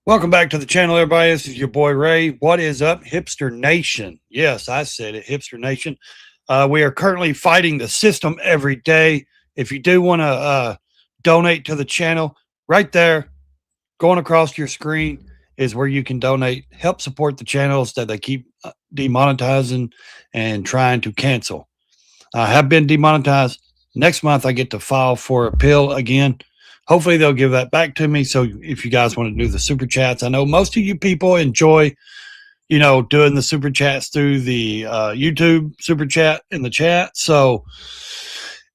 Welcome back to the channel, everybody. This is your boy Ray. What is up, Hipster Nation? Yes, I said it, Hipster Nation. We are currently fighting the system every day. If you do want to donate to the channel, right there, going across your screen is where you can donate. Help support the channels that they keep demonetizing and trying to cancel. I have been demonetized. Next month, I get to file for appeal again. Hopefully they'll give that back to me. So if you guys want to do the super chats, I know most of you people enjoy, doing the super chats through the YouTube super chat in the chat. So,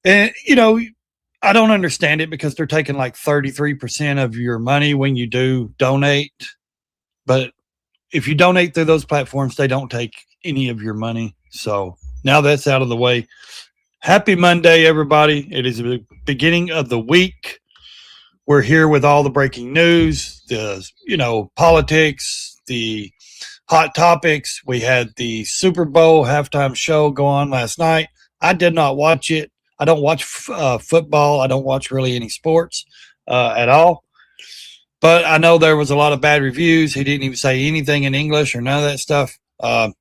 and I don't understand it because they're taking like 33% of your money when you do donate. But if you donate through those platforms, they don't take any of your money. So now that's out of the way. Happy Monday, everybody. It is the beginning of the week. We're here with all the breaking news, the, politics, the hot topics. We had the Super Bowl halftime show go on last night. I did not watch it. I don't watch football. I don't watch really any sports at all. But I know there was a lot of bad reviews. He didn't even say anything in English or none of that stuff. I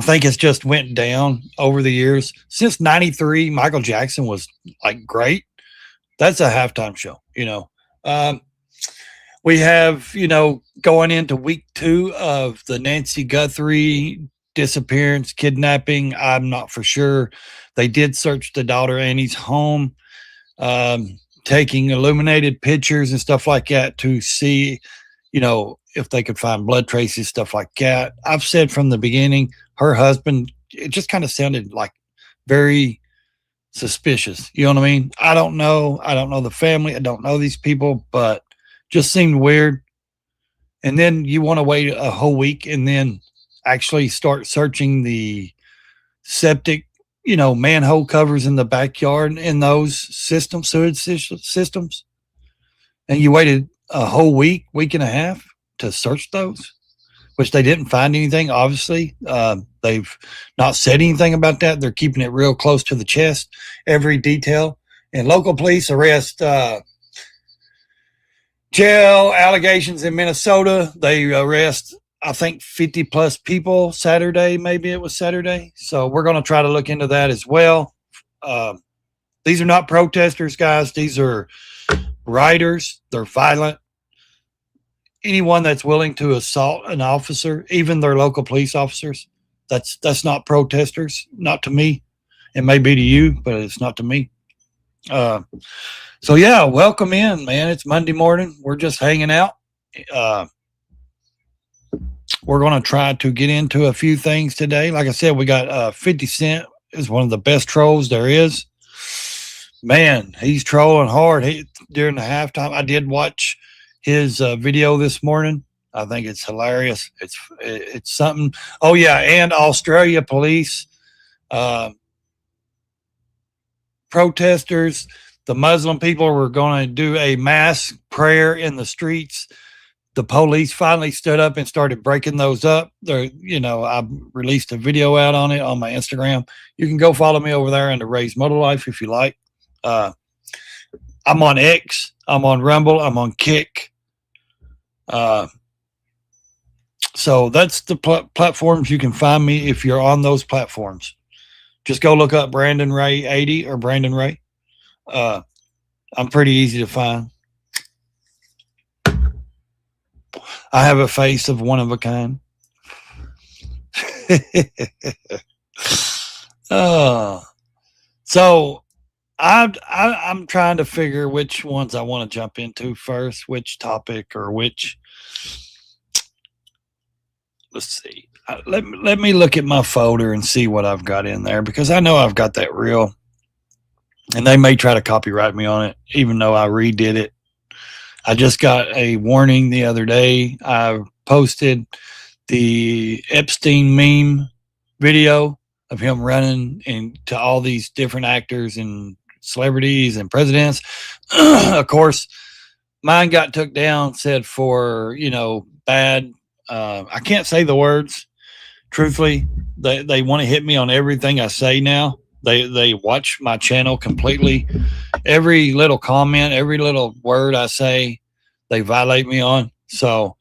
think it's just went down over the years. Since 93, Michael Jackson was like great. That's a halftime show, we have, going into week 2 of the Nancy Guthrie disappearance, kidnapping. I'm not for sure. They did search the daughter Annie's home, taking illuminated pictures and stuff like that to see, if they could find blood traces, stuff like that. I've said from the beginning, her husband, it just kind of sounded like very suspicious. You know what I mean? I don't know the family. I don't know these people, but just seemed weird. And then you want to wait a whole week and then actually start searching the septic, manhole covers in the backyard in those sewage systems. And you waited a whole week and a half to search those, which they didn't find anything. Obviously, they've not said anything about that. They're keeping it real close to the chest, every detail. And local police arrest jail allegations in Minnesota. They arrest, I think, 50 plus people Saturday. Maybe it was Saturday. So we're going to try to look into that as well. These are not protesters, guys. These are rioters. They're violent. Anyone that's willing to assault an officer, even their local police officers, that's not protesters. Not to me. It may be to you, but it's not to me. So yeah, welcome in, man. It's Monday morning. We're just hanging out. We're going to try to get into a few things today. Like I said, we got 50 Cent is one of the best trolls there is. Man, he's trolling hard. During the halftime, I did watch his video this morning. I think it's hilarious. It's something. Oh yeah, and Australia police, protesters, the Muslim people were going to do a mass prayer in the streets. The police finally stood up and started breaking those up. I released a video out on it on my Instagram. You can go follow me over there under Ray's Motor Life if you like. I'm on X. I'm on Rumble. I'm on Kick. So that's the platforms you can find me if you're on those platforms. Just go look up Brandon Ray 80 or Brandon Ray. I'm pretty easy to find. I have a face of one of a kind. So I'm trying to figure which ones I want to jump into first, which topic or which. Let's see. Let me look at my folder and see what I've got in there, because I know I've got that reel, and they may try to copyright me on it, even though I redid it. I just got a warning the other day. I posted the Epstein meme video of him running into all these different actors and celebrities and presidents. Of course, mine got took down, said for, bad. I can't say the words. Truthfully, they want to hit me on everything I say now. They watch my channel completely. Every little comment, every little word I say, they violate me on. So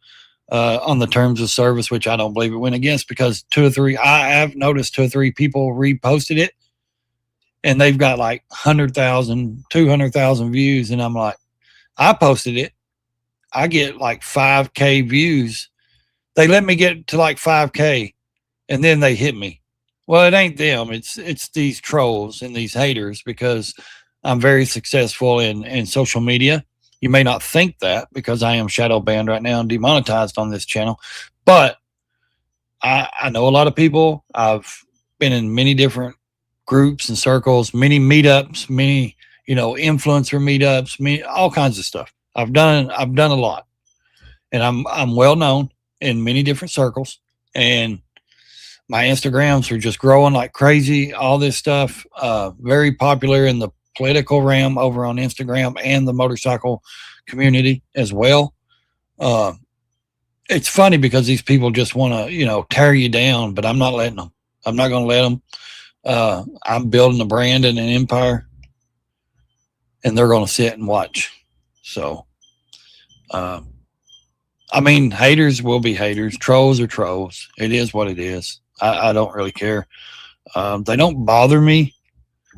on the terms of service, which I don't believe it went against, because I have noticed 2 or 3 people reposted it and they've got like 100,000, 200,000 views. And I'm like, I posted it. I get like 5K views. They let me get to like 5K and then they hit me. Well, it ain't them. It's these trolls and these haters, because I'm very successful in social media. You may not think that because I am shadow banned right now and demonetized on this channel, but I know a lot of people. I've been in many different groups and circles, many meetups, many, influencer meetups, all kinds of stuff. I've done a lot, and I'm well known in many different circles, and my Instagrams are just growing like crazy. All this stuff, very popular in the political realm over on Instagram and the motorcycle community as well. Uh, it's funny because these people just want to, tear you down, but I'm not letting them. I'm not going to let them. I'm building a brand and an empire, and they're going to sit and watch. So, I mean, haters will be haters. Trolls are trolls. It is what it is. I don't really care. They don't bother me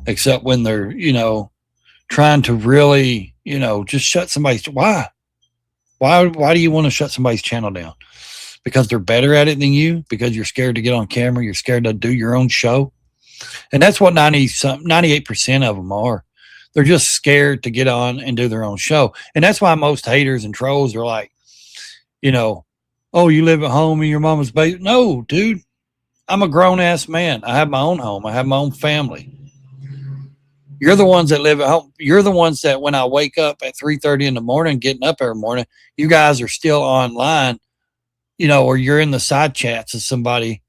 except when they're, trying to really, just shut somebody's. Why? Why do you want to shut somebody's channel down? Because they're better at it than you? Because you're scared to get on camera? You're scared to do your own show? And that's what 98% of them are. They're just scared to get on and do their own show. And that's why most haters and trolls are like, oh, you live at home in your mama's basement. No, dude, I'm a grown ass man. I have my own home. I have my own family. You're the ones that live at home. You're the ones that when I wake up at 3:30 in the morning, getting up every morning, you guys are still online, or you're in the side chats of somebody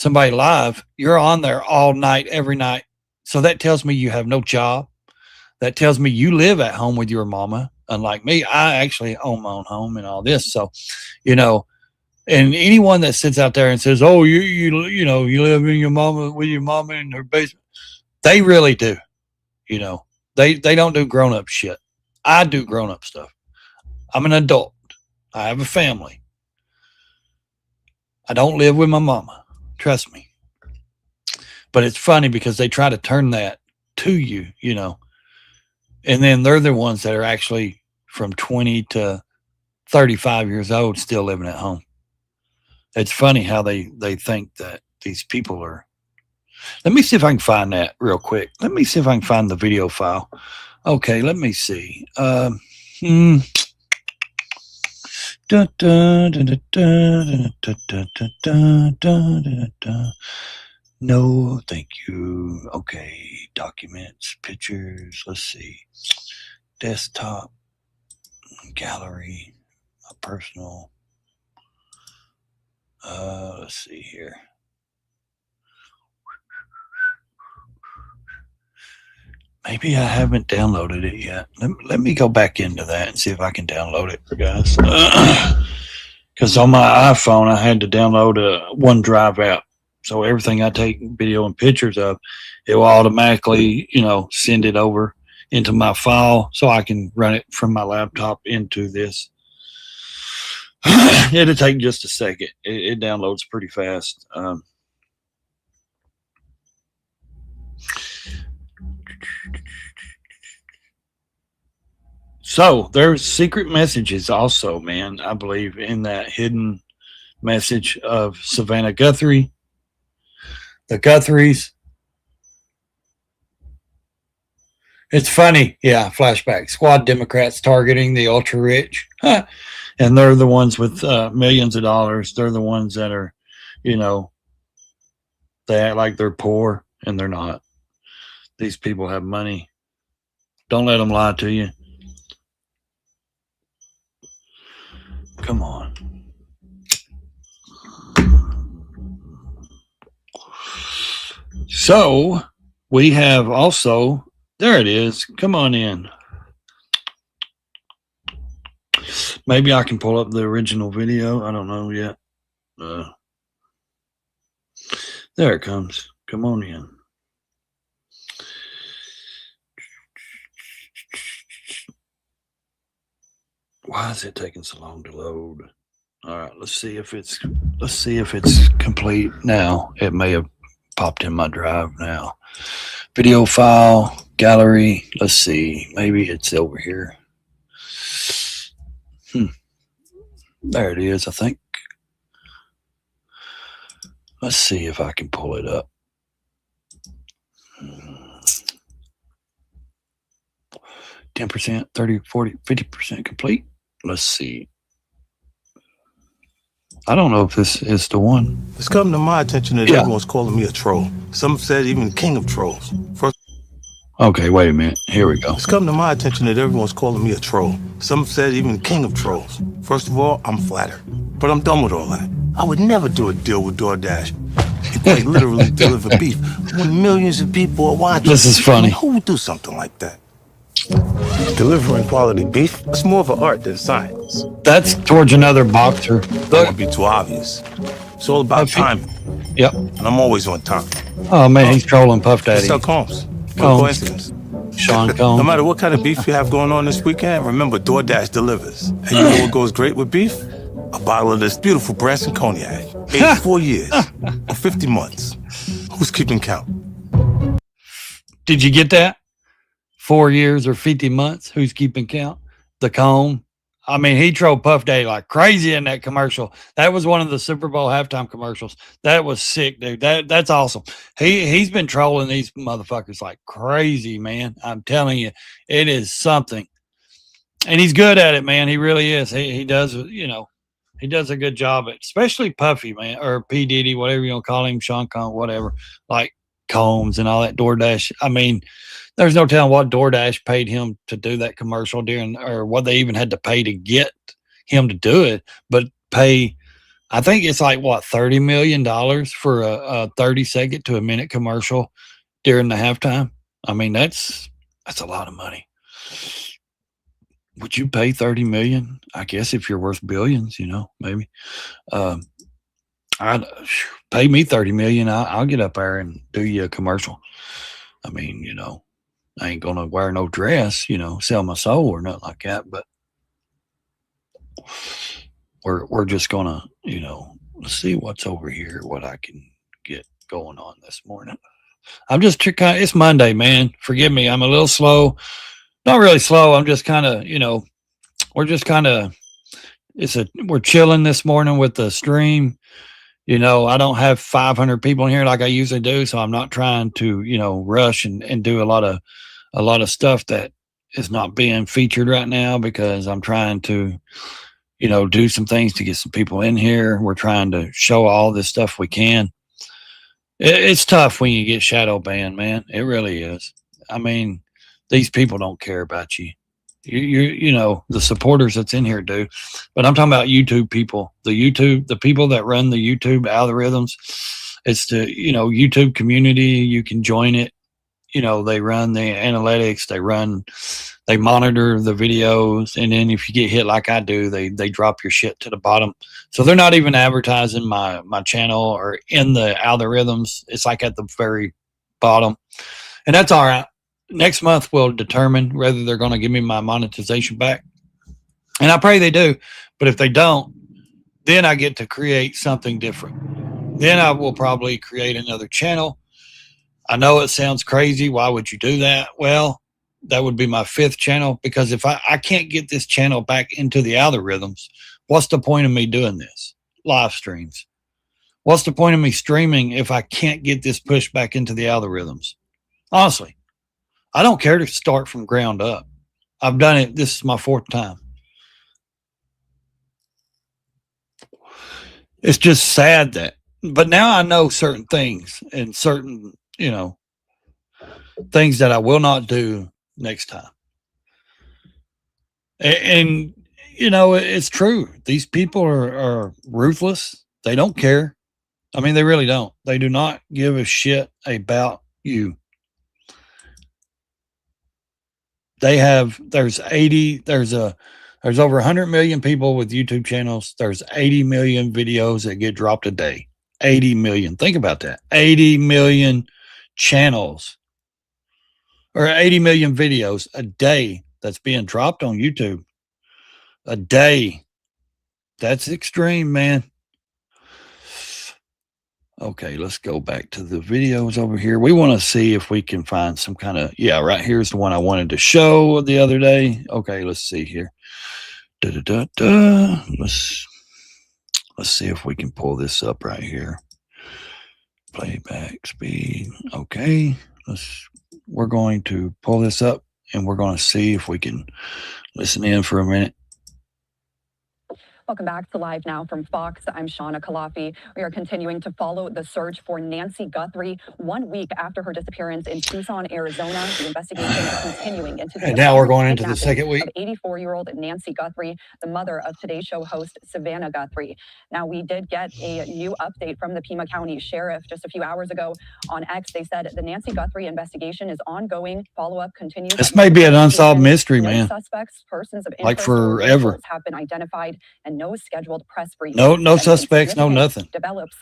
live. You're on there all night, every night. So that tells me you have no job. That tells me you live at home with your mama. Unlike me, I actually own my own home and all this. So, and anyone that sits out there and says, "Oh, you live in your mama with your mama in her basement," they really do. They don't do grown up shit. I do grown up stuff. I'm an adult. I have a family. I don't live with my mama. Trust me. But it's funny because they try to turn that to you, and then they're the ones that are actually from 20 to 35 years old still living at home. It's funny how they think that these people are. Let me see if I can find that real quick. Let me see if I can find the video file. Okay, let me see. No, thank you. Okay, documents, pictures. Let's see. Desktop, gallery, personal. Let's see here. Maybe I haven't downloaded it yet. Let me go back into that and see if I can download it for guys. Because on my iPhone, I had to download a OneDrive app. So everything I take video and pictures of, it will automatically, send it over into my file so I can run it from my laptop into this. It'll take just a second. It downloads pretty fast. So there's secret messages also, man, I believe, in that hidden message of Savannah Guthrie, the Guthries. It's funny. Yeah, flashback. Squad Democrats targeting the ultra rich. And they're the ones with millions of dollars. They're the ones that are, they act like they're poor and they're not. These people have money. Don't let them lie to you. Come on. So we have also, there it is. Come on in. Maybe I can pull up the original video. I don't know yet. There it comes. Come on in. Why is it taking so long to load? All right, let's see if it's complete now. It may have popped in my drive now. Video file, gallery. Let's see. Maybe it's over here. There it is, I think. Let's see if I can pull it up. 10%, 30, 40, 50% complete. Let's see. I don't know if this is the one. It's come to my attention that everyone's calling me a troll. Some said even king of trolls. Okay, wait a minute. Here we go. It's come to my attention that everyone's calling me a troll. Some said even king of trolls. First of all, I'm flattered. But I'm done with all that. I would never do a deal with DoorDash. You quite literally deliver beef when millions of people are watching. This is funny. Who would do something like that? Delivering quality beef, it's more of an art than science. That's towards another boxer. Don't want to be too obvious. It's all about timing. Yep. And I'm always on time. Oh, man, he's trolling Puff Daddy. It's Combs. No coincidence. Sean Combs. No matter what kind of beef you have going on this weekend, remember DoorDash delivers. And you know what goes great with beef? A bottle of this beautiful Branson cognac. 84 years or 50 months. Who's keeping count? Did you get that? 4 years or 50 months? Who's keeping count? The comb. I mean, he trolled Puff Daddy like crazy in that commercial. That was one of the Super Bowl halftime commercials. That was sick, dude. That's awesome. He's been trolling these motherfuckers like crazy, man. I'm telling you, it is something. And he's good at it, man. He really is. He does, he does a good job at, especially Puffy, man, or P. Diddy, whatever you want to call him, Sean Combs, whatever, like Combs and all that DoorDash. I mean, there's no telling what DoorDash paid him to do that commercial or what they even had to pay to get him to do it. But I think it's like what, $30 million for a 30-second to a minute commercial during the halftime. I mean, that's a lot of money. Would you pay $30 million? I guess if you're worth billions, maybe. I'd pay me $30 million. I'll get up there and do you a commercial. I mean, I ain't gonna wear no dress, sell my soul or nothing like that. But we're just gonna, let's see what's over here, what I can get going on this morning. I'm just it's Monday, man. Forgive me. I'm a little slow. Not really slow. I'm just kind of, we're just kind of, we're chilling this morning with the stream. I don't have 500 people in here like I usually do, so I'm not trying to, rush and do a lot of stuff that is not being featured right now because I'm trying to, do some things to get some people in here. We're trying to show all this stuff we can. It's tough when you get shadow banned, man. It really is. I mean, these people don't care about you. The supporters that's in here do, but I'm talking about YouTube people, the people that run the YouTube algorithms. It's the, YouTube community. You can join it. They run the analytics, they monitor the videos. And then if you get hit like I do, they drop your shit to the bottom. So they're not even advertising my channel or in the algorithms. It's like at the very bottom, and that's all right. Next month will determine whether they're going to give me my monetization back. And I pray they do. But if they don't, then I get to create something different. Then I will probably create another channel. I know it sounds crazy. Why would you do that? Well, that would be my 5th channel, because if I can't get this channel back into the algorithms, what's the point of me doing this? Live streams. What's the point of me streaming if I can't get this pushed back into the algorithms? Honestly. I don't care to start from ground up. I've done it. This is my 4th time. It's just sad but now I know certain things and certain, things that I will not do next time. And it's true. These people are ruthless. They don't care. I mean, they really don't. They do not give a shit about you. There's over 100 million people with YouTube channels. There's 80 million videos that get dropped a day. 80 million. Think about that. 80 million channels or 80 million videos a day that's being dropped on YouTube. A day. That's extreme, man. Okay, let's go back to the videos over here. We want to see if we can find some kind of, yeah, right here's the one I wanted to show the other day. Okay, let's see here. Let's see if we can pull this up right here. Playback speed. Okay, we're going to pull this up and we're going to see if we can listen in for a minute. Welcome back to Live Now from Fox. I'm Shauna Kalafi. We are continuing to follow the search for Nancy Guthrie 1 week after her disappearance in Tucson, Arizona. The investigation is continuing into the and now we're going into the second week of 84-year-old Nancy Guthrie, the mother of Today's Show host Savannah Guthrie. Now, we did get a new update from the Pima County Sheriff just a few hours ago on X. They said the Nancy Guthrie investigation is ongoing. Follow-up continues. This may be an unsolved mystery, man. Suspects, persons of interest, like forever, have been identified, and no scheduled press briefing. No suspects, no nothing. Develops,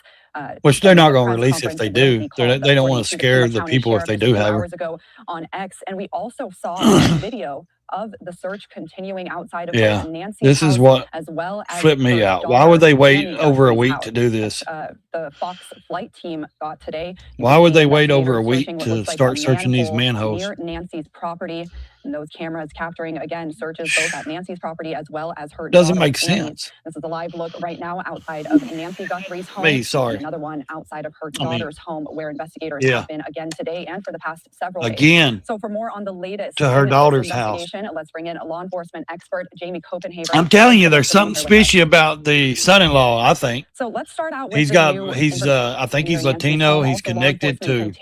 which they're not going to release if they do. They don't want to scare the people if they do have her. Hours ago on X, and we also saw a video of the search continuing outside of Nancy's this is house, what as well as flipped me out. Why would they wait over a week to do this? The Fox flight team got today. Why would they wait over a week to start searching these manholes near Nancy's property? And those cameras capturing, again, searches both at Nancy's property as well as her doesn't make sense. This is a live look right now outside of Nancy Guthrie's home. Another one outside of her daughter's home, where investigators have been again today and for the past several days. So for more on the latest to her daughter's house, let's bring in a law enforcement expert, Jamie Copenhaver. I'm telling you, there's something fishy about the son-in-law, I think. So let's start out with I think he's Latino. He's connected to,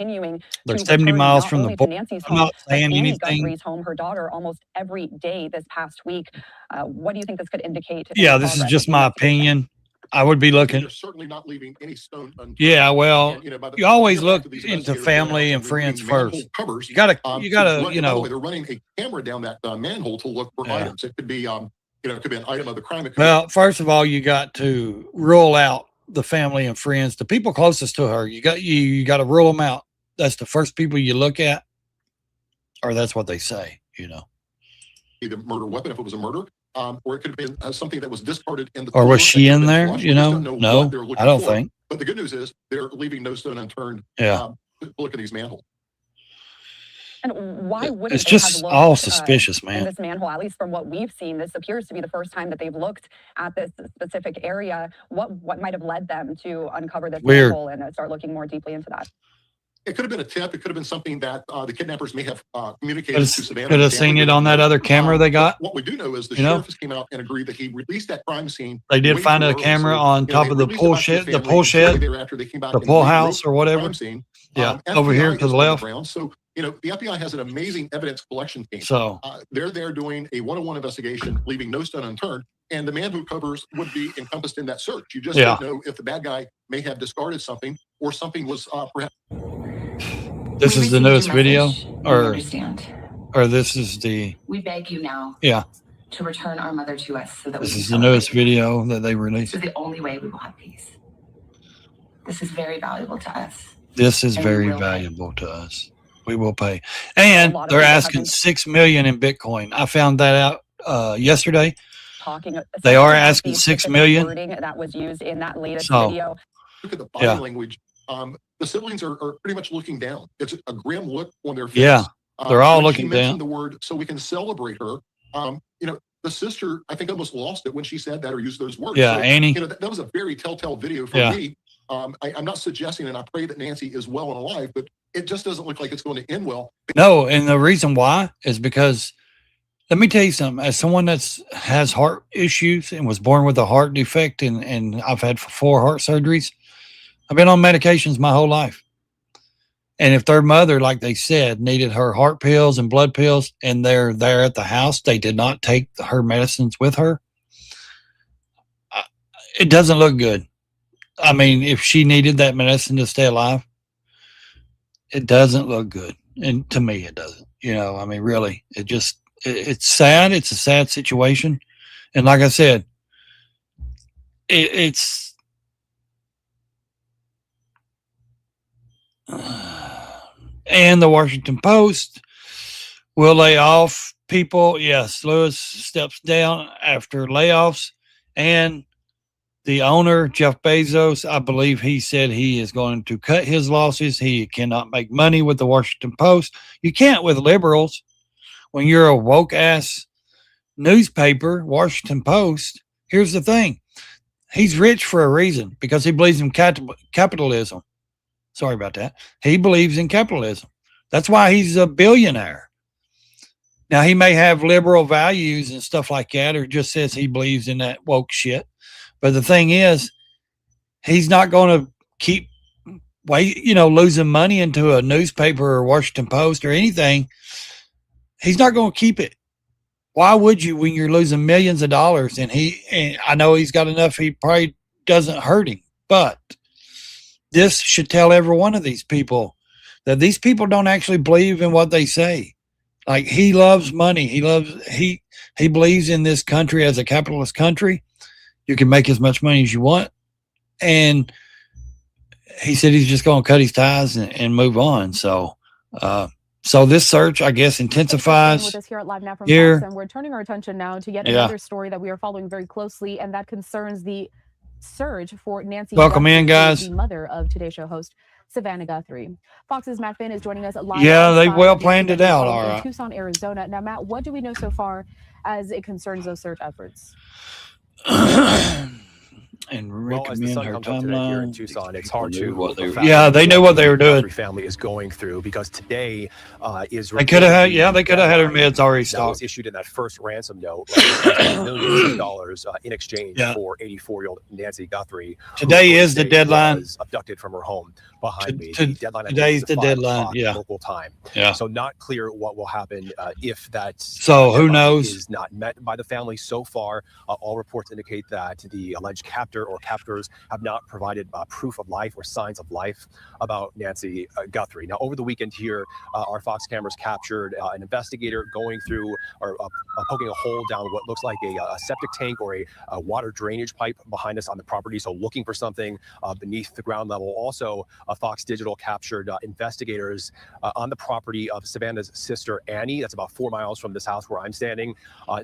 they're 70 miles from the border. I'm not saying anything. Home, her daughter, almost every day this past week. What do you think this could indicate? This is just my opinion. I would be looking. You're certainly not leaving any stone unturned. Yeah, well, you always look into family and friends first. Covers, you gotta, by the way, they're running a camera down that manhole to look for items. It could be, it could be an item of the crime. Well, first of all, you got to rule out the family and friends, the people closest to her. You got to rule them out. That's the first people you look at, or that's what they say. The murder weapon, if it was a murder, or it could have been something that was discarded in the. Or was she in there? No, I don't think. But the good news is they're leaving no stone unturned. Look at these manholes. And why wouldn't it's just all suspicious, man? In this manhole, at least from what we've seen, this appears to be the first time that they've looked at this specific area. What might have led them to uncover this manhole and start looking more deeply into that? It could have been a tip. It could have been something that the kidnappers may have communicated to Savannah. Could have seen it on that other camera they got. What we do know is the sheriff came out and agreed that he released that crime scene. They did find a camera on top of the pool shed, the pool house or whatever. Over here to the left. So, the FBI has an amazing evidence collection team. So they're there doing a one-on-one investigation, leaving no stone unturned. And the man who covers would be encompassed in that search. You just don't know if the bad guy may have discarded something or something was perhaps. This is the newest video, or this is the. We beg you now. Yeah. To return our mother to us, so that this is the newest video that they released. This is the only way we will have peace. This is very valuable to us. This is very valuable to us. We will pay, and they're asking $6 million in Bitcoin. I found that out yesterday. They are asking $6 million. That was used in that latest video. Look at the body language. The siblings are pretty much looking down. It's a grim look on their face. Yeah, they're all looking down. The word, so we can celebrate her. The sister, I think, almost lost it when she said that or used those words. Yeah, so, Annie. That was a very telltale video for me. I'm not suggesting, and I pray that Nancy is well and alive, but it just doesn't look like it's going to end well. No, and the reason why is because, let me tell you something. As someone has heart issues and was born with a heart defect, and I've had 4 heart surgeries, I've been on medications my whole life. And if their mother, like they said, needed her heart pills and blood pills, and they're there at the house, they did not take her medicines with her, it doesn't look good. I mean, if she needed that medicine to stay alive, it doesn't look good. And to me, it doesn't. I mean, really, it's sad. It's a sad situation. And like I said, it's and the Washington Post will lay off people, yes, Lewis steps down after layoffs, and the owner, Jeff Bezos, I believe he said he is going to cut his losses. He cannot make money with the Washington Post. You can't with liberals. When you're a woke ass newspaper, Washington Post, here's the thing. He's rich for a reason because he believes in capitalism. Sorry about that. He believes in capitalism. That's why he's a billionaire. Now, he may have liberal values and stuff like that, or just says he believes in that woke shit. But the thing is, he's not going to keep losing money into a newspaper or Washington Post or anything. He's not going to keep it. Why would you when you're losing millions of dollars? And I know he's got enough. He probably doesn't hurt him. But this should tell every one of these people that these people don't actually believe in what they say. Like, he loves money. He believes in this country as a capitalist country. You can make as much money as you want. And he said he's just going to cut his ties and move on. So this search, I guess, intensifies. With us here at Live Now from Fox, and we're turning our attention now to yet another story that we are following very closely, and that concerns the surge for Nancy. Welcome in, guys. The mother of Today's Show host Savannah Guthrie. Fox's Matt Finn is joining us live. Yeah, they well planned it out. All right. In Tucson, Arizona. Now, Matt, what do we know so far as it concerns those search efforts? And recommend her timeline here in Tucson. It's hard to. They knew what they were doing. Every family is going through because today is. They could have had. They could have had her meds already stopped. That was issued in that first ransom note, millions of dollars in exchange for 84-year-old Nancy Guthrie. Today is the deadline. Was abducted from her home behind me. The deadline. Today's the deadline. Yeah. Local time. Yeah. So not clear what will happen if that. So who knows? Is not met by the family so far. All reports indicate that the alleged captor or captors have not provided proof of life or signs of life about Nancy Guthrie. Now, over the weekend here, our Fox cameras captured an investigator going through or poking a hole down what looks like a septic tank or a water drainage pipe behind us on the property. So looking for something beneath the ground level. Also, Fox Digital captured investigators on the property of Savannah's sister, Annie. That's about 4 miles from this house where I'm standing.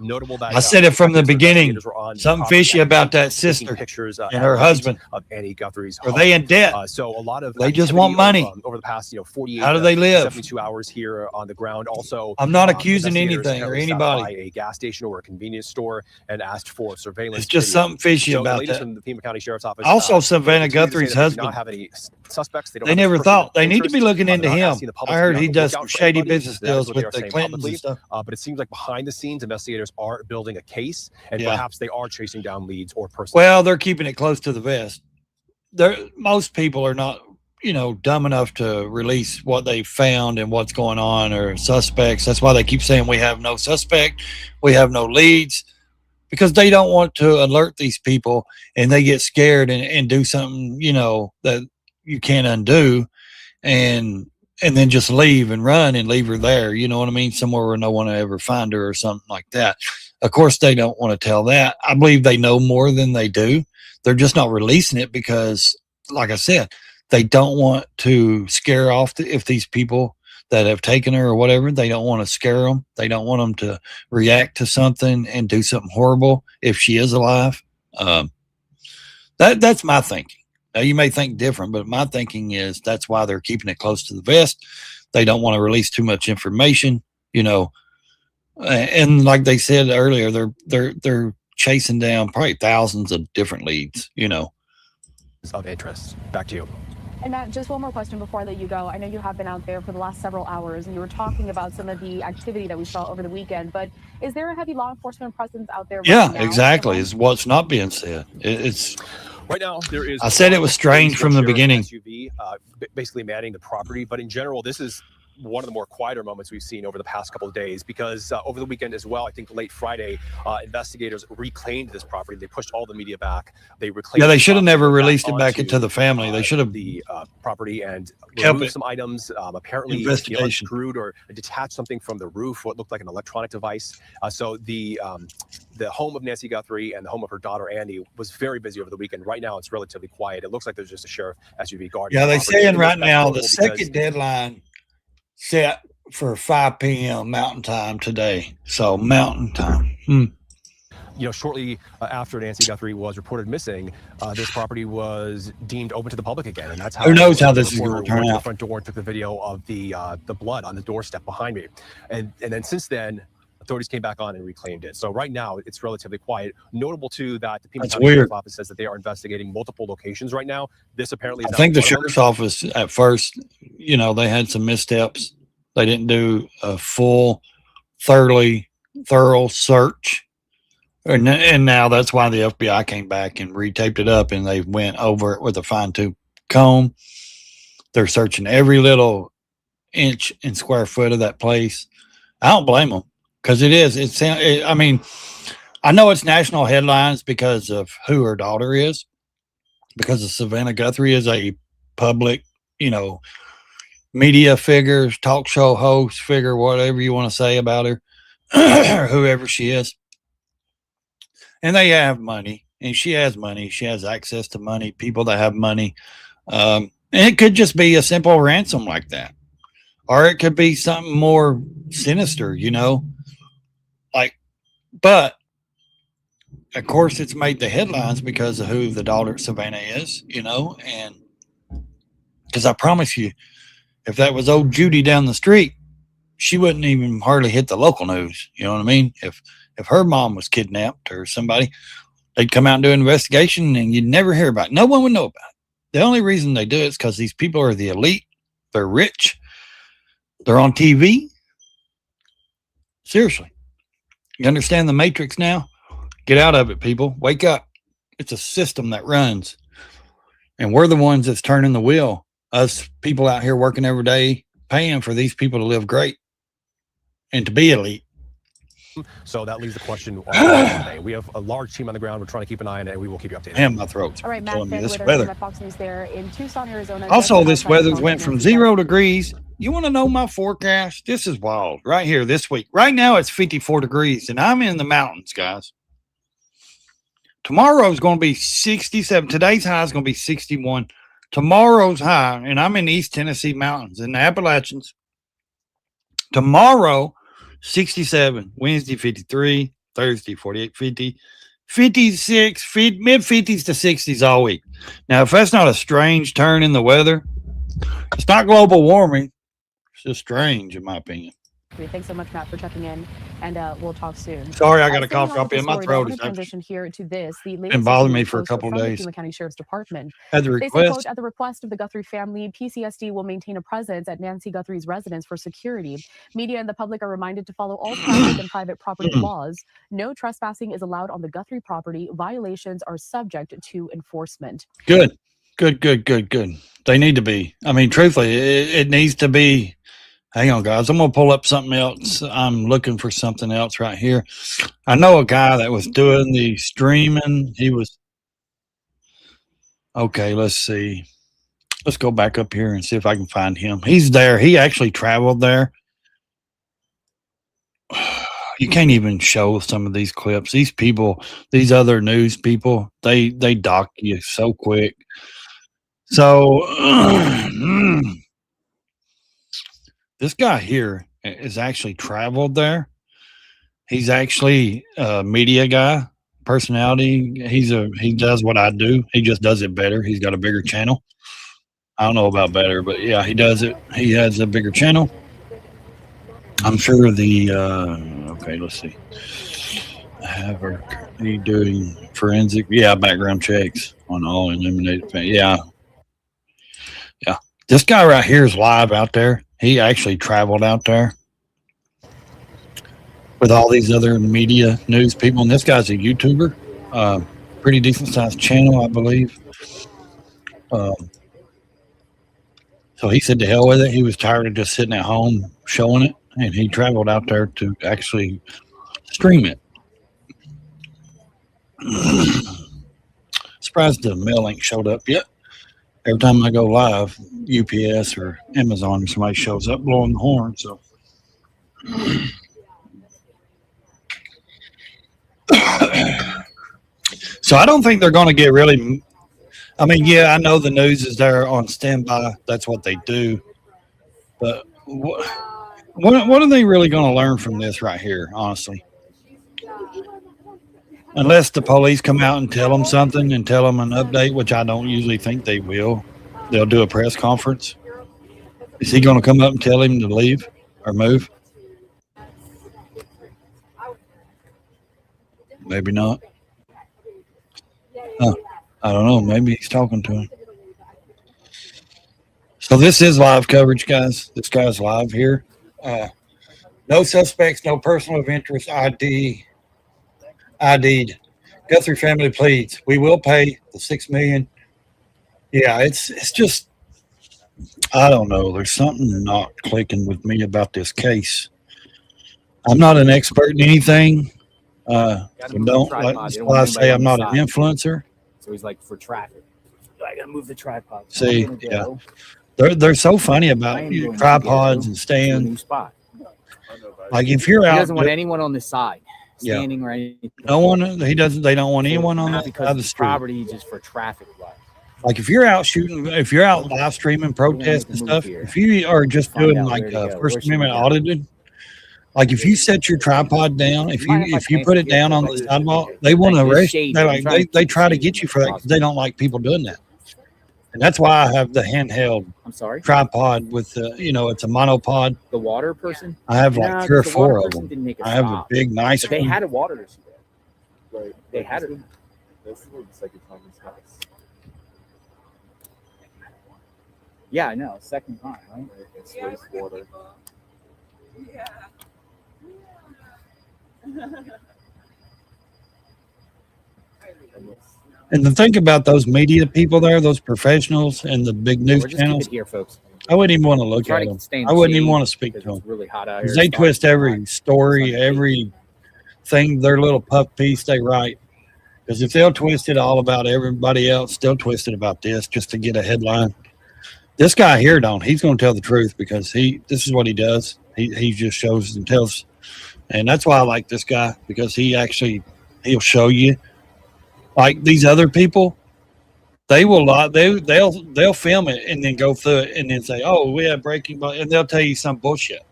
Notable that I said it from the beginning. Something fishy about that sister. Pictures and her husband of Annie Guthrie's home. Are they in debt? So a lot of they just want money over the past 48 how do they live 72 hours here on the ground. Also, I'm not accusing anything or anybody. By a gas station or a convenience store and asked for surveillance. It's just something fishy about that. From the Pima County Sheriff's Office. Also, Savannah Guthrie's husband. Not have any suspects. They never thought they need to be looking into him. I heard he does some shady business deals with the Clintons and stuff. But it seems like behind the scenes, investigators are building a case, and perhaps they are chasing down leads or persons. Well, they're keeping it close to the vest. Most people are not, dumb enough to release what they found and what's going on or suspects. That's why they keep saying we have no suspect, we have no leads, because they don't want to alert these people and they get scared and do something, that you can't undo, and then just leave and run and leave her there. You know what I mean? Somewhere where no one will ever find her or something like that. Of course, they don't want to tell that. I believe they know more than they do. They're just not releasing it because, like I said, they don't want to scare off if these people that have taken her or whatever, they don't want to scare them. They don't want them to react to something and do something horrible if she is alive. That's my thinking. Now, you may think different, but my thinking is that's why they're keeping it close to the vest. They don't want to release too much information, and like they said earlier, they're chasing down probably thousands of different leads, of interest. Back to you. And Matt, just one more question before I let you go. I know you have been out there for the last several hours and you were talking about some of the activity that we saw over the weekend, but is there a heavy law enforcement presence out there? Yeah, exactly. Is what's not being said. It's right now. There is. I said it was strange from the beginning. SUV, basically manning the property, but in general, this is one of the more quieter moments we've seen over the past couple of days, because over the weekend as well, I think late Friday, investigators reclaimed this property. They pushed all the media back. They reclaimed. Yeah, they should have never released it back into the family. They should have the property and removed some items. Apparently, unscrewed or detached something from the roof, what looked like an electronic device. So the home of Nancy Guthrie and the home of her daughter Andy was very busy over the weekend. Right now, it's relatively quiet. It looks like there's just a sheriff SUV guarding. Yeah, they're saying right now the second deadline set for 5 p.m. Mountain Time today. So Mountain Time. Shortly after Nancy Guthrie was reported missing, this property was deemed open to the public again, and that's how. Who knows how this is going to turn went to out? the front door and took the video of the blood on the doorstep behind me, and then since then, authorities came back on and reclaimed it. So right now, it's relatively quiet. Notable too that the Pima County Sheriff's Office says that they are investigating multiple locations right now. This apparently is. I think the Sheriff's Office at first, they had some missteps. They didn't do a full, thorough search. And now that's why the FBI came back and retaped it up, and they went over it with a fine-tooth comb. They're searching every little inch and square foot of that place. I don't blame them, because it is. I mean, I know it's national headlines because of who her daughter is, because of Savannah Guthrie is a public, media figure, talk show host figure, whatever you want to say about her, or whoever she is. And they have money, and she has money. She has access to money, people that have money. And it could just be a simple ransom like that. Or it could be something more sinister, but of course it's made the headlines because of who the daughter of Savannah is, and because I promise you, if that was old Judy down the street, she wouldn't even hardly hit the local news. You know what I mean? If her mom was kidnapped or somebody, they'd come out and do an investigation and you'd never hear about it. No one would know about it. The only reason they do it is because these people are the elite. They're rich. They're on TV. Seriously. You understand the matrix now? Get out of it, people. Wake up. It's a system that runs. And we're the ones that's turning the wheel. Us people out here working every day, paying for these people to live great and to be elite. So that leaves the question. We have a large team on the ground. We're trying to keep an eye on it, and we will keep you updated. And my throat's all right, Matt, telling me this with weather. Fox News there in Tucson, Arizona. Also, this weather's went from 0 degrees. You want to know my forecast? This is wild. Right here this week. Right now, it's 54 degrees, and I'm in the mountains, guys. Tomorrow's going to be 67. Today's high is going to be 61. Tomorrow's high, and I'm in East Tennessee mountains in the Appalachians. Tomorrow, 67. Wednesday, 53. Thursday, 48, 50. 56, mid-50s to 60s all week. Now, if that's not a strange turn in the weather, it's not global warming. It's just strange, in my opinion. Thanks so much, Matt, for checking in, and we'll talk soon. Sorry, I got a cough drop in my throat. It's transition here to this. Been bothering me for a couple of days. The Pima County Sheriff's Department. At the They say, quote, at the request of the Guthrie family, PCSD will maintain a presence at Nancy Guthrie's residence for security. Media and the public are reminded to follow all public and private property laws. No trespassing is allowed on the Guthrie property. Violations are subject to enforcement. Good. They need to be. I mean, truthfully, it needs to be. Hang on, guys. I'm going to pull up something else. I'm looking for something else right here. I know a guy that was doing the streaming. He was. Okay, let's see. Let's go back up here and see if I can find him. He's there. He actually traveled there. You can't even show some of these clips. These people, these other news people, they dock you so quick. So this guy here is actually traveled there. He's actually a media guy, personality. He does what I do. He just does it better. He's got a bigger channel. I don't know about better, but yeah, he does it. He has a bigger channel. I'm sure okay, let's see. Have her doing forensic, background checks on all eliminated. Yeah. This guy right here is live out there. He actually traveled out there with all these other media news people, and this guy's a YouTuber, pretty decent sized channel, I believe. So he said to hell with it. He was tired of just sitting at home showing it, and he traveled out there to actually stream it. Surprised the mail ain't showed up yet. Every time I go live, UPS or Amazon or somebody shows up blowing the horn. So, I don't think they're going to get really. I mean, yeah, I know the news is there on standby. That's what they do. But what are they really going to learn from this right here? Honestly, unless the police come out and tell them something and tell them an update, which I don't usually think they will. They'll do a press conference. Is he going to come up and tell him to leave or move? Maybe not. I don't know. Maybe he's talking to him. So this is live coverage, guys. This guy's live here. No suspects, no person of interest. ID'd. Guthrie family pleads. We will pay the $6 million. Yeah, it's just, I don't know. There's something not clicking with me about this case. I'm not an expert in anything. So don't that's why I say I'm not an influencer. So he's like, for traffic, I gotta move the tripod. See, yeah, they're so funny about tripods and stands. Like if you're out, he doesn't want anyone on the side standing or anything. No one. He doesn't. They don't want anyone on the side of the street. Property just for traffic light. Like if you're out shooting, if you're out live streaming protests and stuff, if you are just doing like First Amendment audited. Like if you set your tripod down, if you put it down on the sidewalk, they want to arrest you. They try to get you for that because they don't like people doing that. And that's why I have the handheld tripod with the, it's a monopod. The water person? I have like 3 or 4 of them. I have a big, nice one. They had a water issue there. Right. They had it. This is the second time it's happened. Yeah, I know. Second time, right? It's wastewater. Yeah. And the thing about those media people there, those professionals and the big news channels, here, folks. I wouldn't even want to look at them. I wouldn't even want to speak to them. Really hot out here. They twist every story, every thing, their little puff piece they write. Because if they'll twist it all about everybody else, they'll twist it about this just to get a headline. This guy here don't. He's going to tell the truth because this is what he does. He just shows and tells. And that's why I like this guy, because he'll show you. Like these other people, they'll film it and then go through it and then say, "Oh, we have breaking," and they'll tell you some bullshit.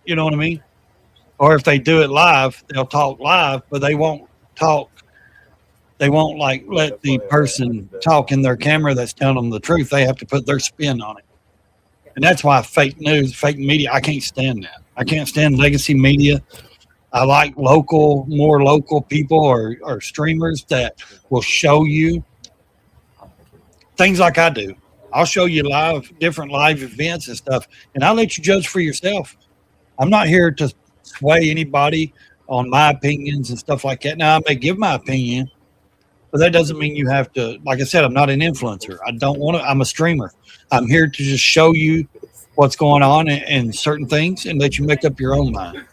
You know what I mean? Or if they do it live, they'll talk live, but they won't talk. They won't like let the person talk in their camera that's telling them the truth. They have to put their spin on it. And that's why fake news, fake media, I can't stand that. I can't stand legacy media. I like more local people or streamers that will show you things like I do. I'll show you different live events and stuff, and I'll let you judge for yourself. I'm not here to sway anybody on my opinions and stuff like that. Now, I may give my opinion, but that doesn't mean you have to. Like I said, I'm not an influencer. I don't want to. I'm a streamer. I'm here to just show you what's going on in certain things and let you make up your own mind.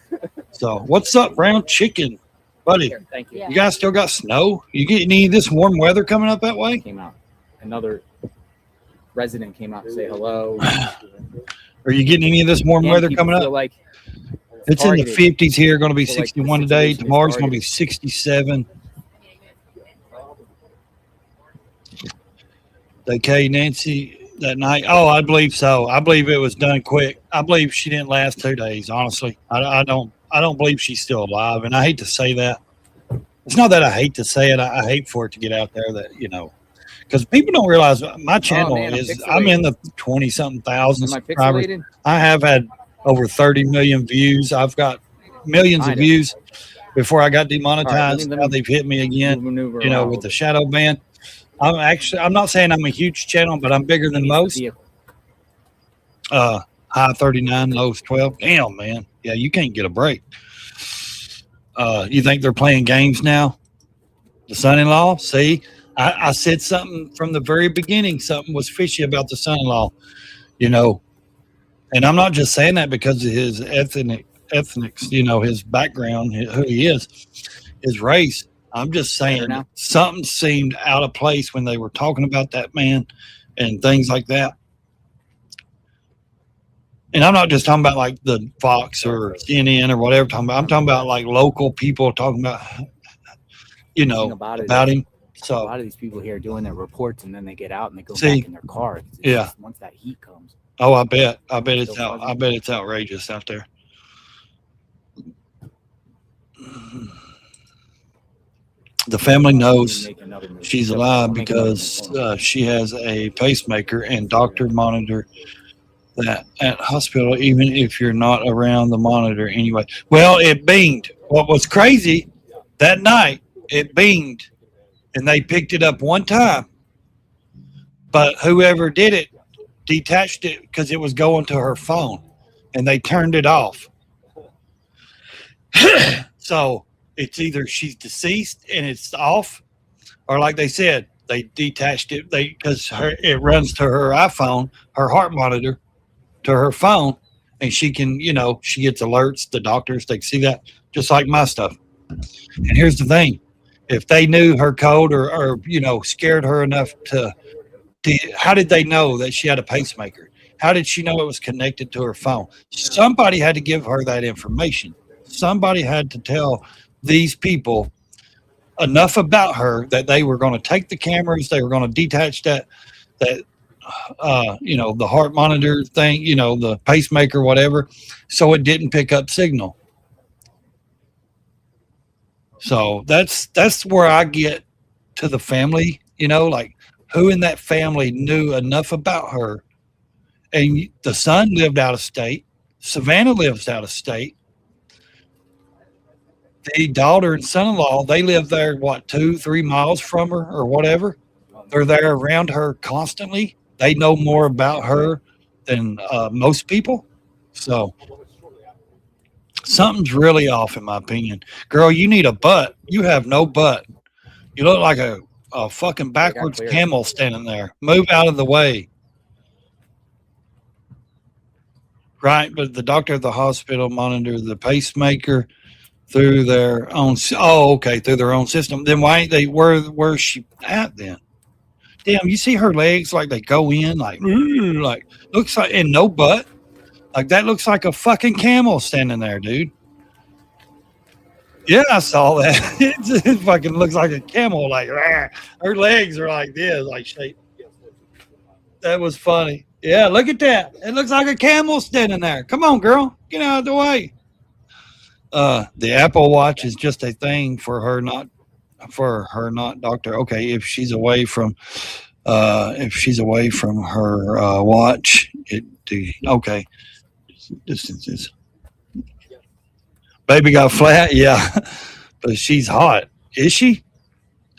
So, what's up, brown chicken, buddy? Thank you. You guys still got snow? You get any of this warm weather coming up that way? Came out. Another resident came out to say hello. Are you getting any of this warm weather coming up? Like it's in the 50s here. Going to be 61 today. Tomorrow's going to be 67. Okay, Nancy. That night, I believe so. I believe it was done quick. I believe she didn't last 2 days. Honestly, I don't believe she's still alive. And I hate to say that. It's not that I hate to say it. I hate for it to get out there that because people don't realize my channel I'm in the 20-something thousand subscribers. I have had over 30 million views. I've got millions of views before I got demonetized. Now they've hit me again. With the shadow ban. I'm not saying I'm a huge channel, but I'm bigger than most. High 39, lows 12. Damn, man. Yeah, you can't get a break. You think they're playing games now? The son-in-law? See, I said something from the very beginning. Something was fishy about the son-in-law, And I'm not just saying that because of his ethnics, his background, who he is, his race. I'm just saying something seemed out of place when they were talking about that man and things like that. And I'm not just talking about like the Fox or CNN or whatever. I'm talking about like local people talking about, about him. So a lot of these people here doing their reports and then they get out and they go back in their car. Once that heat comes. Oh, I bet it's outrageous out there. The family knows she's alive because she has a pacemaker and doctor monitor that at hospital, even if you're not around the monitor anyway. Well, it binged. What was crazy that night, it binged and they picked it up one time, but whoever did it detached it because it was going to her phone and they turned it off. So it's either she's deceased and it's off, or like they said, they detached it because it runs to her iPhone, her heart monitor, to her phone, and she can, she gets alerts. The doctors, they see that just like my stuff. And here's the thing: if they knew her code or scared her enough how did they know that she had a pacemaker? How did she know it was connected to her phone? Somebody had to give her that information. Somebody had to tell these people enough about her that they were going to take the cameras, they were going to detach the heart monitor thing, the pacemaker, whatever, so it didn't pick up signal. So that's where I get to the family, like who in that family knew enough about her. And the son lived out of state. Savannah lives out of state. The daughter and son-in-law, they live there, 2-3 miles from her or whatever. They're there around her constantly. They know more about her than most people. So something's really off, in my opinion. Girl, you need a butt. You have no butt. You look like a fucking backwards camel standing there. Move out of the way. Right, but the doctor at the hospital monitors the pacemaker through their own. Through their own system. Then why ain't they? Where's she at then? Damn, you see her legs like they go in like looks like, and no butt. Like that looks like a fucking camel standing there, dude. Yeah, I saw that. It fucking looks like a camel. Like her legs are like this, like shape. That was funny. Yeah, look at that. It looks like a camel standing there. Come on, girl, get out of the way. The Apple Watch is just a thing for her, not doctor. Okay, if she's away from her watch, okay. Distances. Baby got flat, yeah, but she's hot. Is she?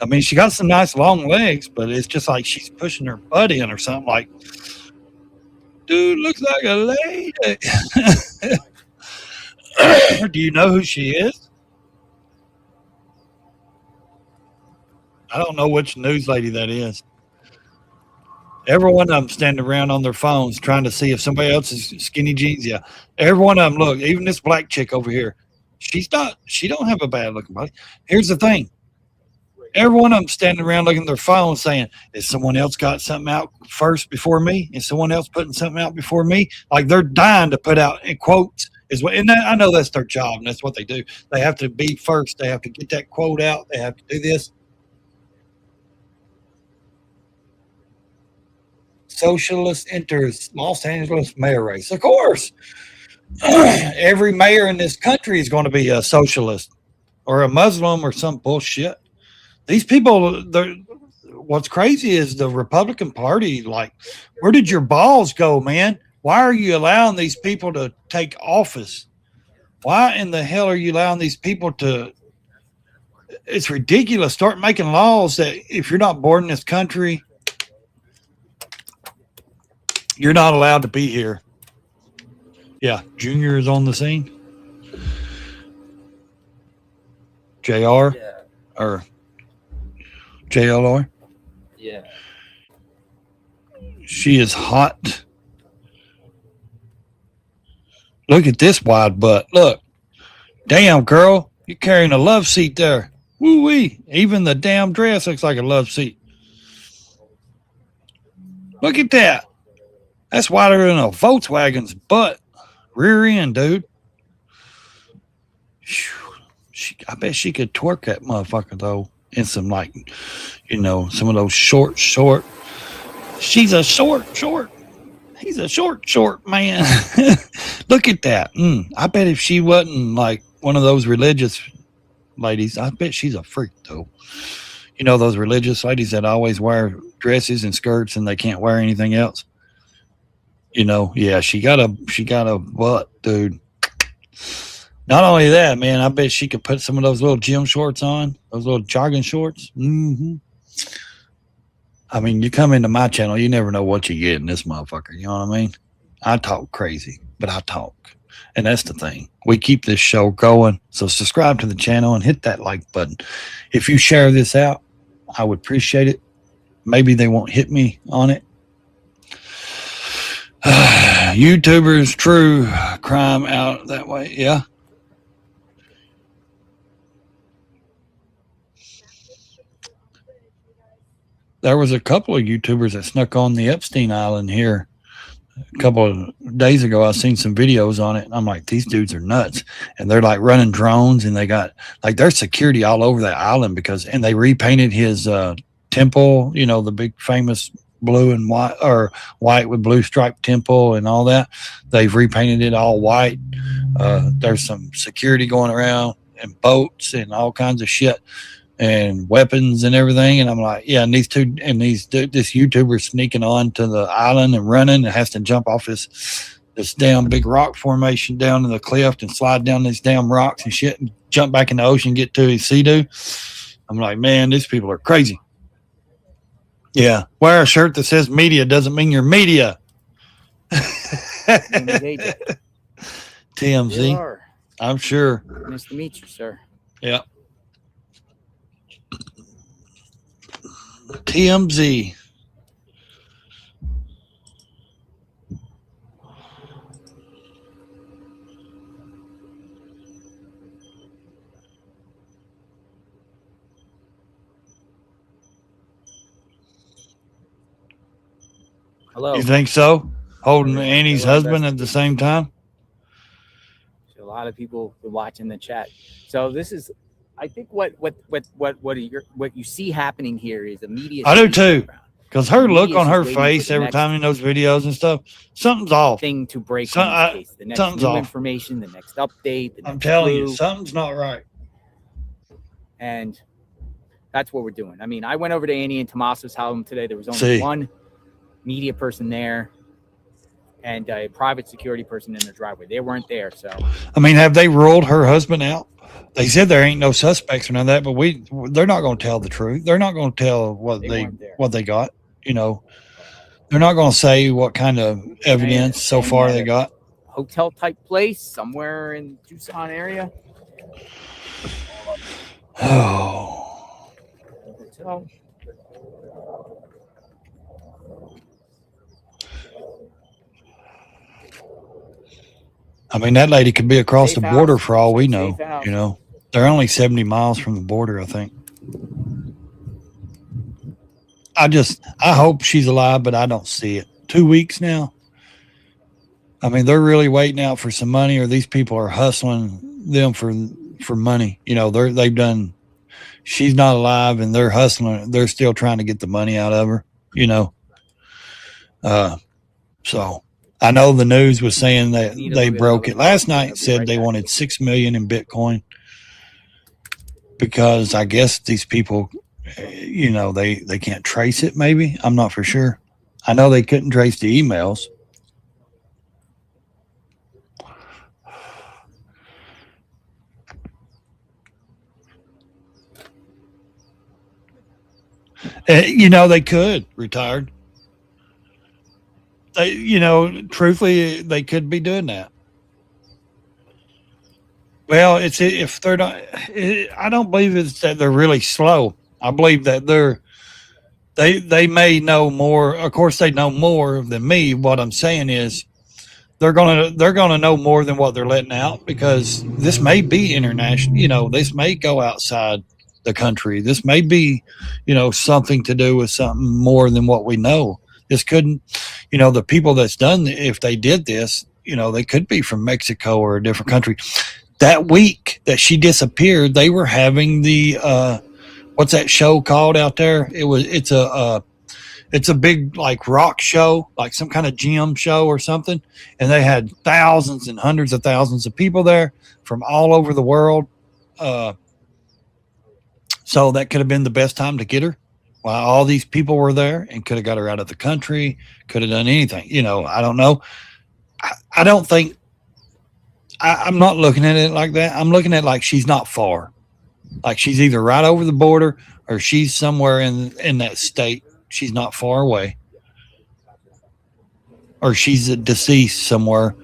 I mean, she got some nice long legs, but it's just like she's pushing her butt in or something. Like, dude, looks like a lady. Do you know who she is? I don't know which news lady that is. Every one of them standing around on their phones trying to see if somebody else is skinny jeans. Yeah, every one of them. Look, even this black chick over here, she don't have a bad looking body. Here's the thing: every one of them standing around looking at their phone, saying, "Is someone else got something out first before me? Is someone else putting something out before me?" Like they're dying to put out in quotes. And I know that's their job and that's what they do. They have to be first. They have to get that quote out. They have to do this. Socialist enters Los Angeles mayor race. Of course, every mayor in this country is going to be a socialist or a Muslim or some bullshit. These people, what's crazy is the Republican Party. Like, where did your balls go, man? Why are you allowing these people to take office? Why in the hell are you allowing these people to? It's ridiculous. Start making laws that if you're not born in this country, you're not allowed to be here. Yeah, Junior is on the scene. JR or JLR? Yeah. She is hot. Look at this wide butt. Look. Damn, girl. You're carrying a love seat there. Woo-wee. Even the damn dress looks like a love seat. Look at that. That's wider than a Volkswagen's butt. Rear end, dude. I bet she could twerk that motherfucker, though, in some, like, some of those short. She's a short. He's a short man. Look at that. I bet if she wasn't like one of those religious ladies, I bet she's a freak though. You know those religious ladies that always wear dresses and skirts and they can't wear anything else. You know, yeah, she got a butt, dude. Not only that, man, I bet she could put some of those little gym shorts on, those little jogging shorts. I mean, you come into my channel, you never know what you get in this motherfucker. You know what I mean? I talk crazy, but I talk. And that's the thing. We keep this show going. So subscribe to the channel and hit that like button. If you share this out, I would appreciate it. Maybe they won't hit me on it. YouTubers, true crime out that way. Yeah. There was a couple of YouTubers that snuck on the Epstein Island here a couple of days ago. I seen some videos on it. And I'm like, these dudes are nuts. And they're like running drones and they got like there's security all over that island and they repainted his temple, you know, the big famous blue and white or white with blue striped temple and all that. They've repainted it all white. There's some security going around and boats and all kinds of shit and weapons and everything. And I'm like, yeah, and this YouTuber sneaking on to the island and running and has to jump off this damn big rock formation down to the cliff and slide down these damn rocks and shit and jump back in the ocean, get to his sea-doo. I'm like, man, these people are crazy. Yeah. Wear a shirt that says media doesn't mean you're media. TMZ. I'm sure. Nice to meet you, sir. Yeah. TMZ. Hello. You think so? Holding Annie's husband at the same time? A lot of people are watching the chat. So this is, I think, what you see happening here is immediate. I do too, because her look on her face every time in those videos and stuff, something's off. Thing to break on this case. The next new information, the next update. The next I'm telling you, something's not right. And that's what we're doing. I mean, I went over to Annie and Tommaso's house today. There was only one media person there and a private security person in the driveway. They weren't there. So, I mean, have they ruled her husband out? They said there ain't no suspects or none of that, but they're not going to tell the truth. They're not going to tell what they got. You know, they're not going to say what kind of evidence so far they got. Hotel type place somewhere in Tucson area. Oh. Hotel. I mean, that lady could be across the border for all we know. You know, they're only 70 miles from the border, I think. I hope she's alive, but I don't see it. 2 weeks now. I mean, they're really waiting out for some money, or these people are hustling them for money. You know, they've done. She's not alive, and they're hustling. They're still trying to get the money out of her. You know. So. I know the news was saying that they broke it last night. Said they wanted $6 million in Bitcoin because I guess these people, you know, they can't trace it. Maybe I'm not for sure. I know they couldn't trace the emails. You know, they could retired. They, you know, truthfully, they could be doing that. Well, it's if they're not. I don't believe it's that they're really slow. I believe that they may know more. Of course, they know more than me. What I'm saying is, they're gonna know more than what they're letting out, because this may be international. You know, this may go outside the country. This may be, you know, something to do with something more than what we know. This couldn't, you know, the people that's done, if they did this, you know, they could be from Mexico or a different country. That week that she disappeared, they were having the what's that show called out there? It's It's a big like rock show, like some kind of gym show or something. And they had thousands and hundreds of thousands of people there from all over the world. So that could have been the best time to get her while all these people were there, and could have got her out of the country, could have done anything. You know, I don't know. I don't think I'm not looking at it like that. I'm looking at like she's not far. Like she's either right over the border or she's somewhere in that state. She's not far away. Or she's deceased somewhere.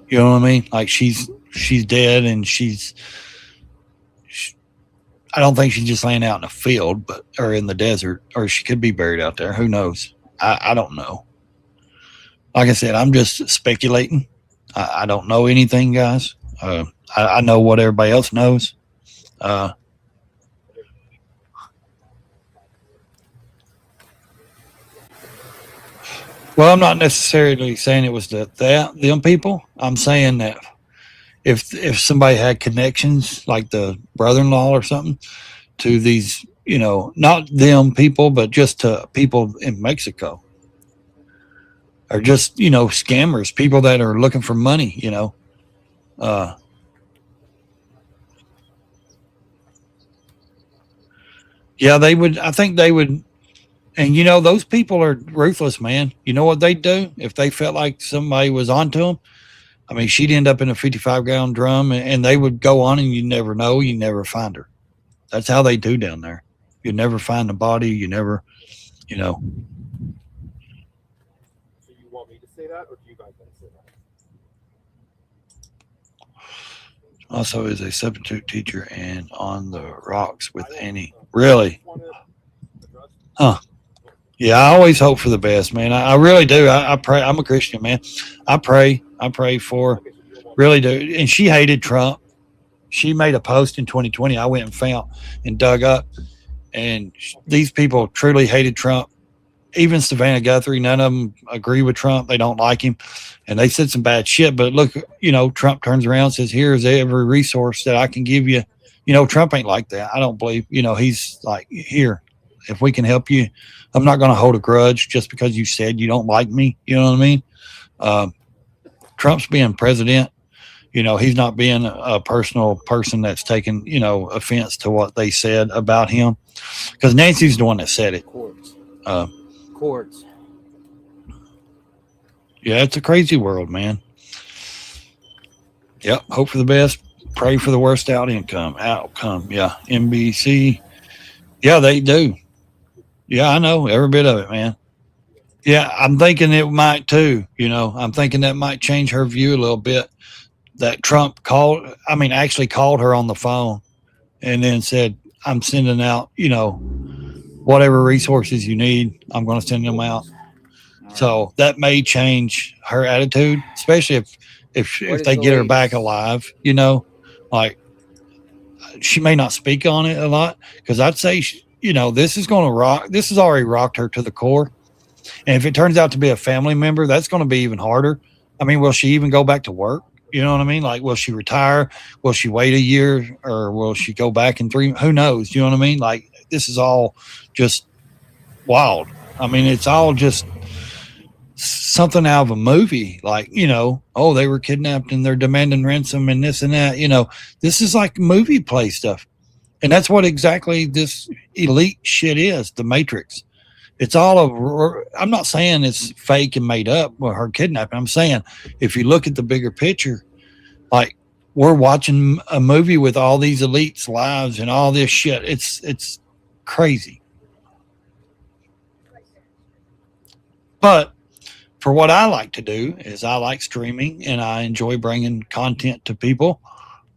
You know what I mean? Like she's dead and I don't think she's just laying out in a field, or in the desert, or she could be buried out there. Who knows? I don't know. Like I said, I'm just speculating. I don't know anything, guys. I know what everybody else knows. Well, I'm not necessarily saying it was them people. I'm saying that if somebody had connections, like the brother-in-law or something, to these, you know, not them people, but just to people in Mexico, or just, you know, scammers, people that are looking for money, you know. Yeah, they would. I think they would. And, you know, those people are ruthless, man. You know what they'd do if they felt like somebody was onto them? I mean, she'd end up in a 55-gallon drum, and they would go on, and you never know. You never find her. That's how they do down there. You never find the body. You never, you know. So you want me to say that, or do you guys want to say that? Also is a substitute teacher and on the rocks with Annie. Really? Huh. Yeah, I always hope for the best, man. I really do. I pray. I'm a Christian, man. I pray for, really do. And she hated Trump. She made a post in 2020. I went and found and dug up. And these people truly hated Trump. Even Savannah Guthrie, none of them agree with Trump. They don't like him. And they said some bad shit. But look, you know, Trump turns around and says, here's every resource that I can give you. You know, Trump ain't like that. I don't believe, you know, he's like, here, if we can help you, I'm not going to hold a grudge just because you said you don't like me. You know what I mean? Trump's being president. You know, he's not being a personal person that's taking, you know, offense to what they said about him. Because Nancy's the one that said it. Courts. Yeah, it's a crazy world, man. Yep. Hope for the best. Pray for the worst outcome. Yeah. NBC. Yeah, they do. Yeah, I know every bit of it, man. Yeah, I'm thinking it might too. You know, I'm thinking that might change her view a little bit. That Trump actually called her on the phone and then said, I'm sending out, you know, whatever resources you need, I'm going to send them out. So that may change her attitude, especially if they get her back alive, you know, like she may not speak on it a lot, because I'd say, you know, this is going to rock. This has already rocked her to the core. And if it turns out to be a family member, that's going to be even harder. I mean, will she even go back to work? You know what I mean? Like, will she retire? Will she wait a year, or will she go back in 3? Who knows? You know what I mean? Like, this is all just wild. I mean, it's all just something out of a movie. Like, you know, oh, they were kidnapped and they're demanding ransom and this and that. You know, this is like movie play stuff. And that's what exactly this elite shit is, the Matrix. It's all I'm not saying it's fake and made up with her kidnapping. I'm saying if you look at the bigger picture, like, we're watching a movie with all these elites' lives and all this shit. It's crazy. But for what I like to do is I like streaming, and I enjoy bringing content to people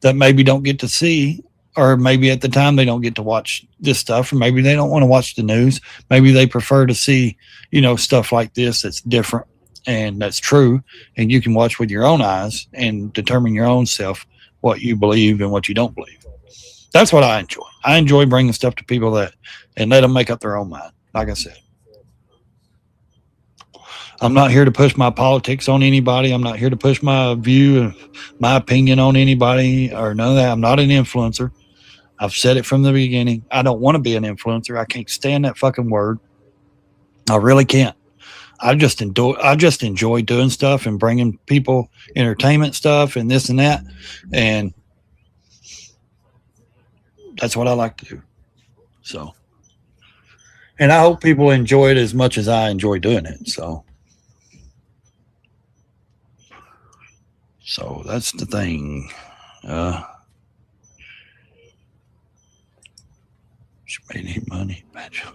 that maybe don't get to see, or maybe at the time they don't get to watch this stuff, or maybe they don't want to watch the news. Maybe they prefer to see, you know, stuff like this that's different and that's true, and you can watch with your own eyes and determine your own self what you believe and what you don't believe. That's what I enjoy. I enjoy bringing stuff to people and let them make up their own mind. Like I said, I'm not here to push my politics on anybody. I'm not here to push my view, my opinion on anybody, or none of that. I'm not an influencer. I've said it from the beginning. I don't want to be an influencer. I can't stand that fucking word. I really can't. I just enjoy doing stuff and bringing people entertainment stuff and this and that, and that's what I like to do. So, and I hope people enjoy it as much as I enjoy doing it. So that's the thing. She may need money.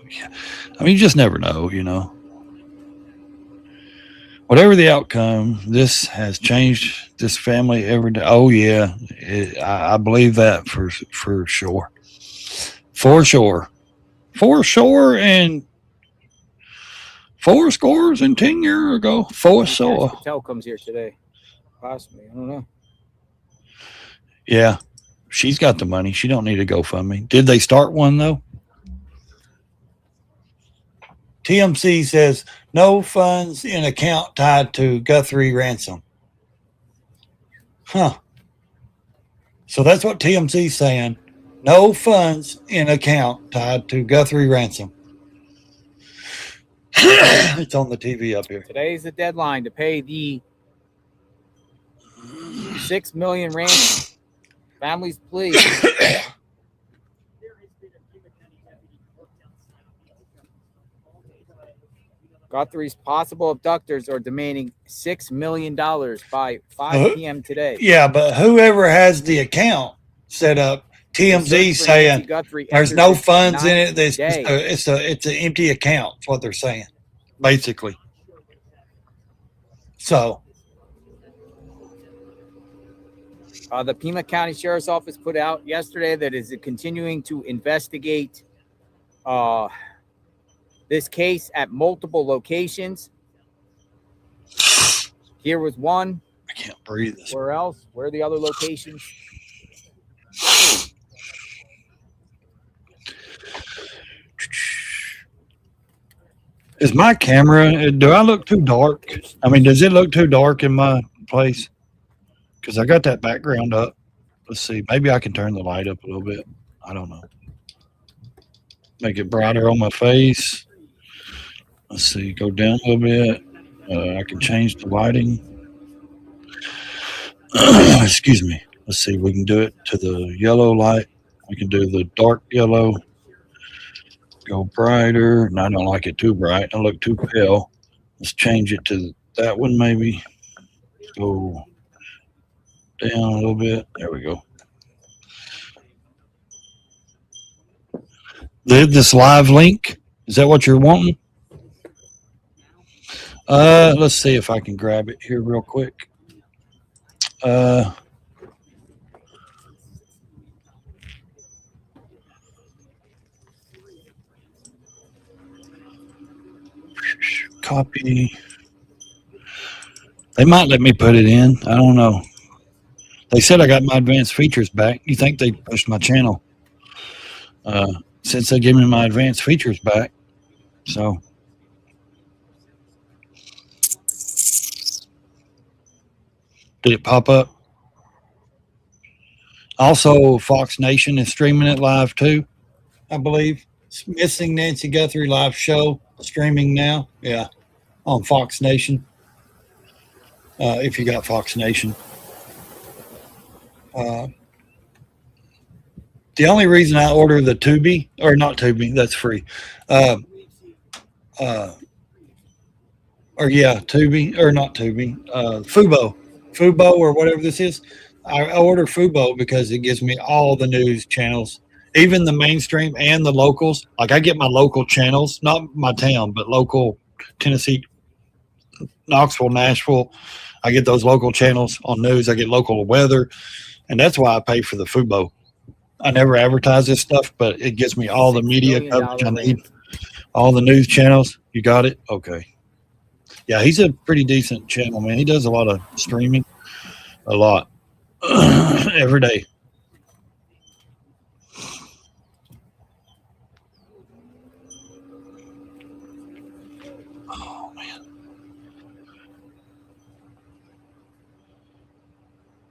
Yeah. I mean, you just never know, you know. Whatever the outcome, this has changed this family every day. Oh yeah, I believe that for sure, for sure, and 4 scores and 10 years ago. Patel comes here today. Possibly, I don't know. Yeah, she's got the money. She don't need a GoFundMe. Did they start one though? TMC says no funds in account tied to Guthrie ransom. Huh. So that's what TMC's saying. No funds in account tied to Guthrie ransom. It's on the TV up here. Today's the deadline to pay the $6 million ransom. Families, please. Guthrie's possible abductors are demanding $6 million by 5 p.m. today. Yeah, but whoever has the account set up, TMZ saying there's no funds in it. It's an empty account. That's what they're saying, basically. So, the Pima County Sheriff's Office put out yesterday that is continuing to investigate this case at multiple locations. Here was one. I can't breathe. Where else? Where are the other locations? Is my camera, do I look too dark? I mean, does it look too dark in my place? Because I got that background up. Let's see. Maybe I can turn the light up a little bit. I don't know. Make it brighter on my face. Let's see. Go down a little bit. I can change the lighting. Excuse me. Let's see. We can do it to the yellow light. We can do the dark yellow. Go brighter. And I don't like it too bright. I look too pale. Let's change it to that one maybe. Go down a little bit. There we go. This live link, is that what you're wanting? Let's see if I can grab it here real quick. Copy. They might let me put it in. I don't know. They said I got my advanced features back. You think they pushed my channel since they gave me my advanced features back. So did it pop up? Also, Fox Nation is streaming it live too, I believe. It's Missing Nancy Guthrie live show streaming now. Yeah, on Fox Nation. If you got Fox Nation. The only reason I order the Tubi, or not Tubi, that's free. Tubi, or not Tubi, Fubo or whatever this is. I order Fubo because it gives me all the news channels, even the mainstream and the locals. Like I get my local channels, not my town, but local Tennessee, Knoxville, Nashville. I get those local channels on news. I get local weather, and that's why I pay for the Fubo. I never advertise this stuff, but it gives me all the media coverage I need, all the news channels. You got it? Okay. Yeah, he's a pretty decent channel, man. He does a lot of streaming, a lot, every day. Oh, man.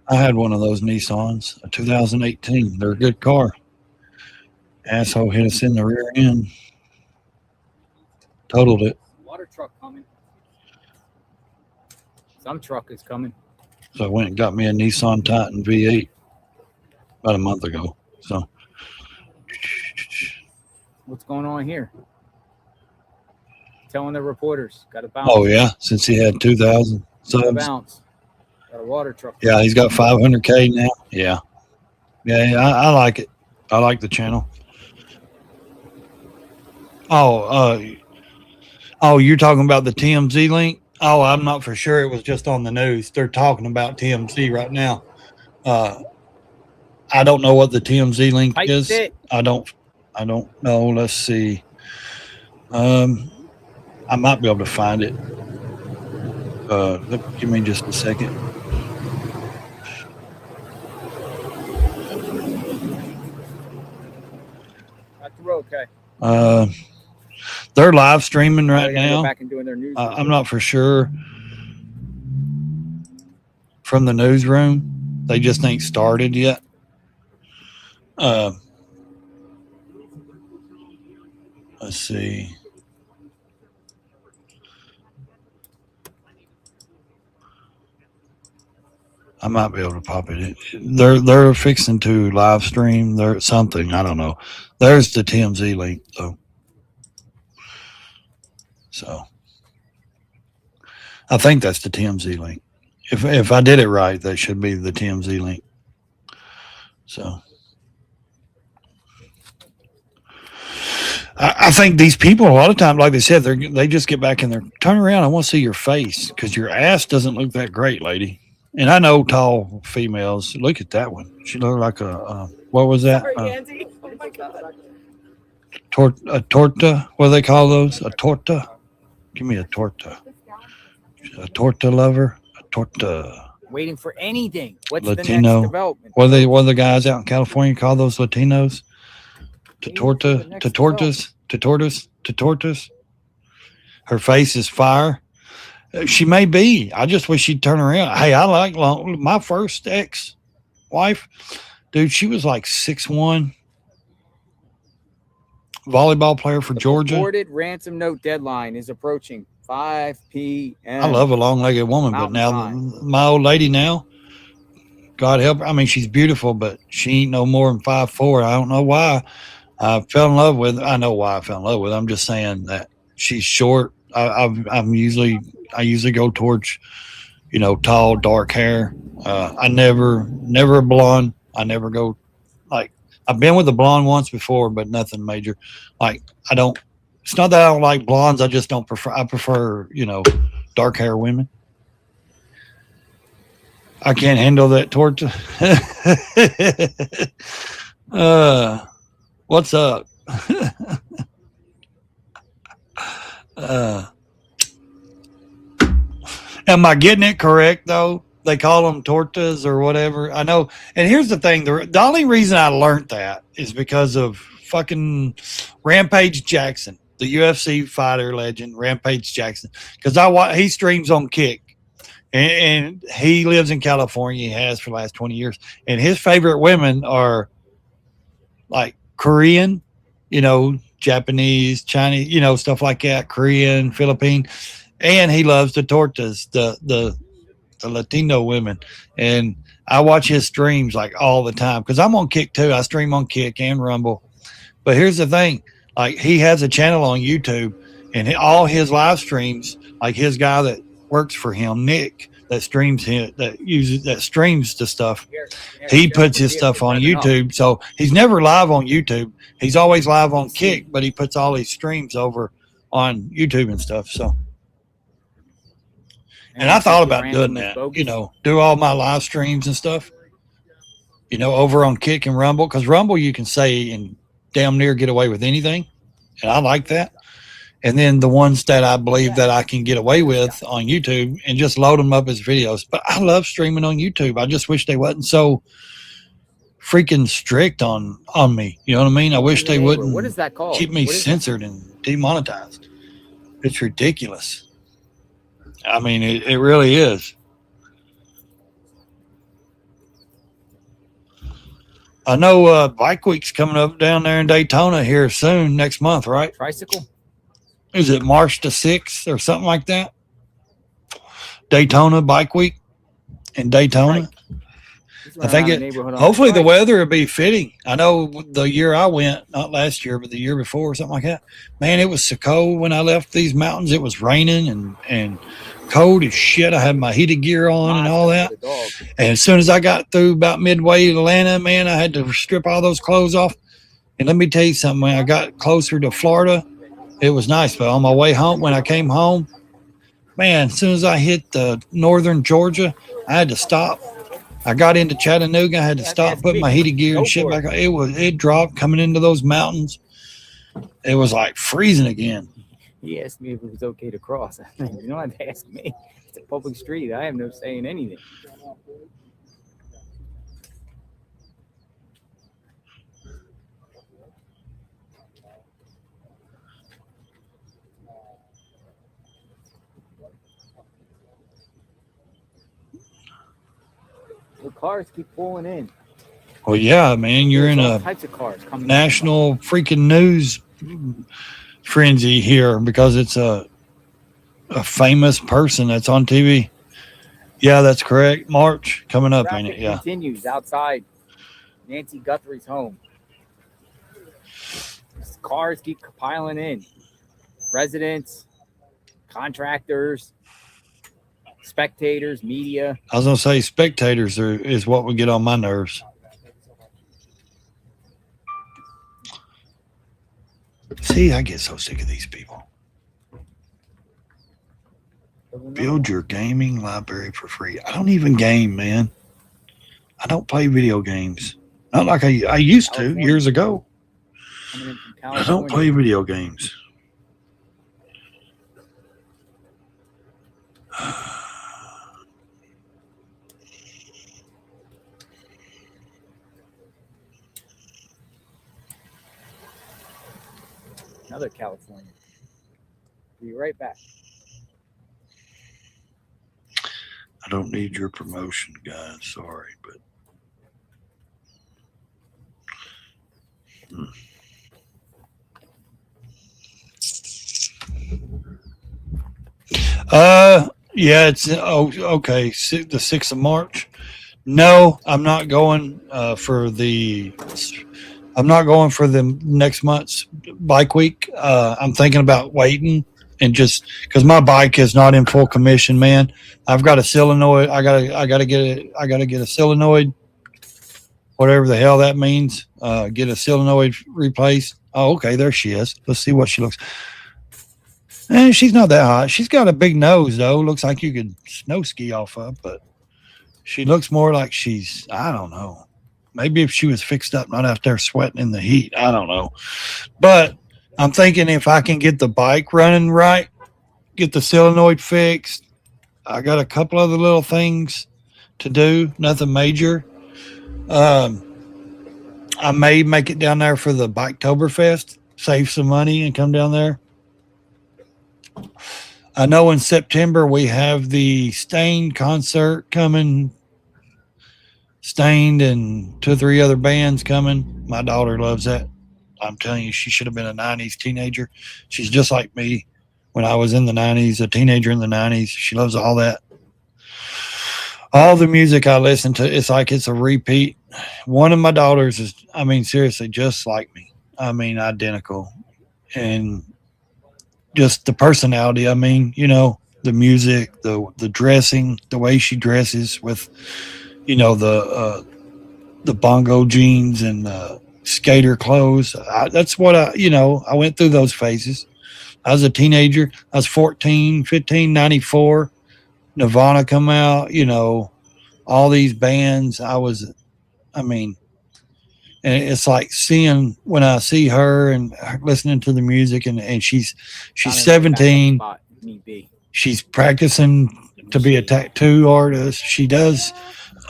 I had one of those Nissans, a 2018. They're a good car. Asshole hit us in the rear end. Totaled it. Water truck coming. Some truck is coming. So I went and got me a Nissan Titan V8 about a month ago. So What's going on here? Telling the reporters, got to bounce. oh yeah, since he had 2,000 Got to subs. bounce. Got a water truck. Yeah, he's got 500K now. Yeah. I like it. I like the channel. Oh, you're talking about the TMZ link? Oh, I'm not for sure. It was just on the news. They're talking about TMZ right now. I don't know what the TMZ link Type is. it. I don't know. Let's see. I might be able to find it. Give me just a second. Okay. They're live streaming right They're gonna go now. back and doing their news. I'm not for sure. From the newsroom, they just ain't started yet. Let's see. I might be able to pop it in. They're fixing to live stream. There's something, I don't know. There's the TMZ link though. So I think that's the TMZ link. If I did it right, that should be the TMZ link. So I think these people a lot of times, like they said, they just get back in there. Turn around. I want to see your face because your ass doesn't look that great, lady. And I know tall females. Look at that one. She looked like a what was that? Sorry, Andy. Oh my God. A torta. What do they call those? A torta. Give me a torta. A torta lover. A torta. Waiting for anything. What's Latino. the next development? What do the guys out in California call those Latinos? To tortas. Her face is fire. She may be. I just wish she'd turn around. Hey, I like my first ex-wife. Dude, she was like 6'1". Volleyball player for Georgia. Reported ransom note deadline is approaching 5 p.m. I love a long-legged woman, but now my old lady now, God help her. I mean, she's beautiful, but she ain't no more than 5'4". I don't know why. I fell in love with her. I know why I fell in love with her. I'm just saying that she's short. I usually go towards, tall, dark hair. I never a blonde. I never go like I've been with a blonde once before, but nothing major. Like it's not that I don't like blondes. I just don't prefer. I prefer dark hair women. I can't handle that torta. What's up? Am I getting it correct though? They call them tortas or whatever. I know. And here's the thing: the only reason I learned that is because of fucking Rampage Jackson, the UFC fighter legend, Rampage Jackson. Because he streams on Kick, and he lives in California. He has for the last 20 years, and his favorite women are like Korean, Japanese, Chinese, stuff like that, Korean, Philippine, and he loves the tortas, the Latino women. And I watch his streams like all the time because I'm on Kick too. I stream on Kick and Rumble. But here's the thing, like he has a channel on YouTube, and all his live streams, like his guy that works for him, Nick, that streams the stuff. He puts his stuff on YouTube. So he's never live on YouTube. He's always live on Kick, but he puts all his streams over on YouTube and stuff. So, and I thought about doing that, do all my live streams and stuff, over on Kick and Rumble, because Rumble you can say and damn near get away with anything. And I like that. And then the ones that I believe that I can get away with on YouTube and just load them up as videos. But I love streaming on YouTube. I just wish they wasn't so freaking strict on me. You know what I mean? I wish they wouldn't what is that called? Keep me censored and demonetized. It's ridiculous. I mean, it really is. I know Bike Week's coming up down there in Daytona here soon, next month, right? Tricycle? is it March the 6th or something like that? Daytona Bike Week in Daytona. I think hopefully the weather will be fitting. I know the year I went, not last year, but the year before or something like that, man, it was so cold when I left these mountains. It was raining and cold as shit. I had my heated gear on and all that. And as soon as I got through about midway to Atlanta, man, I had to strip all those clothes off. And let me tell you something, when I got closer to Florida, it was nice. But on my way home, when I came home, man, as soon as I hit northern Georgia, I had to stop. I got into Chattanooga. I had to stop, put my heated gear and shit back on. It dropped coming into those mountains. It was like freezing again. He asked me if it was okay to cross. You know what? Ask me. It's a public street. I have no say in anything. The cars keep pulling in. Well, yeah, man, you're in a types of cars coming national freaking news frenzy here because it's a famous person that's on TV. Yeah, that's correct. March coming up, ain't it? Yeah. Continues outside Nancy Guthrie's home. Cars keep piling in. Residents, contractors, spectators, media. I was gonna say spectators is what would get on my nerves. See, I get so sick of these people. Build your gaming library for free. I don't even game, man. I don't play video games. Not like I used to years ago. I don't play video games. Another California. Be right back. I don't need your promotion, guys. Sorry, but yeah, it's okay. The 6th of March. No, I'm not going for the. I'm not going for the next month's bike week. I'm thinking about waiting and just because my bike is not in full commission, man. I've got a solenoid. I gotta get a solenoid, whatever the hell that means. Get a solenoid replaced. Oh, okay, there she is. Let's see what she looks. And she's not that hot. She's got a big nose though. Looks like you could snow ski off of, but she looks more like she's. I don't know. Maybe if she was fixed up, not out there sweating in the heat. I don't know. But I'm thinking if I can get the bike running right, get the solenoid fixed. I got a couple other little things to do, nothing major. I may make it down there for the Biketoberfest, save some money and come down there. I know in September we have the Stained concert coming. Stained and 2 or 3 other bands coming. My daughter loves that. I'm telling you, she should have been a 90s teenager. She's just like me when I was in the 90s, a teenager in the 90s. She loves all that. All the music I listen to, it's like it's a repeat. One of my daughters is, I mean, seriously, just like me. I mean, identical. And just the personality. I mean, you know, the music, the dressing, the way she dresses with, you know, the bongo jeans and skater clothes. That's what I went through those phases. I was a teenager. I was 14, 15, 94. Nirvana come out, you know, all these bands. And it's like seeing when I see her and listening to the music and she's 17. She's practicing to be a tattoo artist. She does,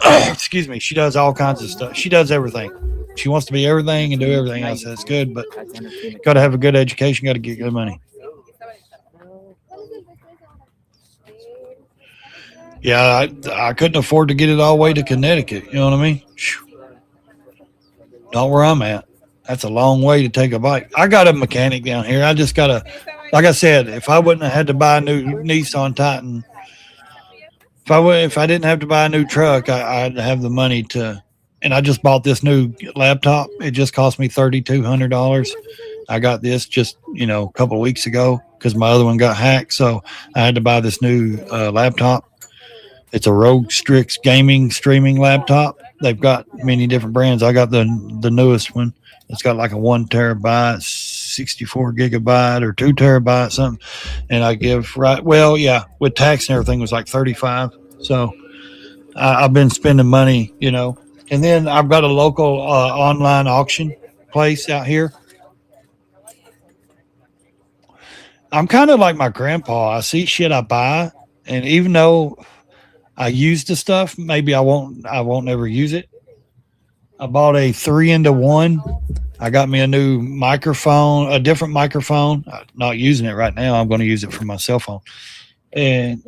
excuse me, she does all kinds of stuff. She does everything. She wants to be everything and do everything else. That's good, but got to have a good education, got to get good money. Yeah, I couldn't afford to get it all the way to Connecticut. You know what I mean? Not where I'm at. That's a long way to take a bike. I got a mechanic down here. I just got to like I said, if I wouldn't have had to buy a new Nissan Titan, if I didn't have to buy a new truck, I'd have the money to. And I just bought this new laptop. It just cost me $3,200. I got this just a couple of weeks ago because my other one got hacked, so I had to buy this new laptop. It's a Rogue Strix gaming streaming laptop. They've got many different brands. I got the newest one. It's got like a 1 terabyte, 64 gigabyte, or 2 terabyte something. And I give with tax and everything, it was like 35. So I've been spending money, And then I've got a local online auction place out here. I'm kind of like my grandpa. I see shit I buy, and even though I use the stuff, maybe I won't ever use it. I bought a 3-in-1. I got me a new microphone, a different microphone. I'm not using it right now. I'm going to use it for my cell phone. And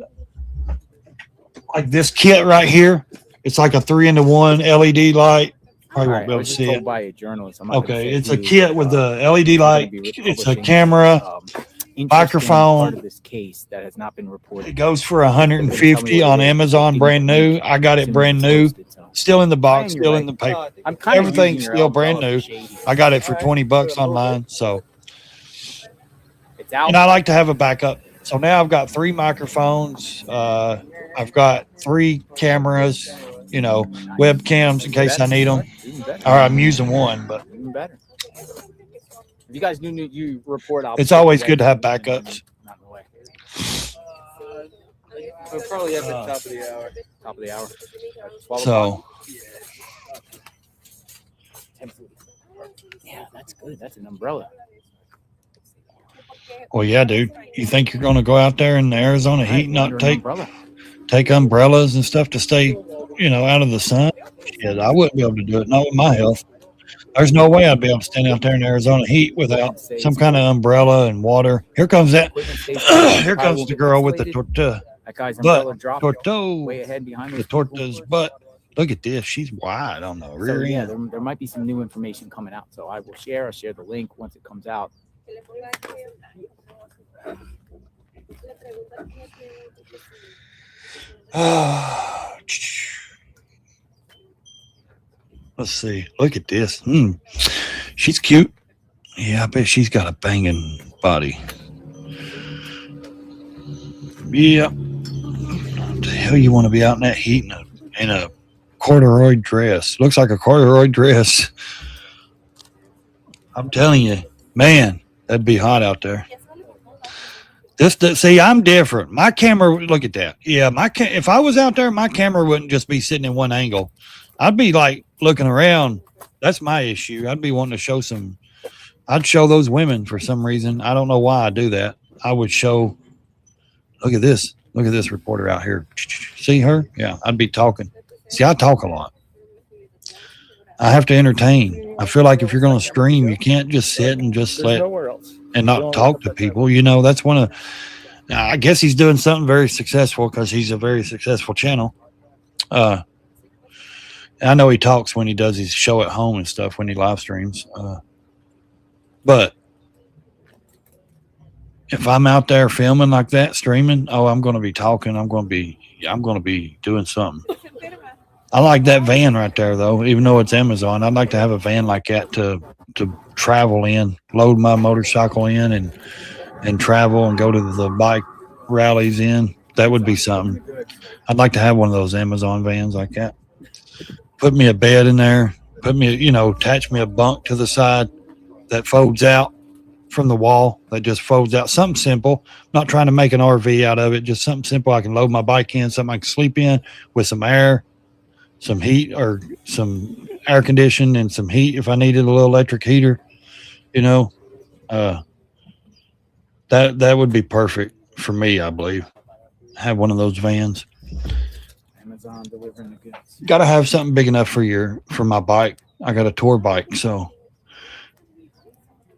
like this kit right here, it's like a 3-in-1 LED light. Probably won't be able to see it. By a journalist. Okay, it's a kit with the LED light. It's a camera, microphone. Part of this case that has not been reported. It goes for $150 on Amazon, brand new. I got it brand new, still in the box, still in the paper. Everything's still brand new. I got it for $20 online. So, and I like to have a backup. So now I've got 3 microphones. I've got 3 cameras, webcams in case I need them. Or I'm using one, but even better. If you guys knew you report, it's always good to have backups. We're probably at the top of the hour. Top of the hour. So. Yeah, that's good. That's an umbrella. Well, yeah, dude. You think you're going to go out there in the Arizona heat and not take umbrellas and stuff to stay, out of the sun? Shit, I wouldn't be able to do it. Not with my health. There's no way I'd be able to stand out there in Arizona heat without some kind of umbrella and water. Here comes that. Here comes the girl with the torta. That guy's umbrella dropped torto. Way ahead behind the torta's butt. Look at this. She's wide on the rear end. Yeah, there might be some new information coming out. So I will share. I'll share the link once it comes out. Let's see. Look at this. She's cute. Yeah, I bet she's got a banging body. Yeah. What the hell you want to be out in that heat in a corduroy dress? Looks like a corduroy dress. I'm telling you, man, that'd be hot out there. See, I'm different. My camera, look at that. Yeah, if I was out there, my camera wouldn't just be sitting in one angle. I'd be like looking around. That's my issue. I'd be wanting to show I'd show those women for some reason. I don't know why I do that. I would show, look at this. Look at this reporter out here. See her? Yeah, I'd be talking. See, I talk a lot. I have to entertain. I feel like if you're going to stream, you can't just sit and just and not talk to people. That's one of, I guess he's doing something very successful because he's a very successful channel. I know he talks when he does his show at home and stuff, when he live streams. But if I'm out there filming like that, streaming, I'm going to be talking. I'm going to be doing something. I like that van right there, though. Even though it's Amazon, I'd like to have a van like that to travel in, load my motorcycle in, and travel and go to the bike rallies in. That would be something. I'd like to have one of those Amazon vans like that. Put me a bed in there. Attach me a bunk to the side that folds out from the wall. That just folds out. Something simple. I'm not trying to make an RV out of it. Just something simple I can load my bike in, something I can sleep in with some air, some heat, or some air conditioning and some heat if I needed a little electric heater. That would be perfect for me, I believe. Have one of those vans. Amazon delivering the goods. Got to have something big enough for my bike. I got a tour bike, so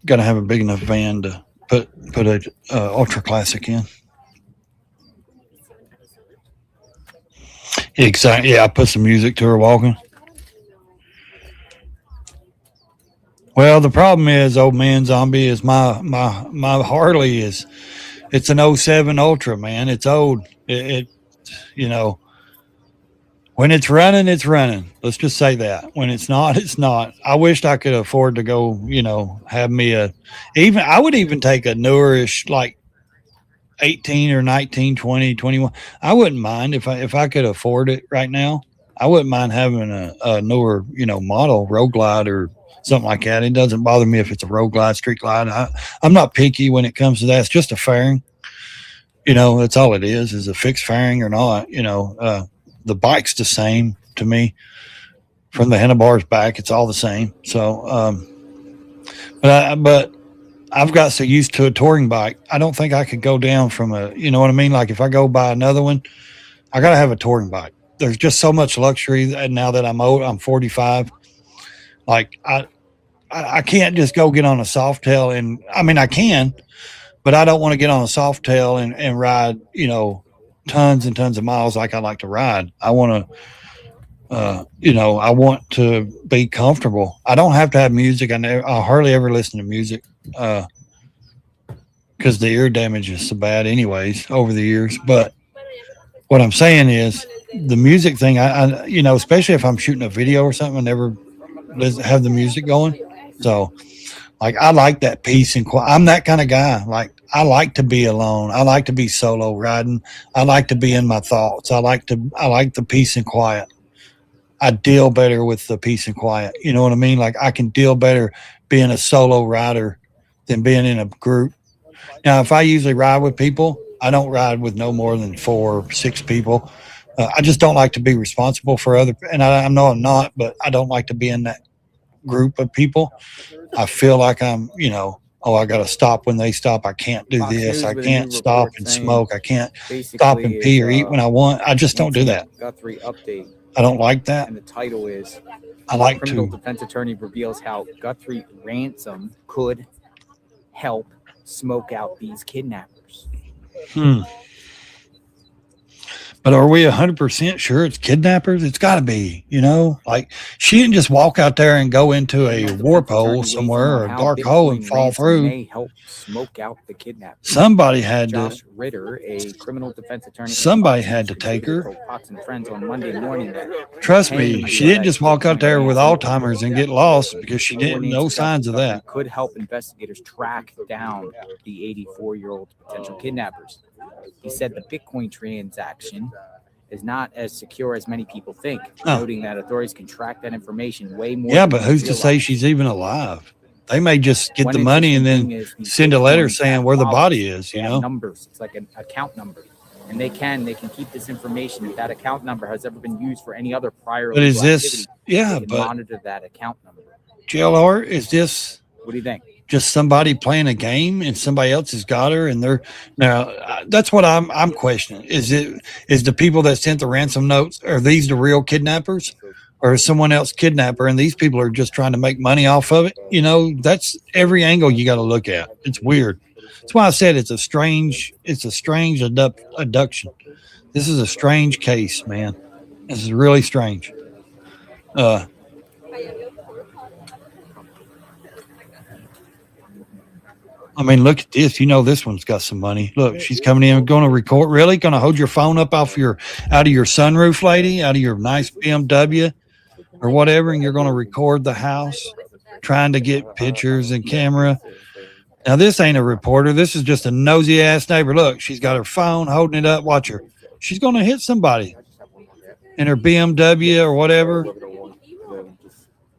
got to have a big enough van to put a ultra classic in. Exactly. Yeah, I put some music to her walking. Well, the problem is, old man zombie, is my Harley is, it's an '07 Ultra, man. It's old. It you know, when it's running, it's running. Let's just say that. When it's not, it's not. I wished I could afford to go, have me I would even take a newerish, like 18 or 19, 20, 21. I wouldn't mind if I could afford it right now. I wouldn't mind having a newer, model Road Glide or something like that. It doesn't bother me if it's a Road Glide, Street Glide. I'm not picky when it comes to that. It's just a fairing. That's all it is a fixed fairing or not. The bike's the same to me from the handlebars back. It's all the same. So, but I've got so used to a touring bike. I don't think I could go down from you know what I mean? Like if I go buy another one, I got to have a touring bike. There's just so much luxury. And now that I'm old, I'm 45. Like I can't just go get on a Softail I can, but I don't want to get on a Softail and ride, tons and tons of miles like I like to ride. I want to, I want to be comfortable. I don't have to have music. I hardly ever listen to music because the ear damage is so bad anyways over the years. But what I'm saying is the music thing, I especially if I'm shooting a video or something, I never have the music going. So like, I like that peace and quiet. I'm that kind of guy. Like, I like to be alone. I like to be solo riding. I like to be in my thoughts. I like the peace and quiet. I deal better with the peace and quiet. You know what I mean? Like, I can deal better being a solo rider than being in a group. Now, if I usually ride with people, I don't ride with no more than 4 or 6 people. I just don't like to be responsible for other. And I know I'm not, but I don't like to be in that group of people. I feel like I'm, I got to stop when they stop. I can't do this. I can't stop and smoke. I can't stop and pee or eat when I want. I just don't do that. Guthrie update. I don't like that. And the title is, I like criminal to. defense attorney reveals how Guthrie ransom could help smoke out these kidnappers. But are we 100% sure it's kidnappers? It's got to be, like she didn't just walk out there and go into a warp hole somewhere or a dark hole and fall through. May help smoke out the kidnappers. Somebody had Josh Ritter, a criminal defense attorney. Somebody had to take her. Fox and Friends on Monday morning. Trust me, she didn't just walk out there with Alzheimer's and get lost because she didn't. No signs of that. Could help investigators track down the 84-year-old potential kidnappers. He said the Bitcoin transaction is not as secure as many people think, noting that authorities can track that information way more. Yeah, but who's to say she's even alive? They may just get the money and then send a letter saying where the body is, Numbers. It's like an account number. And they can keep this information. If that account number has ever been used for any other prior but is this, but monitor that account number. JLR, is this? What do you think? Just somebody playing a game and somebody else has got her and they're now that's what I'm questioning. Is the people that sent the ransom notes, are these the real kidnappers or is someone else kidnapper and these people are just trying to make money off of it? That's every angle you got to look at. It's weird. That's why I said it's a strange abduction. This is a strange case, man. This is really strange. I mean, look at this. This one's got some money. Look, she's coming in, going to record. Really? Going to hold your phone up out of your sunroof, lady, out of your nice BMW or whatever, and you're going to record the house, trying to get pictures and camera. Now, this ain't a reporter. This is just a nosy-ass neighbor. Look, she's got her phone, holding it up. Watch her. She's going to hit somebody in her BMW or whatever.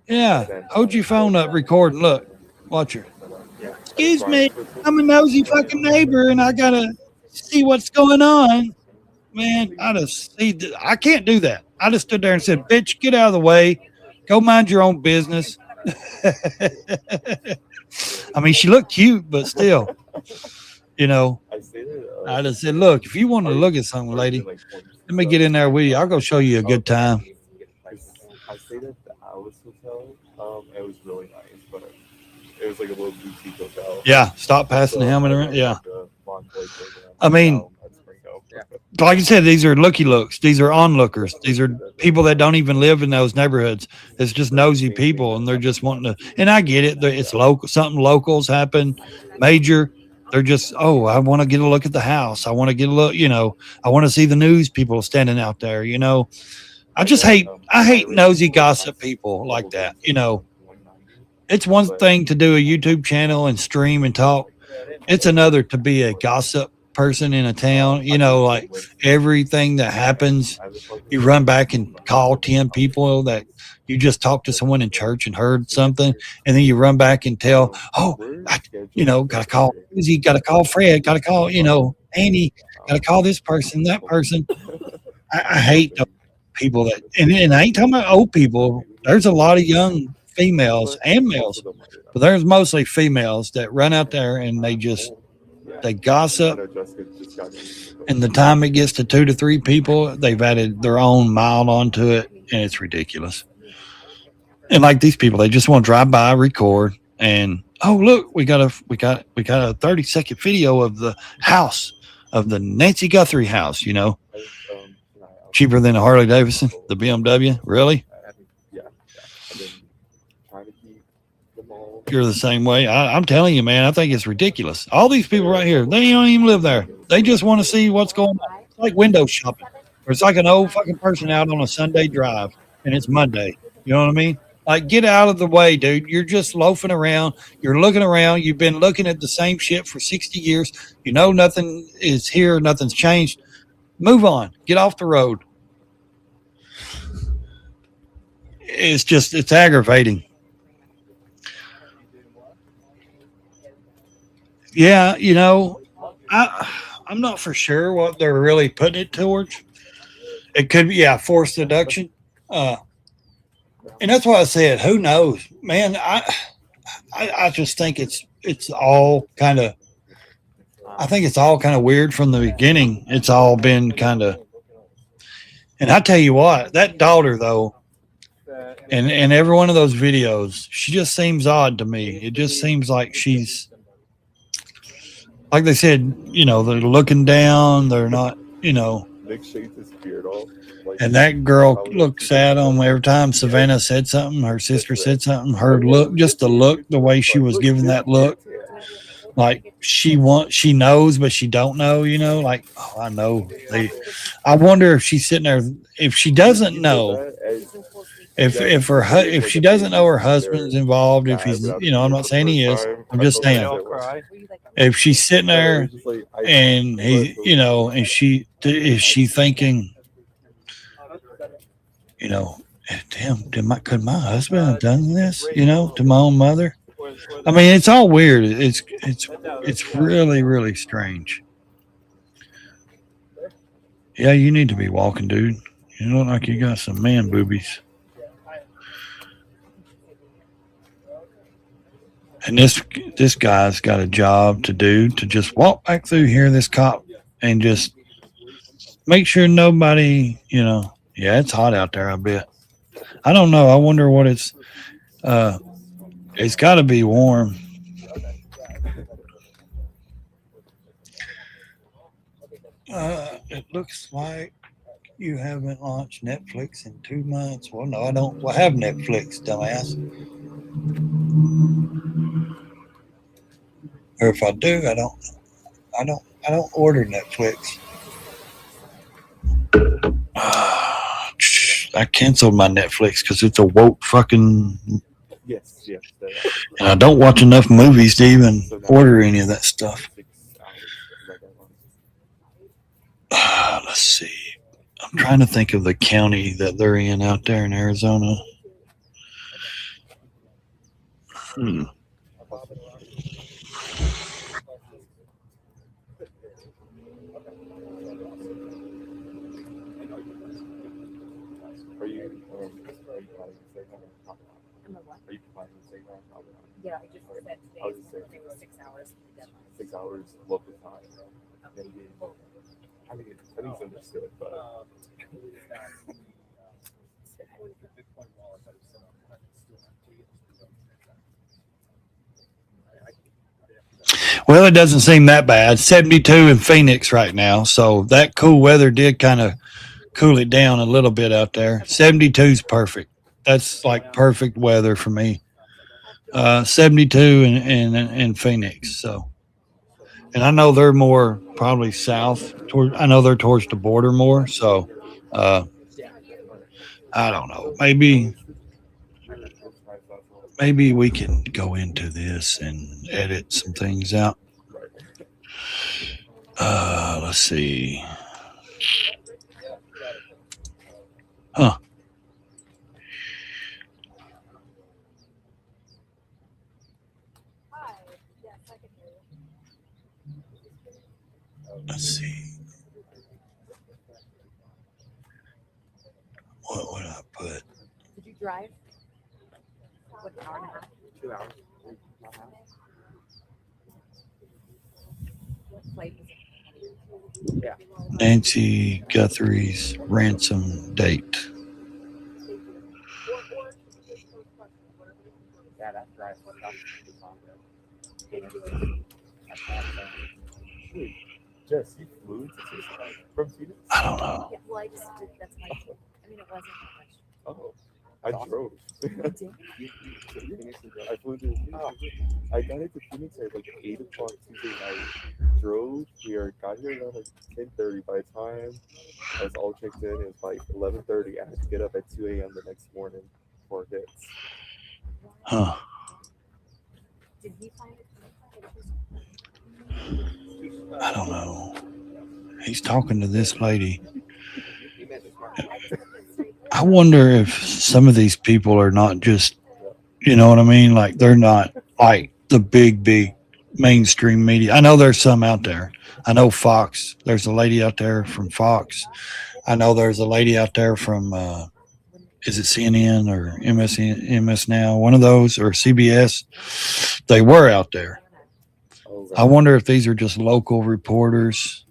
Yeah, hold your phone up, recording. Look, watch her. Excuse me, I'm a nosy fucking neighbor and I gotta see what's going on. Man, I can't do that. I just stood there and said, bitch, get out of the way. Go mind your own business. I mean, she looked cute, but still, I just said, look, if you want to look at something, lady, let me get in there with you. I'll go show you a good time. I stayed at the Alice Hotel. It was really nice, but it was like a little boutique hotel. Yeah, stop passing the helmet around. Yeah. I mean, like I said, these are looky looks. These are onlookers. These are people that don't even live in those neighborhoods. It's just nosy people, and they're just wanting to. And I get it. It's local. Something locals happen, major. They're just, oh, I want to get a look at the house. I want to get a look. I want to see the news people standing out there. I hate nosy gossip people like that. It's one thing to do a YouTube channel and stream and talk. It's another to be a gossip person in a town. Like everything that happens, you run back and call 10 people that you just talked to someone in church and heard something, and then you run back and tell, got to call Susie, got to call Fred, got to call, Andy, got to call this person, that person. I hate those people and I ain't talking about old people. There's a lot of young females and males, but there's mostly females that run out there and they gossip. And the time it gets to 2 to 3 people, they've added their own mile onto it, and it's ridiculous. And like these people, they just want to drive by, record, and look, we got a 30-second video of the house of the Nancy Guthrie house. Cheaper than a Harley Davidson, the BMW. Really? You're the same way. I'm telling you, man, I think it's ridiculous. All these people right here, they don't even live there. They just want to see what's going on. It's like window shopping. Or it's like an old fucking person out on a Sunday drive, and it's Monday. You know what I mean? Like, get out of the way, dude. You're just loafing around. You're looking around. You've been looking at the same shit for 60 years. Nothing is here. Nothing's changed. Move on. Get off the road. It's aggravating. Yeah, I'm not for sure what they're really putting it towards. It could be, forced deduction. And that's why I said, who knows? Man, I just think it's all kind of, I think it's all kind of weird from the beginning. It's all been kind of, and I tell you what, that daughter though, and every one of those videos, she just seems odd to me. It just seems like she's, like they said, they're looking down. They're not, Nick shakes his beard off. And that girl looks at them every time Savannah said something, her sister said something, her look, just the look, the way she was giving that look, like she knows, but she don't know, like, oh, I know. I wonder if she's sitting there, if she doesn't know, if she doesn't know her husband's involved, if he's, I'm not saying he is, I'm just saying, if she's sitting there and he, and is she thinking, damn, could my husband have done this, to my own mother? I mean, it's all weird. It's really, really strange. Yeah, you need to be walking, dude. You look like you got some man boobies. And this guy's got a job to do, to just walk back through here, this cop, and just make sure nobody, yeah, it's hot out there, I bet. I don't know. I wonder what it's got to be warm. It looks like you haven't launched Netflix in 2 months. Well, no, I don't. Well, I have Netflix, dumbass. Or if I do, I don't order Netflix. I canceled my Netflix because it's a woke fucking. Yes. And I don't watch enough movies to even order any of that stuff. Let's see. I'm trying to think of the county that they're in out there in Arizona. Yeah, I just said today. I was just saying, it was 6 hours. 6 hours local time. Maybe, I think it's understood, but. Well, it doesn't seem that bad. 72 in Phoenix right now, so that cool weather did kind of cool it down a little bit out there. 72 is perfect. That's like perfect weather for me. 72 in Phoenix. So, and I know they're more probably south. I know they're towards the border more. So, I don't know. Maybe we can go into this and edit some things out. Let's see. Huh. Let's see. What would I put? Did you drive? What, an hour and a half? 2 hours. What flight was it? Yeah. Nancy Guthrie's ransom date. Yeah, that's right. Jess, you flew to from Phoenix? I don't know. Yeah, well, I just did, that's my, I mean, it wasn't that much. Oh, I drove. I flew to Phoenix. I got into Phoenix at like 8 o'clock Tuesday night. Drove. Got here around like 10:30. By the time I was all checked in, it was like 11:30. I had to get up at 2 a.m. the next morning for it hits. Huh. Did he find it? I don't know. He's talking to this lady. I wonder if some of these people are not just, you know what I mean? Like they're not like the big mainstream media. I know there's some out there. I know Fox. There's a lady out there from Fox. I know there's a lady out there from, is it CNN or MS Now? One of those, or CBS. They were out there. I wonder if these are just local reporters.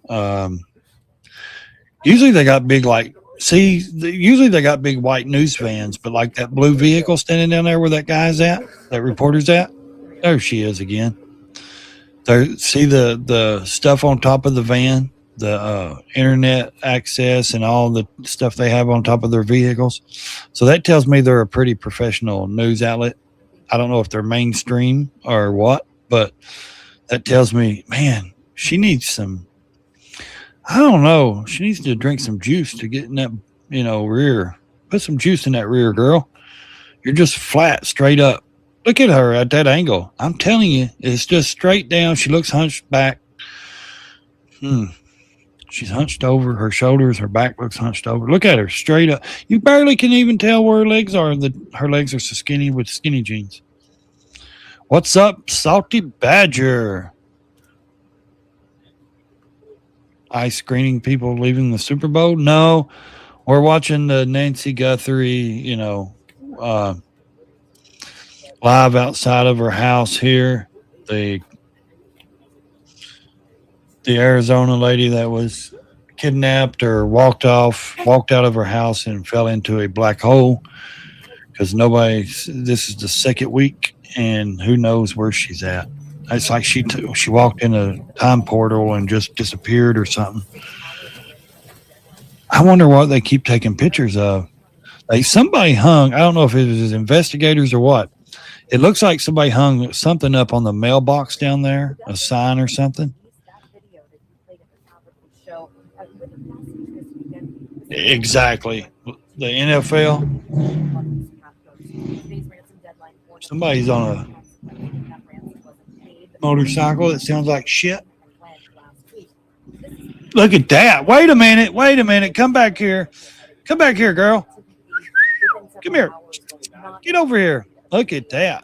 Usually they got big, usually they got big white news vans, but like that blue vehicle standing down there where that guy's at, that reporter's at, there she is again. There, see the stuff on top of the van, the internet access and all the stuff they have on top of their vehicles. So that tells me they're a pretty professional news outlet. I don't know if they're mainstream or what, but that tells me, man, she needs some, I don't know. She needs to drink some juice to get in that, rear. Put some juice in that rear, girl. You're just flat, straight up. Look at her at that angle. I'm telling you, it's just straight down. She looks hunched back. She's hunched over. Her shoulders, her back looks hunched over. Look at her, straight up. You barely can even tell where her legs are. Her legs are so skinny with skinny jeans. What's up, Salty Badger? Ice screening people leaving the Super Bowl? No, we're watching the Nancy Guthrie, live outside of her house here. The Arizona lady that was kidnapped or walked out of her house and fell into a black hole because this is the second week and who knows where she's at. It's like she walked in a time portal and just disappeared or something. I wonder what they keep taking pictures of. Somebody hung, I don't know if it was investigators or what. It looks like somebody hung something up on the mailbox down there, a sign or something. Exactly. The NFL. Somebody's on a motorcycle that sounds like shit. Look at that. Wait a minute. Come back here, girl. Come here. Get over here. Look at that.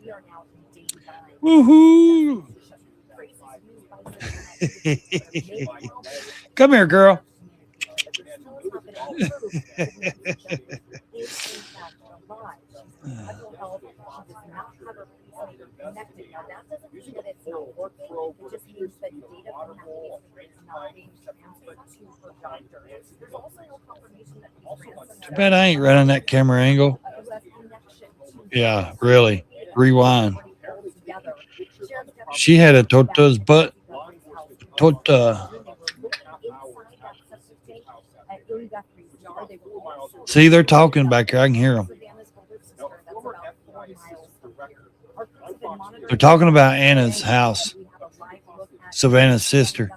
Woohoo. Come here, girl. Too bad I ain't running that camera angle. Yeah, really. Rewind. She had a Toto's butt What? See, they're talking back here. I can hear them. They're talking about Anna's house, Savannah's sister.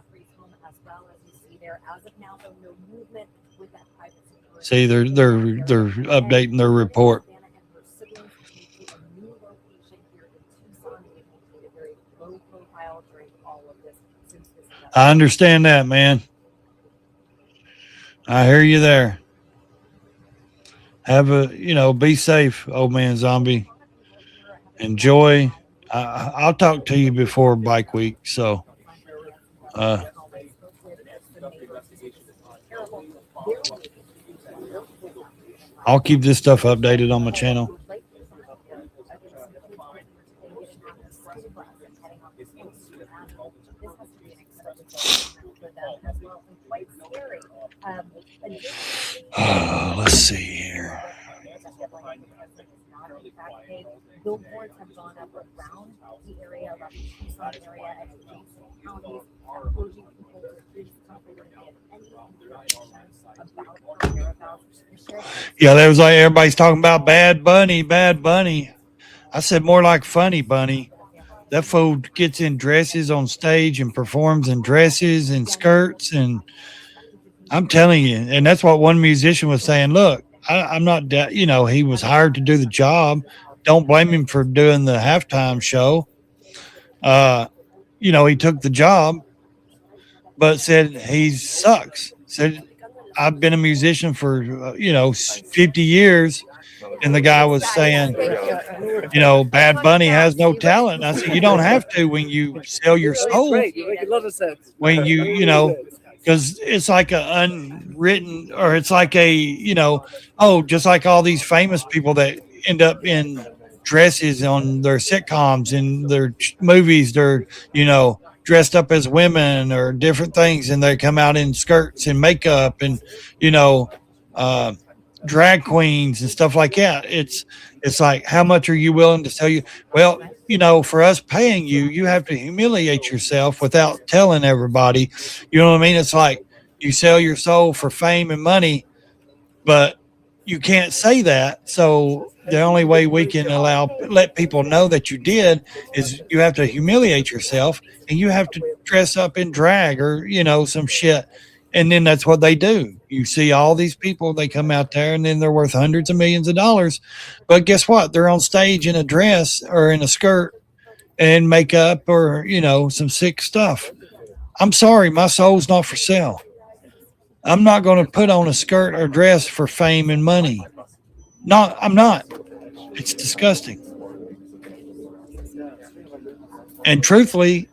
See, they're updating their report. I understand that, man. I hear you there. Have be safe, old man zombie. Enjoy. I'll talk to you before bike week. So, I'll keep this stuff updated on my channel. Let's see here. Billboards have gone up around the area, around the Tucson area, and adjacent counties, urging people to please come forward and give any information about her whereabouts. Yeah, there was like everybody's talking about Bad Bunny, Bad Bunny. I said more like Funny Bunny. That fool gets in dresses on stage and performs in dresses and skirts, and I'm telling you, and that's what one musician was saying. Look, I'm not, he was hired to do the job. Don't blame him for doing the halftime show. He took the job, but said he sucks. Said, I've been a musician for, 50 years. And the guy was saying, Bad Bunny has no talent. And I said, you don't have to when you sell your soul. When because it's like an unwritten, or it's like just like all these famous people that end up in dresses on their sitcoms and their movies, they're, dressed up as women or different things, and they come out in skirts and makeup and, drag queens and stuff like that. It's like, how much are you willing to sell you? Well, for us paying you, you have to humiliate yourself without telling everybody. You know what I mean? It's like you sell your soul for fame and money, but you can't say that. So the only way we can let people know that you did is you have to humiliate yourself, and you have to dress up in drag or, some shit. And then that's what they do. You see all these people, they come out there and then they're worth hundreds of millions of dollars. But guess what? They're on stage in a dress or in a skirt and makeup or, some sick stuff. I'm sorry, my soul's not for sale. I'm not going to put on a skirt or dress for fame and money. I'm not. It's disgusting. And truthfully,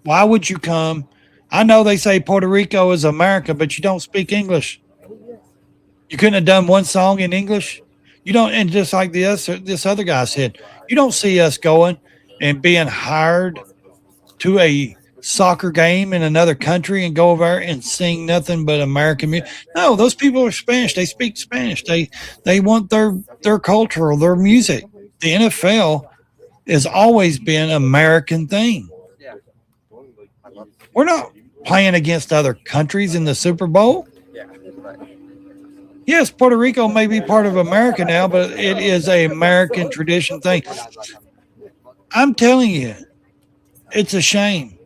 why would you come? I know they say Puerto Rico is America, but you don't speak English. You couldn't have done one song in English. You don't, and just like this other guy said, you don't see us going and being hired to a soccer game in another country and go over there and sing nothing but American music. No, those people are Spanish. They speak Spanish. They want their culture or their music. The NFL has always been an American thing. We're not playing against other countries in the Super Bowl. Yes, Puerto Rico may be part of America now, but it is an American tradition thing. I'm telling you, it's a shame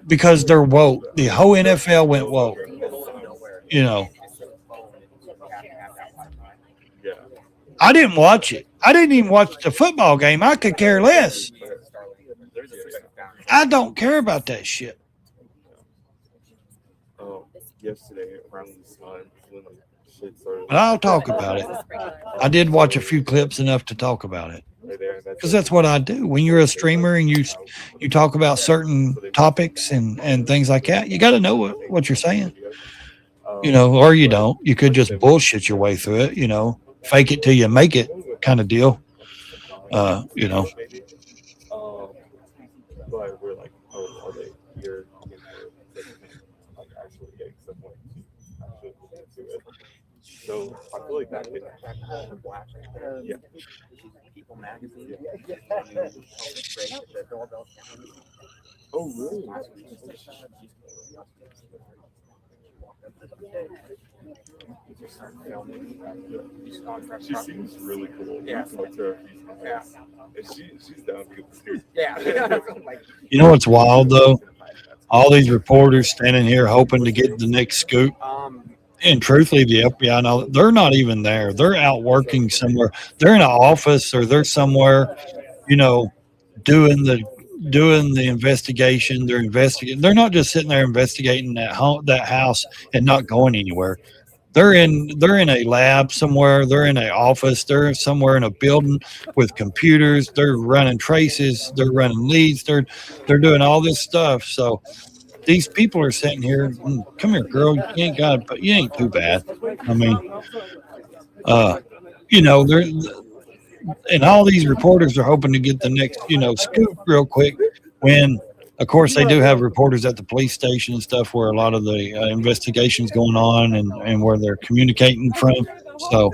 because they're woke. The whole NFL went woke. I didn't watch it. I didn't even watch the football game. I could care less. I don't care about that shit. Yesterday around this time when shit started. But I'll talk about it. I did watch a few clips enough to talk about it. Because that's what I do. When you're a streamer and you talk about certain topics and things like that, you got to know what you're saying. Or you don't. You could just bullshit your way through it, fake it till you make it kind of deal. But we're like, are they here like actually getting someone to it? So I feel like that could yeah. People magazine. Oh Oh, really? She seems really cool. Yeah. Yeah. And she's down to get the scoop. Yeah. You know what's wild though? All these reporters standing here hoping to get the next scoop. And truthfully, the FBI, now they're not even there. They're out working somewhere. They're in an office or they're somewhere, you know, doing the investigation. They're investigating. They're not just sitting there investigating that house and not going anywhere. They're in a lab somewhere. They're in an office. They're somewhere in a building with computers. They're running traces. They're running leads. They're doing all this stuff. So these people are sitting here. Come here, girl. You ain't got it, but you ain't too bad. I mean, you know, they're and all these reporters are hoping to get the next, scoop real quick. When, of course, they do have reporters at the police station and stuff where a lot of the investigations going on and where they're communicating from. So,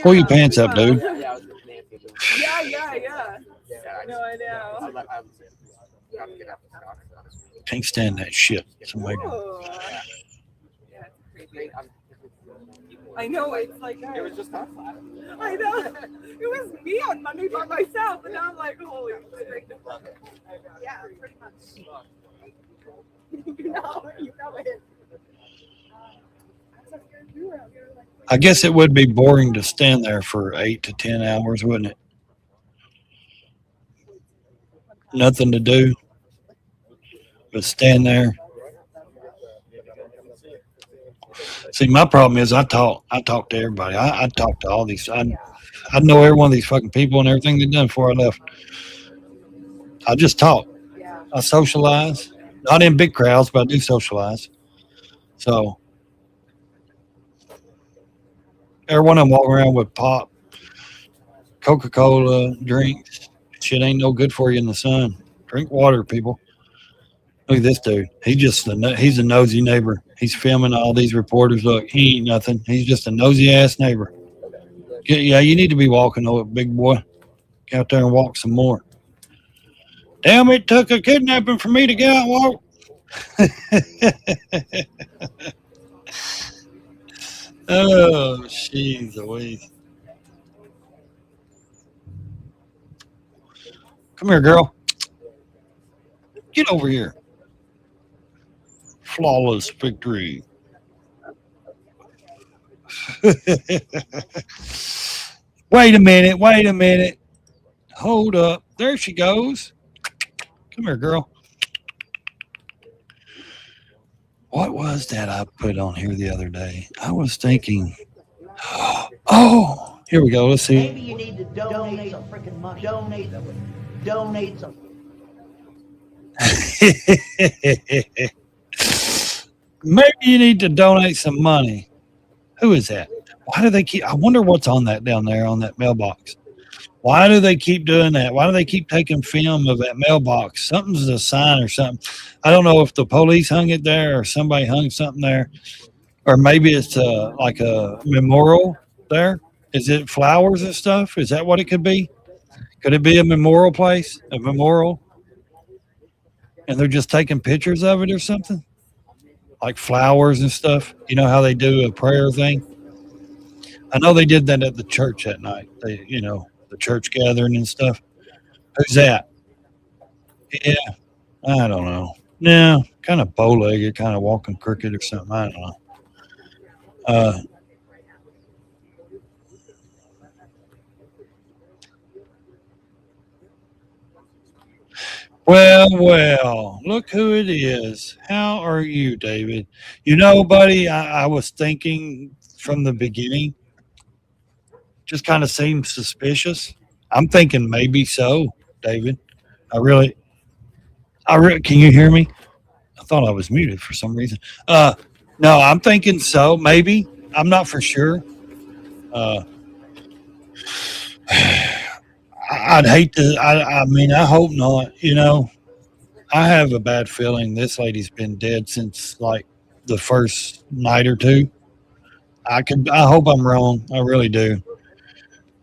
pull your pants up, dude. Yeah. No, I know. Can't stand that shit. Somebody. I know, it's like that. It was just us. I know. It was me on Monday by myself, and now I'm like, holy shit. Yeah, pretty much. You know it. I guess it would be boring to stand there for 8 to 10 hours, wouldn't it? Nothing to do but stand there. See, my problem is I talk to everybody. I talk to all these. I know every one of these fucking people and everything they've done before I left. I just talk. I socialize. Not in big crowds, but I do socialize. So every one of them walking around with pop, Coca-Cola, drinks. Shit ain't no good for you in the sun. Drink water, people. Look at this dude. He's a nosy neighbor. He's filming all these reporters. Look, he ain't nothing. He's just a nosy ass neighbor. Yeah, you need to be walking, big boy. Get out there and walk some more. Damn, it took a kidnapping for me to get out and walk. Oh, jeez Louise. Come here, girl. Get over here. Flawless victory. Wait a minute. Hold up. There she goes. Come here, girl. What was that I put on here the other day? I was thinking, oh, here we go. Let's see. Maybe you need to donate some freaking money. Donate some. Maybe you need to donate some money. Who is that? Why do they keep? I wonder what's on that down there on that mailbox. Why do they keep doing that? Why do they keep taking film of that mailbox? Something's a sign or something. I don't know if the police hung it there or somebody hung something there, or maybe it's like a memorial there. Is it flowers and stuff? Is that what it could be? Could it be a memorial place? A memorial? And they're just taking pictures of it or something? Like flowers and stuff. You know how they do a prayer thing? I know they did that at the church that night. They, the church gathering and stuff. Who's that? Yeah, I don't know. No, kind of bow-legged, kind of walking crooked or something. I don't know. Well, look who it is. How are you, David? Buddy, I was thinking from the beginning, just kind of seemed suspicious. I'm thinking maybe so, David. Can you hear me? I thought I was muted for some reason. No, I'm thinking so, maybe. I'm not for sure. I'd hate to. I mean, I hope not. I have a bad feeling this lady's been dead since like the first night or two. I hope I'm wrong. I really do.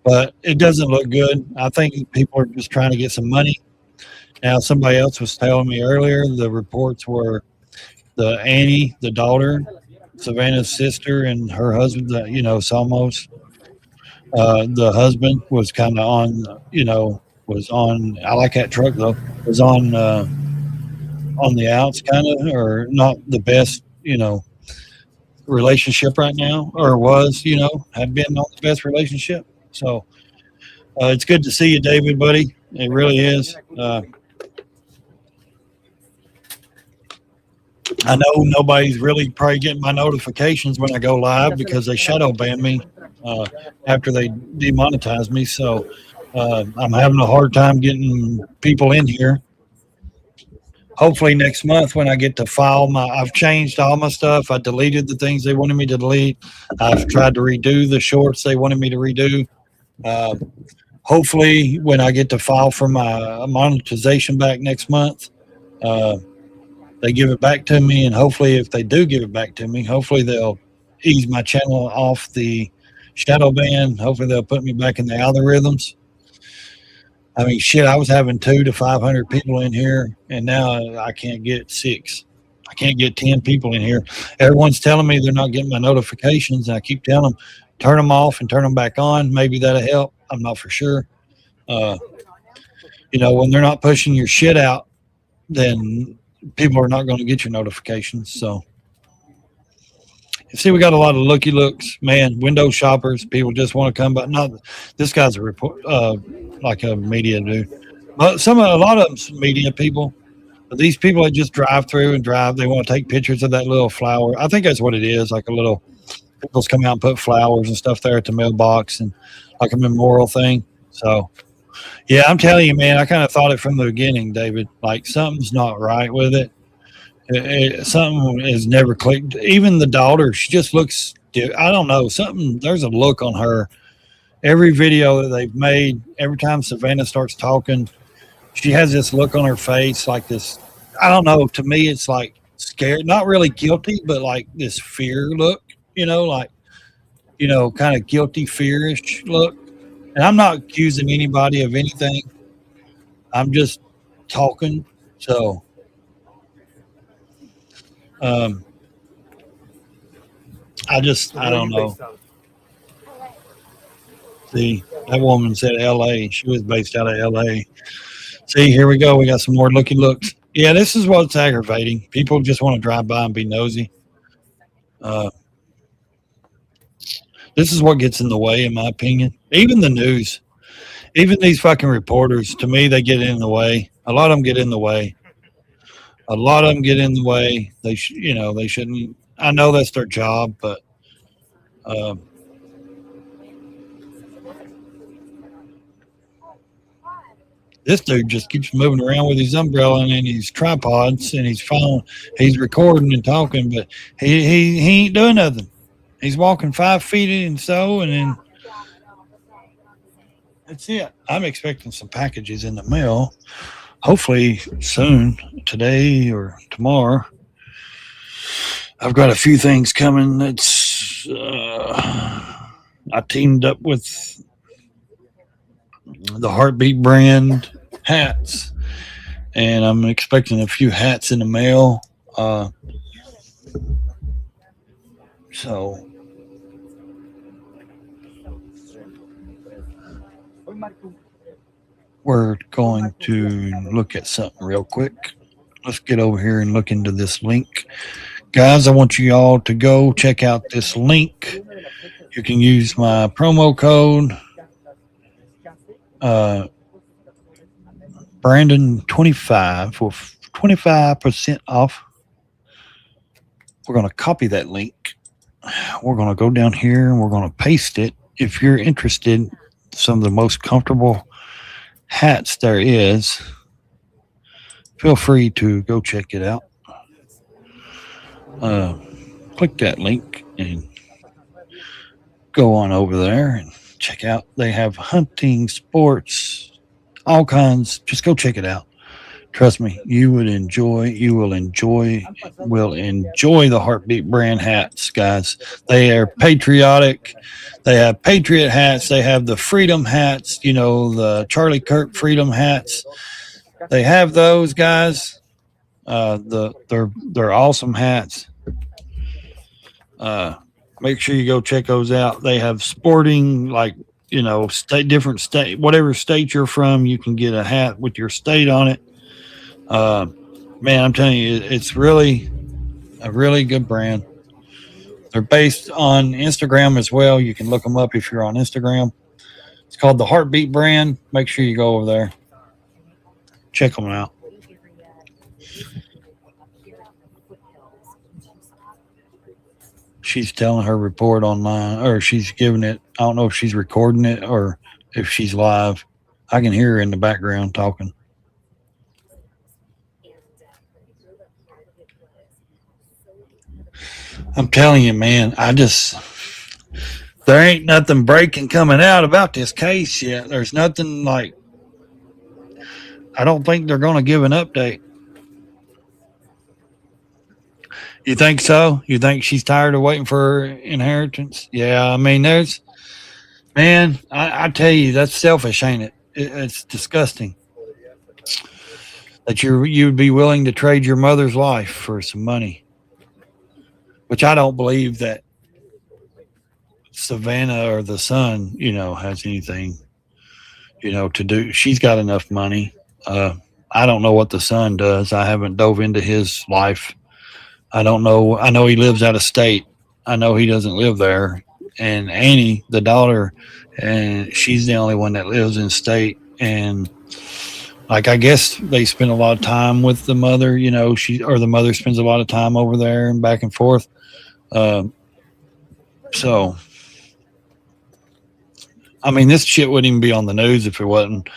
but it doesn't look good. I think people are just trying to get some money. Now, somebody else was telling me earlier the reports were the Annie, the daughter, Savannah's sister, and her husband, Salmos. The husband was kind of on, was on. I like that truck though. Was on the outs, kind of, or not the best, relationship right now, or was, had been on the best relationship. So it's good to see you, David, buddy. It really is. I know nobody's really probably getting my notifications when I go live because they shadow ban me after they demonetize me. So I'm having a hard time getting people in here. Hopefully next month when I get to file I've changed all my stuff. I deleted the things they wanted me to delete. I've tried to redo the shorts they wanted me to redo. Hopefully when I get to file for my monetization back next month, they give it back to me, and hopefully if they do give it back to me, hopefully they'll ease my channel off the shadow ban. Hopefully they'll put me back in the algorithms. I mean, shit, I was having 200 to 500 people in here, and now I can't get 6. I can't get 10 people in here. Everyone's telling me they're not getting my notifications, and I keep telling them, turn them off and turn them back on. Maybe that'll help. I'm not for sure. When they're not pushing your shit out, then people are not going to get your notifications. So you see, we got a lot of looky looks, man, window shoppers. People just want to come by. Not this guy's a report, like a media dude, but a lot of them's media people. But these people that just drive through and drive, they want to take pictures of that little flower. I think that's what it is, like a little. People's come out and put flowers and stuff there at the mailbox and like a memorial thing. So. Yeah, I'm telling you, man, I kind of thought it from the beginning, David. Like something's not right with it. Something has never clicked. Even the daughter, she just looks, I don't know, there's a look on her. Every video that they've made, every time Savannah starts talking, she has this look on her face, like this, I don't know, to me it's like scared, not really guilty, but like this fear look, kind of guilty, fearish look. And I'm not accusing anybody of anything. I'm just talking. So, I don't know. See, that woman said LA. She was based out of LA. See, here we go. We got some more looky looks. Yeah, this is what's aggravating. People just want to drive by and be nosy. This is what gets in the way, in my opinion. Even the news, even these fucking reporters, to me, they get in the way. A lot of them get in the way. They shouldn't. I know that's their job, but this dude just keeps moving around with his umbrella and his tripods and his phone. He's recording and talking, but he ain't doing nothing. He's walking 5 feet and so, and then that's it. I'm expecting some packages in the mail, hopefully soon, today or tomorrow. I've got a few things coming. That's I teamed up with the Heartbeat brand hats, and I'm expecting a few hats in the mail. So we're going to look at something real quick. Let's get over here and look into this link. Guys, I want you all to go check out this link. You can use my promo code Brandon25 for 25% off. We're going to copy that link. We're going to go down here and we're going to paste it. If you're interested, some of the most comfortable hats there is, feel free to go check it out. Click that link and go on over there and check out. They have hunting, sports, all kinds. Just go check it out. Trust me, you will enjoy the Heartbeat brand hats, guys. They are patriotic. They have patriot hats. They have the freedom hats, the Charlie Kirk freedom hats. They have those, guys. They're awesome hats. Make sure you go check those out. They have sporting, like, different state, whatever state you're from, you can get a hat with your state on it. Man, I'm telling you, it's really a really good brand. They're based on Instagram as well. You can look them up if you're on Instagram. It's called the Heartbeat brand. Make sure you go over there. Check them out. She's telling her report online, or she's giving it. I don't know if she's recording it or if she's live. I can hear her in the background talking. I'm telling you, man, there ain't nothing breaking coming out about this case yet. There's nothing like, I don't think they're going to give an update. You think so? You think she's tired of waiting for her inheritance? Yeah, I mean, I tell you, that's selfish, ain't it? It's disgusting that you'd be willing to trade your mother's life for some money, which I don't believe that Savannah or the son, has anything, to do. She's got enough money. I don't know what the son does. I haven't dove into his life. I don't know. I know he lives out of state. I know he doesn't live there. And Annie, the daughter, and she's the only one that lives in state. And like, I guess they spend a lot of time with the mother, the mother spends a lot of time over there and back and forth. So, I mean, this shit wouldn't even be on the news if it wasn't,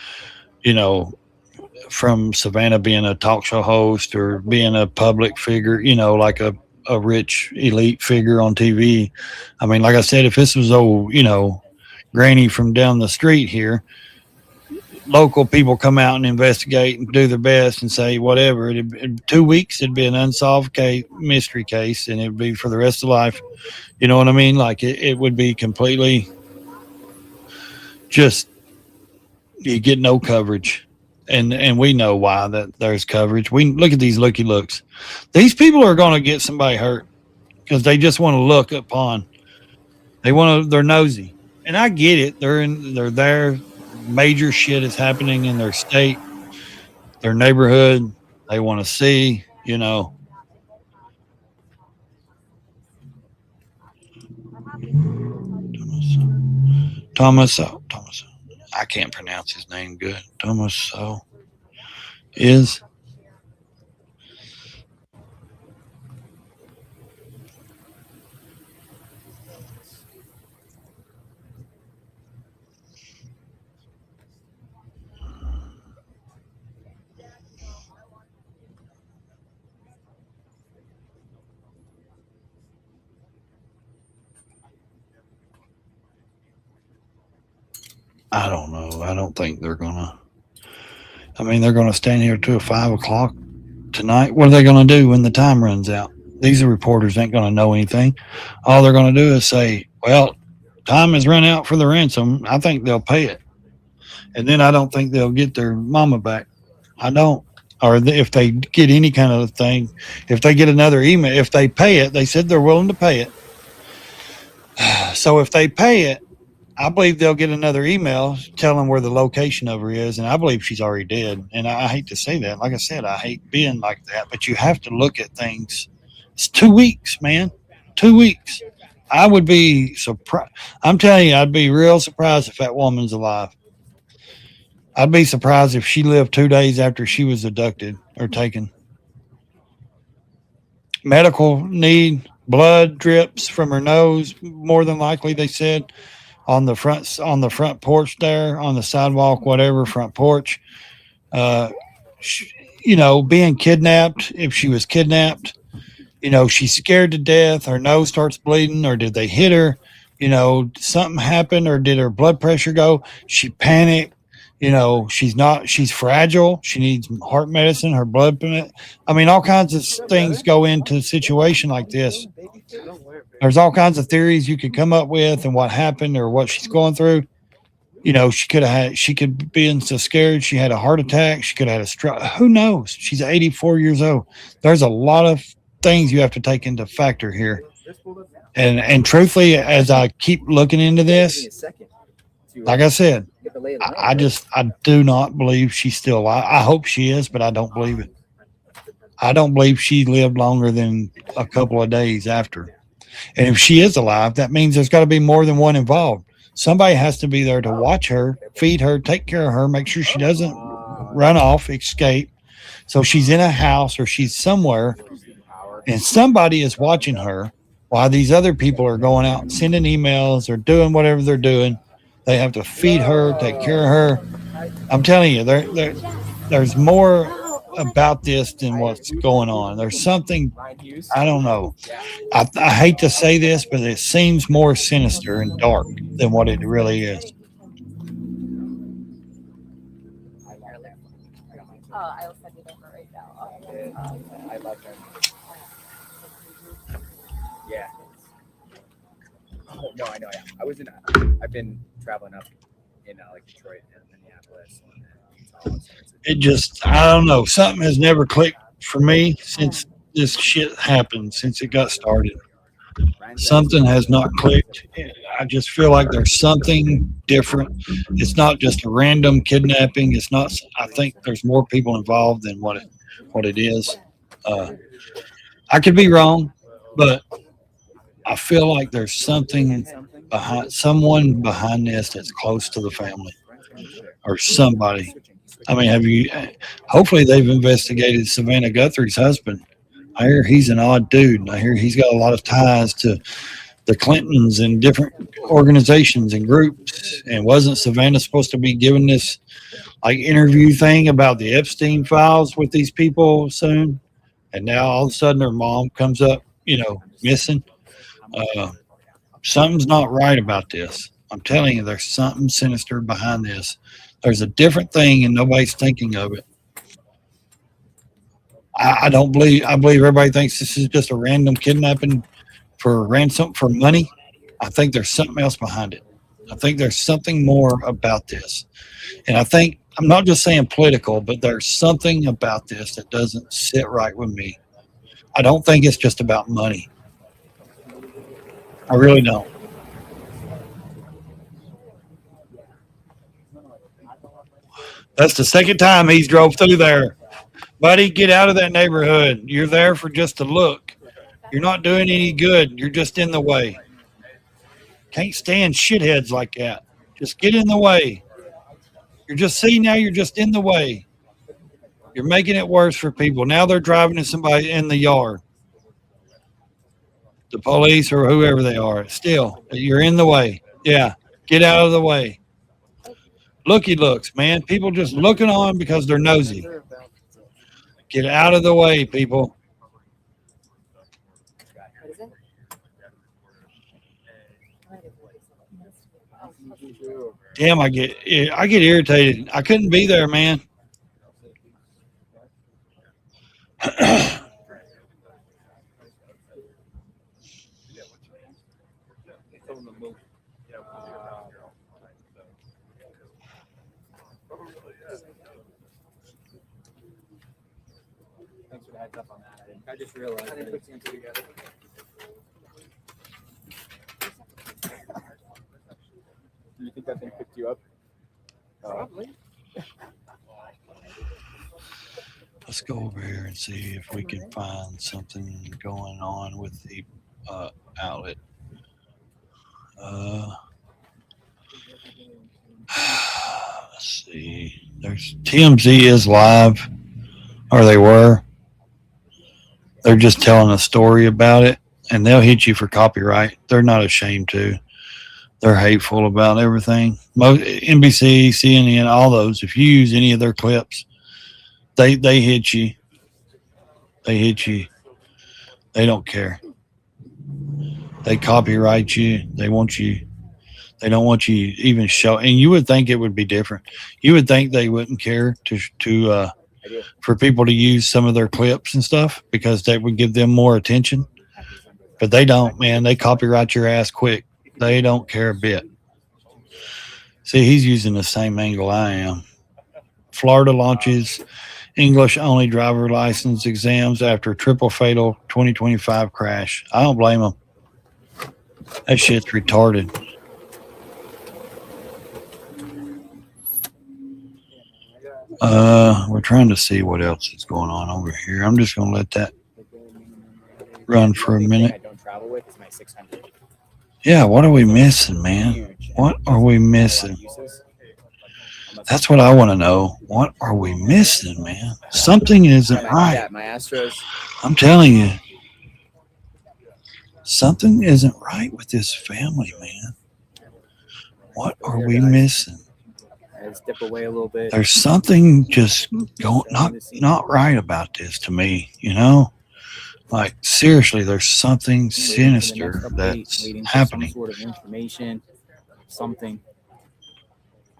from Savannah being a talk show host or being a public figure, like a rich elite figure on TV. I mean, like I said, if this was old, Granny from down the street here, local people come out and investigate and do their best and say whatever. In 2 weeks, it'd be an unsolved mystery case, and it'd be for the rest of life. You know what I mean? Like it would be completely just, you get no coverage. And we know why that there's coverage. We look at these looky looks. These people are going to get somebody hurt because they just want to look upon. They're nosy, and I get it. They're there. Major shit is happening in their state, their neighborhood. They want to see, Thomas. I can't pronounce his name good. Thomas is. I don't know. I don't think they're going to. I mean, they're going to stand here till 5 o'clock tonight. What are they going to do when the time runs out? These reporters ain't going to know anything. All they're going to do is say, well, time has run out for the ransom. I think they'll pay it. And then I don't think they'll get their mama back. I don't. Or if they get any kind of thing, if they get another email, if they pay it, they said they're willing to pay it. So if they pay it, I believe they'll get another email telling where the location of her is, and I believe she's already dead. And I hate to say that. Like I said, I hate being like that, but you have to look at things. It's 2 weeks, man. 2 weeks. I would be surprised. I'm telling you, I'd be real surprised if that woman's alive. I'd be surprised if she lived 2 days after she was abducted or taken. Medical need, blood drips from her nose, more than likely, they said. On the front porch there, on the sidewalk, whatever, front porch. Being kidnapped, if she was kidnapped, she's scared to death, her nose starts bleeding, or did they hit her? Something happened, or did her blood pressure go? She panicked. She's fragile. She needs heart medicine, her blood. I mean, all kinds of things go into a situation like this. There's all kinds of theories you could come up with and what happened or what she's going through. She could be so scared. She had a heart attack. She could have had a stroke. Who knows? She's 84 years old. There's a lot of things you have to take into factor here. And truthfully, as I keep looking into this, like I said, I do not believe she's still alive. I hope she is, but I don't believe it. I don't believe she lived longer than a couple of days after. And if she is alive, that means there's got to be more than one involved. Somebody has to be there to watch her, feed her, take care of her, make sure she doesn't run off, escape. So she's in a house or she's somewhere, and somebody is watching her while these other people are going out sending emails or doing whatever they're doing. They have to feed her, take care of her. I'm telling you, there's more about this than what's going on. There's something, I don't know. I hate to say this, but it seems more sinister and dark than what it really is. I'll send it over right now. I love her. Yeah. Oh, no, I know. I've been traveling up in like Detroit and Minneapolis. It just, I don't know. Something has never clicked for me since this shit happened, since it got started. Something has not clicked. I just feel like there's something different. It's not just a random kidnapping. It's not. I think there's more people involved than what it is. I could be wrong, but I feel like there's someone behind this that's close to the family or somebody. I mean, hopefully they've investigated Savannah Guthrie's husband. I hear he's an odd dude. I hear he's got a lot of ties to the Clintons and different organizations and groups. And wasn't Savannah supposed to be giving this like interview thing about the Epstein files with these people soon? And now all of a sudden her mom comes up, missing. Something's not right about this. I'm telling you, there's something sinister behind this. There's a different thing and nobody's thinking of it. I believe everybody thinks this is just a random kidnapping for ransom for money. I think there's something else behind it. I think there's something more about this. And I think, I'm not just saying political, but there's something about this that doesn't sit right with me. I don't think it's just about money. I really don't. That's the second time he's drove through there. Buddy, get out of that neighborhood. You're there for just a look. You're not doing any good. You're just in the way. Can't stand shitheads like that. Just get in the way. You're just in the way. You're making it worse for people. Now they're driving to somebody in the yard. The police or whoever they are. Still, you're in the way. Yeah, get out of the way. Looky looks, man. People just looking on because they're nosy. Get out of the way, people. Damn, I get irritated. I couldn't be there, man. Thanks for the heads up on that. I just realized I didn't put two and two together. Do you think that thing picked you up? Probably. Let's go over here and see if we can find something going on with the outlet. Let's see. There's TMZ is live, or they were. They're just telling a story about it, and they'll hit you for copyright. They're not ashamed to. They're hateful about everything. NBC, CNN, all those. If you use any of their clips, they hit you. They hit you. They don't care. They copyright you. They want you. They don't want you even show. And you would think it would be different. You would think they wouldn't care to for people to use some of their clips and stuff because that would give them more attention. But they don't, man. They copyright your ass quick. They don't care a bit. See, he's using the same angle I am. Florida launches English-only driver license exams after triple fatal 2025 crash. I don't blame them. That shit's retarded. We're trying to see what else is going on over here. I'm just going to let that run for a minute. Yeah, what are we missing, man? What are we missing? That's what I want to know. What are we missing, man? Something isn't right. I'm telling you. Something isn't right with this family, man. What are we missing? Step away a little bit. There's something just not right about this to me, you know? Like, seriously, there's something sinister that's happening. Some sort of information, something.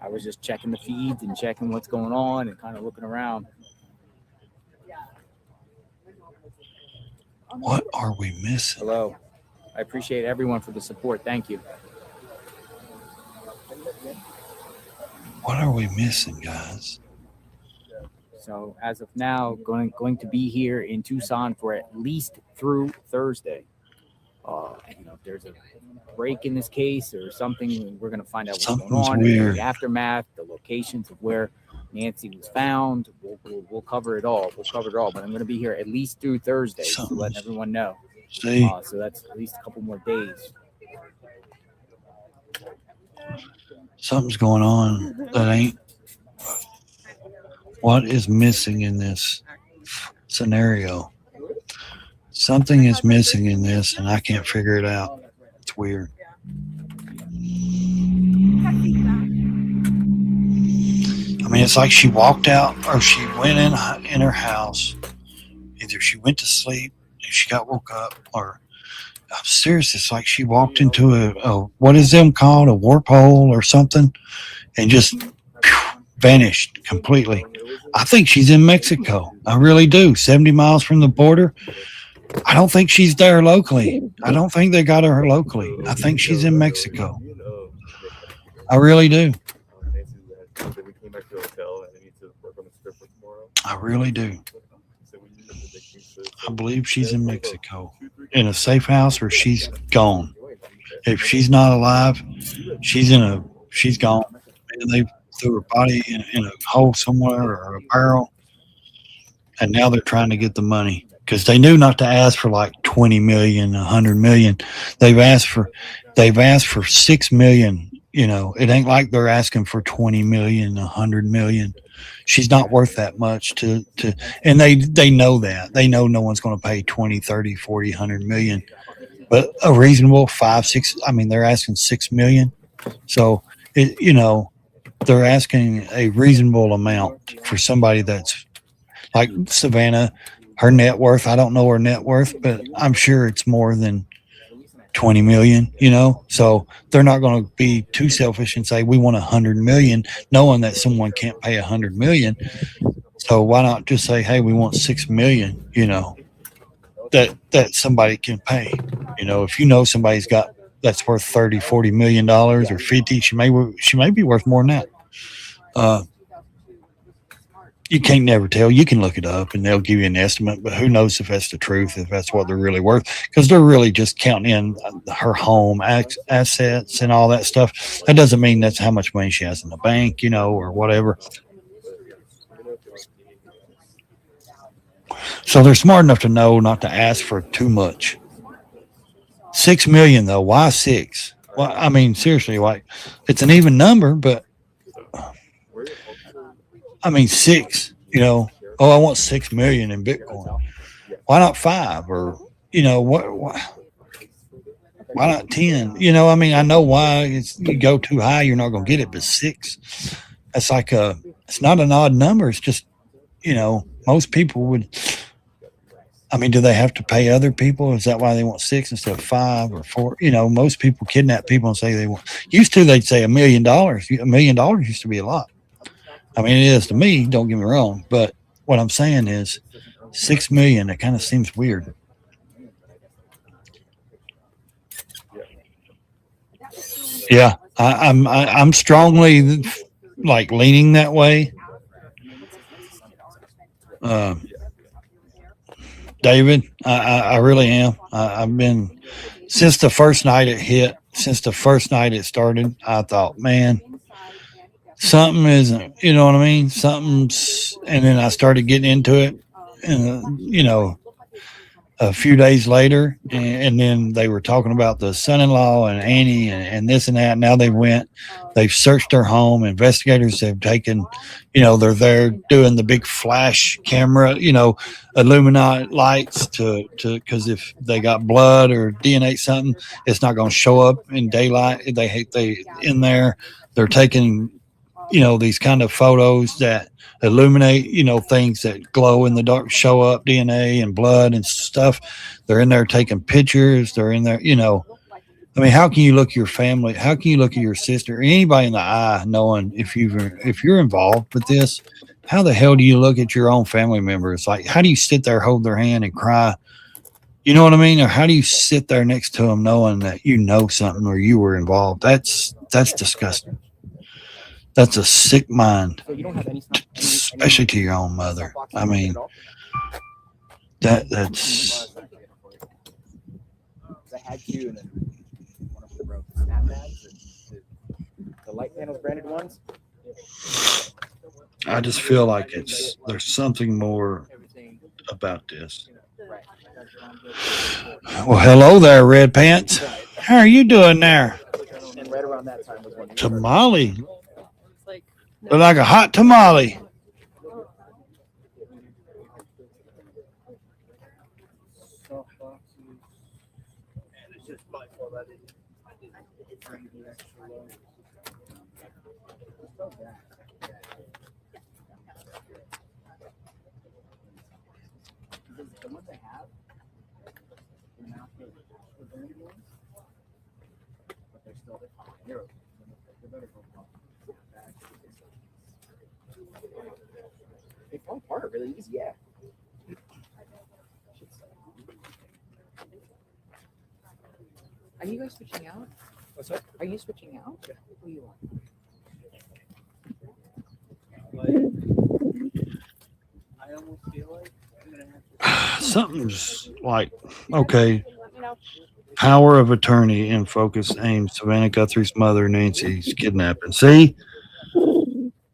I was just checking the feeds and checking what's going on and kind of looking around. What are we missing? Hello. I appreciate everyone for the support. Thank you. What are we missing, guys? So as of now, going to be here in Tucson for at least through Thursday. If there's a break in this case or something, we're going to find out what's going on. Weird. The aftermath, the locations of where Nancy was found. We'll cover it all. But I'm going to be here at least through Thursday to let everyone know. See? So that's at least a couple more days. Something's going on that ain't. What is missing in this scenario? Something is missing in this, and I can't figure it out. It's weird. I mean, it's like she walked out, or she went in her house. Either she went to sleep and she got woke up, or I'm serious. It's like she walked into a what is them called, a warp hole or something, and just vanished completely. I think she's in Mexico. I really do. 70 miles from the border. I don't think she's there locally. I don't think they got her locally. I think she's in Mexico. I really do. I really do. I believe she's in Mexico in a safe house, or she's gone. If she's not alive, she's gone. And they threw her body in a hole somewhere or a barrel, and now they're trying to get the money because they knew not to ask for like 20 million, 100 million. They've asked for 6 million. You know, it ain't like they're asking for 20 million, 100 million. She's not worth that much and they know that. They know no one's going to pay 20, 30, 40, 100 million. But a reasonable 5, 6, I mean, they're asking 6 million. So, they're asking a reasonable amount for somebody that's like Savannah. Her net worth, I don't know her net worth, but I'm sure it's more than 20 million, so they're not going to be too selfish and say we want 100 million, knowing that someone can't pay 100 million. So why not just say, hey, we want 6 million, that somebody can pay. If somebody's got that's worth 30, 40 million dollars or 50, she may be worth more than that. You can't never tell. You can look it up and they'll give you an estimate, but who knows if that's the truth, if that's what they're really worth, because they're really just counting in her home assets and all that stuff. That doesn't mean that's how much money she has in the bank, or whatever. So they're smart enough to know not to ask for too much. 6 million though. Why 6? Well, I mean, seriously, like it's an even number, but I mean, 6, I want 6 million in Bitcoin. Why not 5? Or, why not 10? I mean, I know why you go too high, you're not going to get it, but 6, that's like it's not an odd number. It's just, most people would, I mean, do they have to pay other people? Is that why they want 6 instead of 5 or 4? You know, most people kidnap people and say they want. Used to, they'd say $1 million. $1 million used to be a lot. I mean, it is to me. Don't get me wrong, but what I'm saying is, 6 million. It kind of seems weird. Yeah, I'm strongly like leaning that way. David, I really am. I've been since the first night it hit. Since the first night it started, I thought, man, something isn't. You know what I mean? Something's. And then I started getting into it, and you know, a few days later, and then they were talking about the son-in-law and Annie and this and that. Now they've searched their home. Investigators have taken, you know, they're there doing the big flash camera, you know, Illuminati lights to because if they got blood or DNA something, it's not going to show up in daylight. They in there. They're taking, you know, these kind of photos that illuminate, you know, things that glow in the dark, show up DNA and blood and stuff. They're in there taking pictures. They're in there, you know. I mean, how can you look your family? How can you look at your sister or anybody in the eye, knowing if you're involved with this? How the hell do you look at your own family members? Like, how do you sit there, hold their hand, and cry? You know what I mean? Or how do you sit there next to them, knowing that you know something or you were involved? That's disgusting. That's a sick mind, especially to your own mother. I mean, that's. I had two, and then one of them broke. Snapbacks, the light panels branded ones. I just feel like there's something more about this. Well, hello there, Red Pants. How are you doing there? And right around that time was when Tamale. Look like a hot tamale. They fall apart really easy, yeah. Are you guys switching out? What's up? Are you switching out? Yeah. Who you want? I almost feel like I'm gonna have to. Something's like, okay. Power of attorney in focus aims Savannah Guthrie's mother, Nancy's kidnapping. See?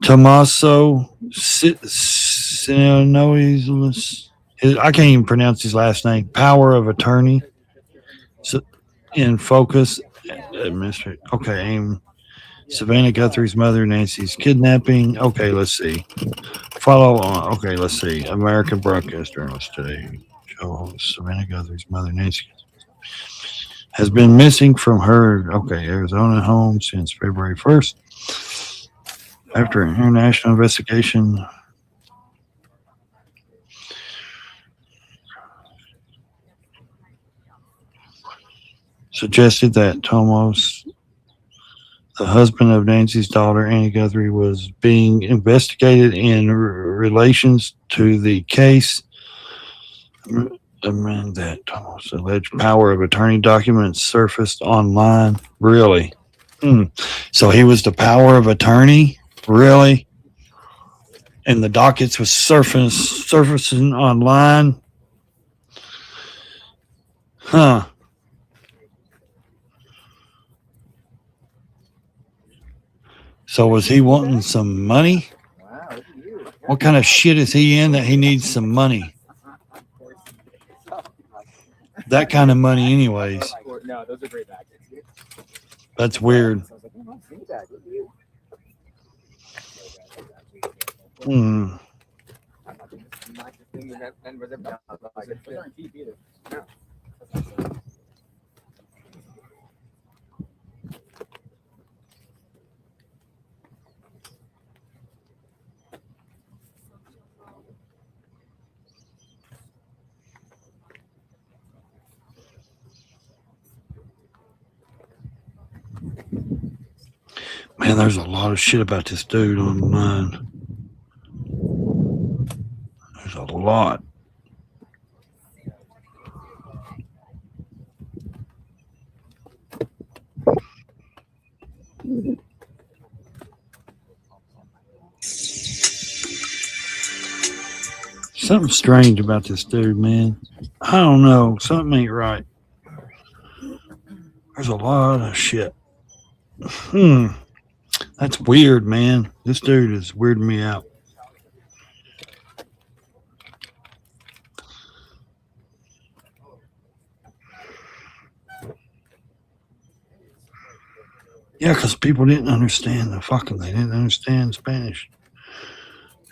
Tommaso Sinois. I can't even pronounce his last name. Power of attorney in focus. Administrator. Okay, aim Savannah Guthrie's mother, Nancy's kidnapping. Okay, let's see. Follow on. Okay, let's see. American broadcast journalist today. Show host Savannah Guthrie's mother, Nancy, has been missing from her Arizona home since February 1st. After an international investigation, suggested that Tomos, the husband of Nancy's daughter, Annie Guthrie, was being investigated in relations to the case. That Tomos alleged power of attorney documents surfaced online. Really? So he was the power of attorney? Really? And the dockets was surfacing online? Huh. So was he wanting some money? What kind of shit is he in that he needs some money? That kind of money anyways. No, those are great bags. That's weird. Man, there's a lot of shit about this dude online. There's a lot. Something strange about this dude, man. I don't know. Something ain't right. There's a lot of shit. That's weird, man. This dude is weirding me out. Yeah, because people didn't understand they didn't understand Spanish.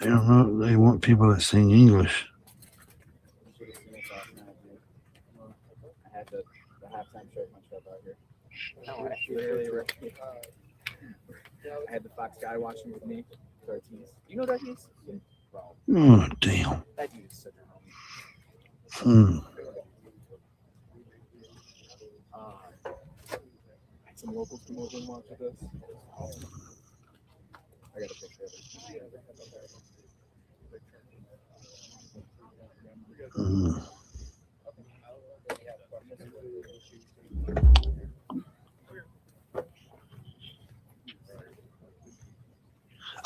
They don't know. They want people that sing English. I had the halftime shirt my stuff out here. No, actually, I had the Fox guy watching with me. Darties. You know Darties? Oh, damn. That dude is such a homie. Some locals come over and watch with us. I got a picture of it.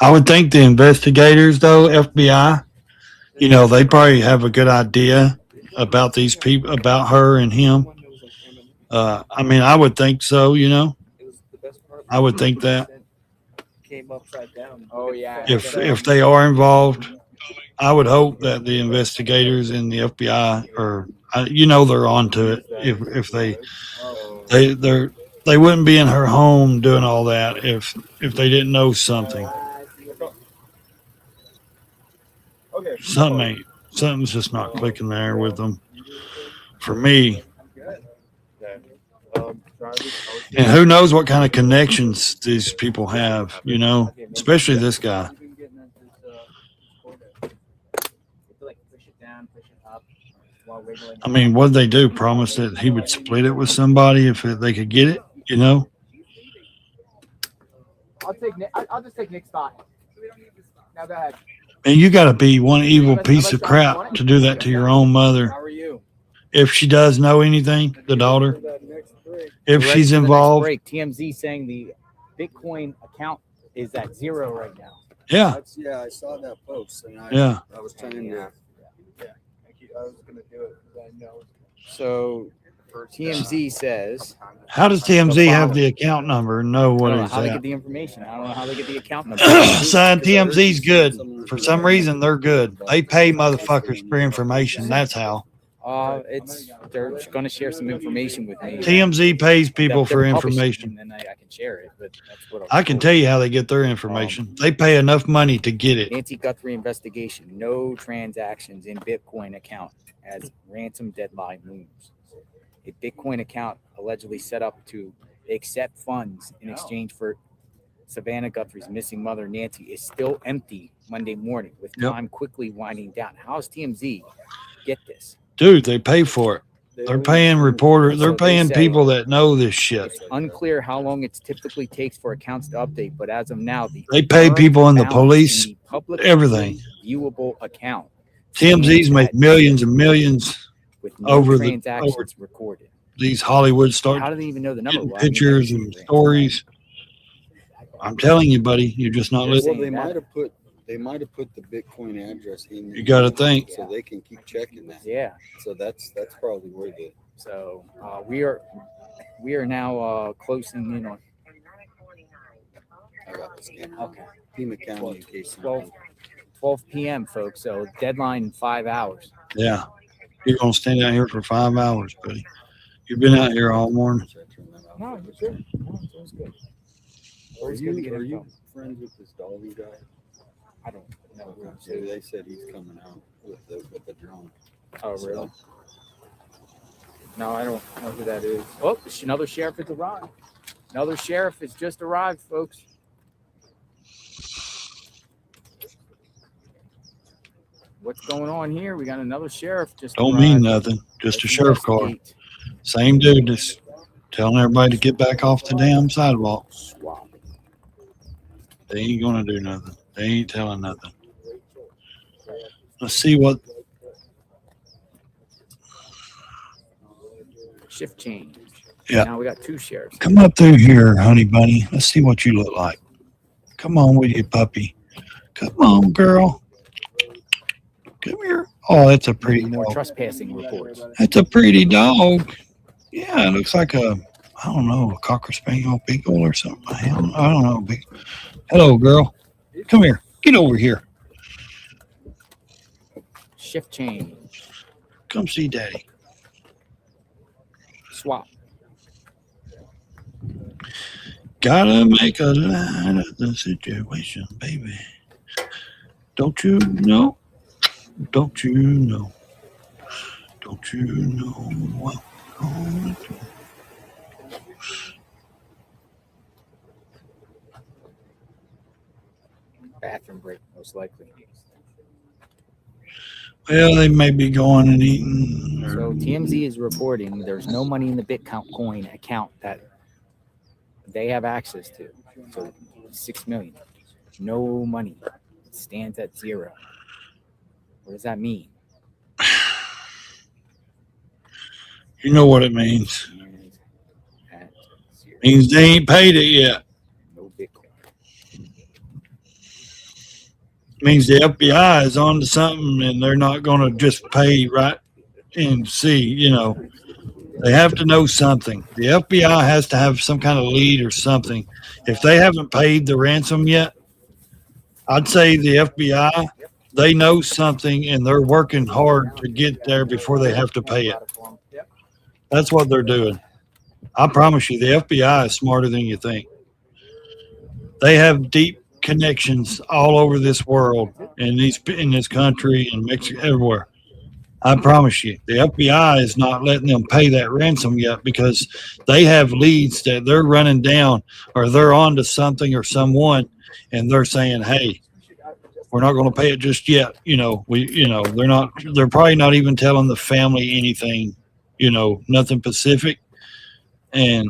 I would think the investigators, though, FBI, you know, they probably have a good idea about these people, about her and him. I mean, I would think so, you know. I would think that. Came upside down. Oh yeah. If they are involved, I would hope that the investigators and the FBI are, you know, they're onto it. If they wouldn't be in her home doing all that if they didn't know something. Something's just not clicking there with them for me. And who knows what kind of connections these people have, you know, especially this guy. I mean, what did they do? Promise that he would split it with somebody if they could get it, you know? I'll just take Nick's spot. Now go ahead. And you got to be one evil piece of crap to do that to your own mother. How are you? If she does know anything, the daughter, if she's involved. TMZ saying the Bitcoin account is at 0 right now. Yeah. Yeah, I saw that post, and Yeah. I was trying to. I was going to do it because I know. So TMZ says. How does TMZ have the account number and know what I don't know it's how they at? get the information. I don't know how they get the account number. Son, TMZ's good. For some reason, they're good. They pay motherfuckers for information. That's how. They're going to share some information with me. TMZ pays people for They're publishing, information. and then I can share it. But that's what I can tell you how they get their information. They pay enough money to get it. Nancy Guthrie investigation. No transactions in Bitcoin account as ransom deadline looms. A Bitcoin account allegedly set up to accept funds in exchange for Savannah Guthrie's missing mother, Nancy, is still empty Monday morning with time quickly winding down. How does TMZ get this? Dude, they pay for it. They're paying reporters. They're paying people that know this shit. It's unclear how long it typically takes for accounts to update, but as of now, They pay people in the police, everything. Viewable account. TMZ's make millions and millions with no over transactions recorded. These Hollywood stars. How do they even know the number? Getting pictures and stories. I'm telling you, buddy, you're just not listening. Well, they might have put the Bitcoin address in there. You got to think. So they can keep checking that. Yeah. So that's probably where the. So we are now closing in on. I got the scanner. Okay. Pima County in case. 12 p.m. folks. So deadline in 5 hours. Yeah. You're going to stand out here for 5 hours, buddy. You've been out here all morning. No, you're good. No, it's good. Are you friends with this Dolly guy? I don't know. So they said he's coming out with the drone. Oh, really? No, I don't know who that is. Oh, another sheriff has arrived. Another sheriff has just arrived, folks. What's going on here? We got another sheriff just Don't arrived. mean nothing. Just a sheriff car. Same dude just telling everybody to get back off the damn sidewalk. They ain't gonna do nothing. They ain't telling nothing. Let's see what Shift change. Yeah. Now we got 2 sheriffs. Come up through here, honey bunny. Let's see what you look like. Come on with you, puppy. Come on, girl. Come here. Oh, that's a pretty More dog. trespassing reports. That's a pretty dog. Yeah, it looks like a, I don't know, a Cocker Spaniel Beagle or something. I don't know. Hello, girl. Come here. Get over here. Shift change. Come see daddy. Swap. Gotta make a line of the situation, baby. Don't you know? Don't you know? Don't you know what I'm gonna do? Bathroom break, most likely. Well, they may be going and eating. So TMZ is reporting there's no money in the Bitcoin account that they have access to. So 6 million. No money. It stands at 0. What does that mean? You know what it means. At 0. Means they ain't paid it yet. No Bitcoin. Means the FBI is on to something and they're not going to just pay right and see, you know. They have to know something. The FBI has to have some kind of lead or something. If they haven't paid the ransom yet, I'd say the FBI, they know something and they're working hard to get there before they have to pay it. That's what they're doing. I promise you, the FBI is smarter than you think. They have deep connections all over this world, in this country and Mexico, everywhere. I promise you, the FBI is not letting them pay that ransom yet because they have leads that they're running down, or they're on to something or someone, and they're saying, "Hey, we're not going to pay it just yet." They're probably not even telling the family anything, nothing specific. And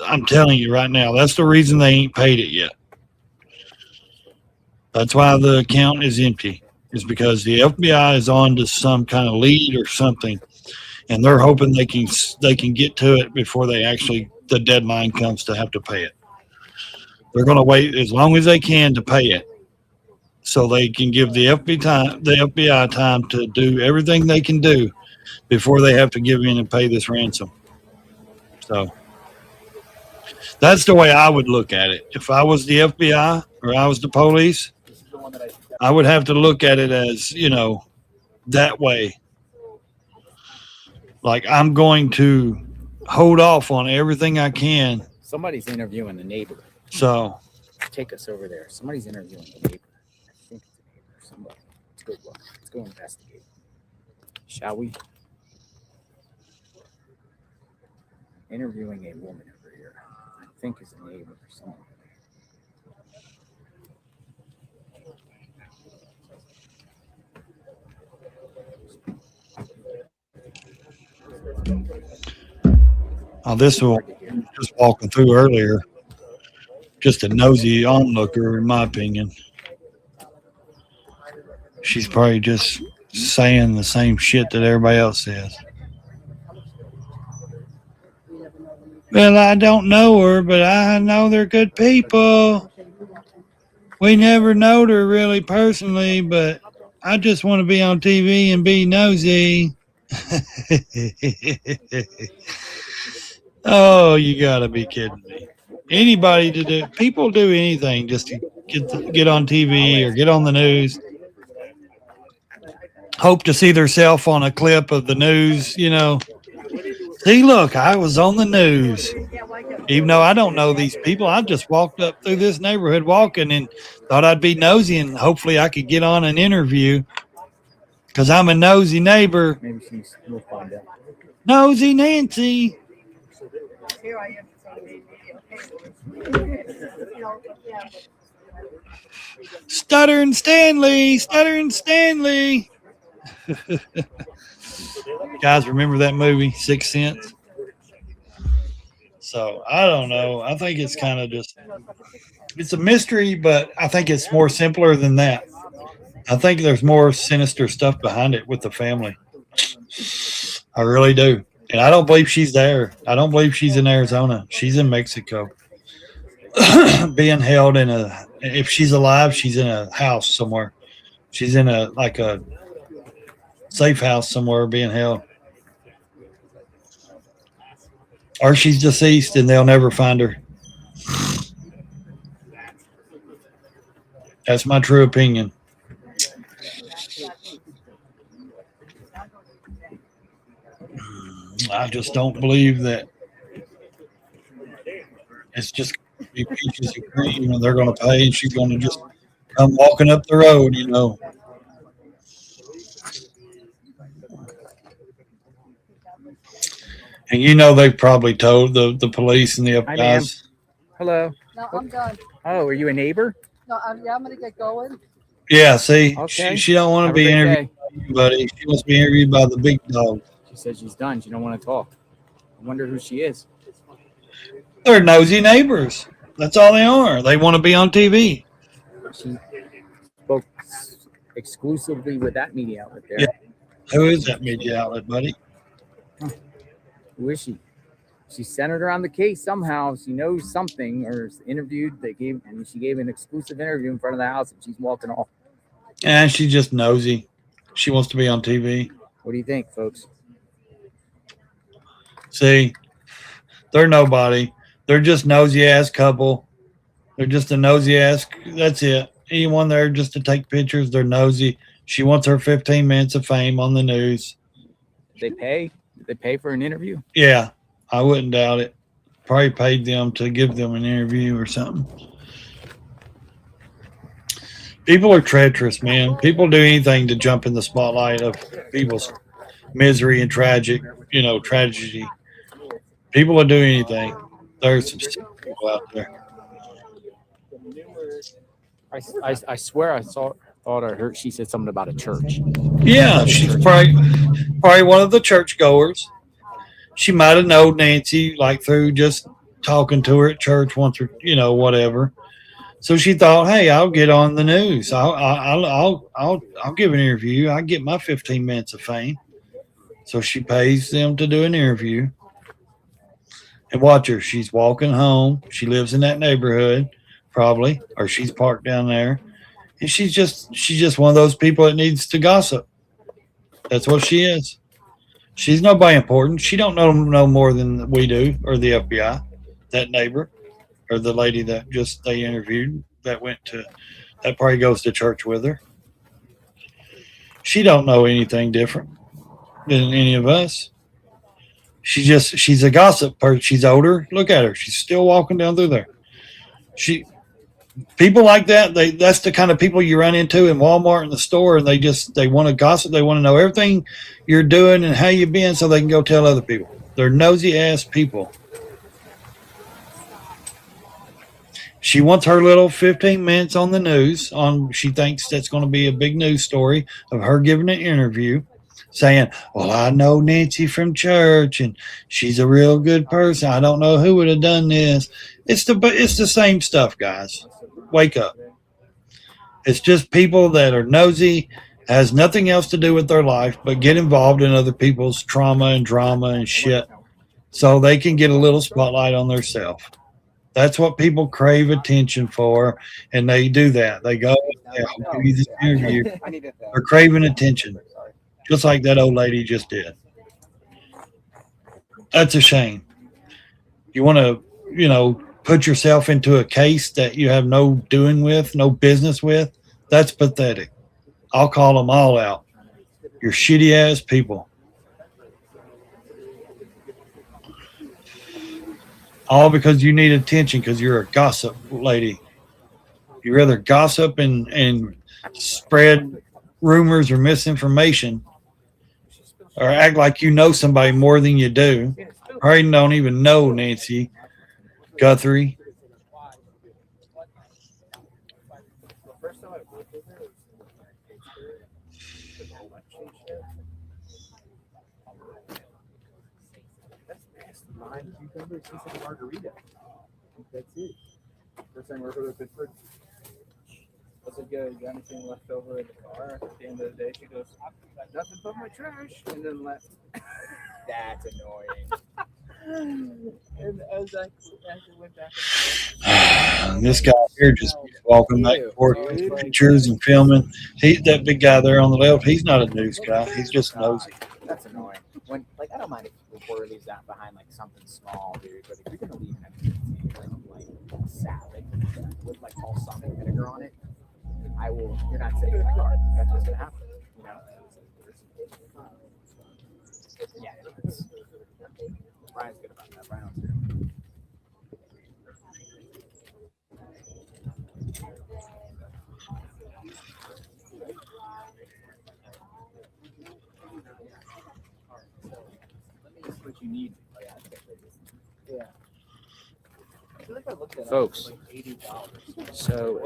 I'm telling you right now, that's the reason they ain't paid it yet. That's why the account is empty. Is because the FBI is on to some kind of lead or something, and they're hoping they can get to it before the deadline comes to have to pay it. They're going to wait as long as they can to pay it, so they can give the FBI time to do everything they can do before they have to give in and pay this ransom. So that's the way I would look at it. If I was the FBI or I was the police, I would have to look at it as, that way. Like, I'm going to hold off on everything I can. Somebody's interviewing the neighbor. So take us over there. Somebody's interviewing the neighbor. I think it's a neighbor. Somebody. Let's go look. Let's go investigate. Shall we? Interviewing a woman over here. I think is a neighbor or someone. This will just walking through earlier. Just a nosy onlooker, in my opinion. She's probably just saying the same shit that everybody else says. Well, I don't know her, but I know they're good people. We never knowed her really personally, but I just want to be on TV and be nosy. Oh, you gotta be kidding me. People do anything just to get on TV or get on the news. Hope to see themselves on a clip of the news, See, look, I was on the news. Even though I don't know these people, I just walked up through this neighborhood walking and thought I'd be nosy and hopefully I could get on an interview because I'm a nosy neighbor. We'll find out. Nosy Nancy. Here I am. Stuttering Stanley. Guys, remember that movie, Sixth Sense? So I don't know. I think it's kind of just It's a mystery, but I think it's more simpler than that. I think there's more sinister stuff behind it with the family. I really do. And I don't believe she's there. I don't believe she's in Arizona. She's in Mexico. Being held in a, if she's alive, she's in a house somewhere. She's in a, like a safe house somewhere being held. Or she's deceased and they'll never find her. That's my true opinion. I just don't believe that it's just be peaches and cream and they're going to pay and she's going to just come walking up the road, you know. And you know they've probably told the police and the Hi, ma'am. FBI's. Hello. No, I'm done. Oh, are you a neighbor? No, I'm gonna get going. Yeah, see, Okay. she don't want to Have a be great interviewed day. by anybody. She wants to be interviewed by the big dog. She said she's done. She don't want to talk. I wonder who she is. They're nosy neighbors. That's all they are. They want to be on TV. She spoke exclusively with that media outlet there. Yeah. Who is that media outlet, buddy? Who is she? She's centered around the case somehow. She knows something, or interviewed. She gave an exclusive interview in front of the house, and she's walking off. And she's just nosy. She wants to be on TV. What do you think, folks? See, they're nobody. They're just nosy ass couple. They're just a nosy ass. That's it. Anyone there just to take pictures, they're nosy. She wants her 15 minutes of fame on the news. They pay? Did they pay for an interview? Yeah, I wouldn't doubt it. Probably paid them to give them an interview or something. People are treacherous, man. People do anything to jump in the spotlight of people's misery and tragedy. People will do anything. There's some sick people out there. I swear I thought I heard she said something about a church. Yeah, she's probably one of the churchgoers. She might have known Nancy like through just talking to her at church once or whatever. So she thought, hey, I'll get on the news. I'll give an interview. I get my 15 minutes of fame. So she pays them to do an interview. And watch her. She's walking home. She lives in that neighborhood, probably, or she's parked down there. And she's just one of those people that needs to gossip. That's what she is. She's nobody important. She don't know no more than we do, or the FBI, that neighbor, or the lady that they interviewed that probably goes to church with her. She don't know anything different than any of us. She's a gossip person. She's older. Look at her. She's still walking down through there. People like that, that's the kind of people you run into in Walmart in the store, and they want to gossip. They want to know everything you're doing and how you've been so they can go tell other people. They're nosy ass people. She wants her little 15 minutes on the news. She thinks that's going to be a big news story of her giving an interview saying, well, I know Nancy from church and she's a real good person. I don't know who would have done this. It's the same stuff, guys. Wake up. It's just people that are nosy, has nothing else to do with their life but get involved in other people's trauma and drama and shit so they can get a little spotlight on themselves. That's what people crave attention for, and they do that. They go, I'll give you this interview. They're craving attention, just like that old lady just did. That's a shame. You want to, put yourself into a case that you have no doing with, no business with. That's pathetic. I'll call them all out. You're shitty ass people. All because you need attention because you're a gossip lady. You rather gossip and spread rumors or misinformation or act like you know somebody more than you do. Probably don't even know Nancy Guthrie. Margarita. That's it. First time working with Pittsburgh. I said, good. You got anything left over in the car? At the end of the day, she goes, I've got nothing but my trash, and then left. That's annoying. And as I went back and forth, This guy here just walking back and forth, taking pictures and filming. That big guy there on the left, he's not a news guy. He's just nosy. That's annoying. When I don't mind if the reporter leaves that behind something small, dude. But if you're gonna leave like salad with balsamic vinegar on it, I will. You're not sitting in my car. That's what's gonna happen. Yeah. Brian's good about that. Brian knows. What you need. Yeah. Folks, so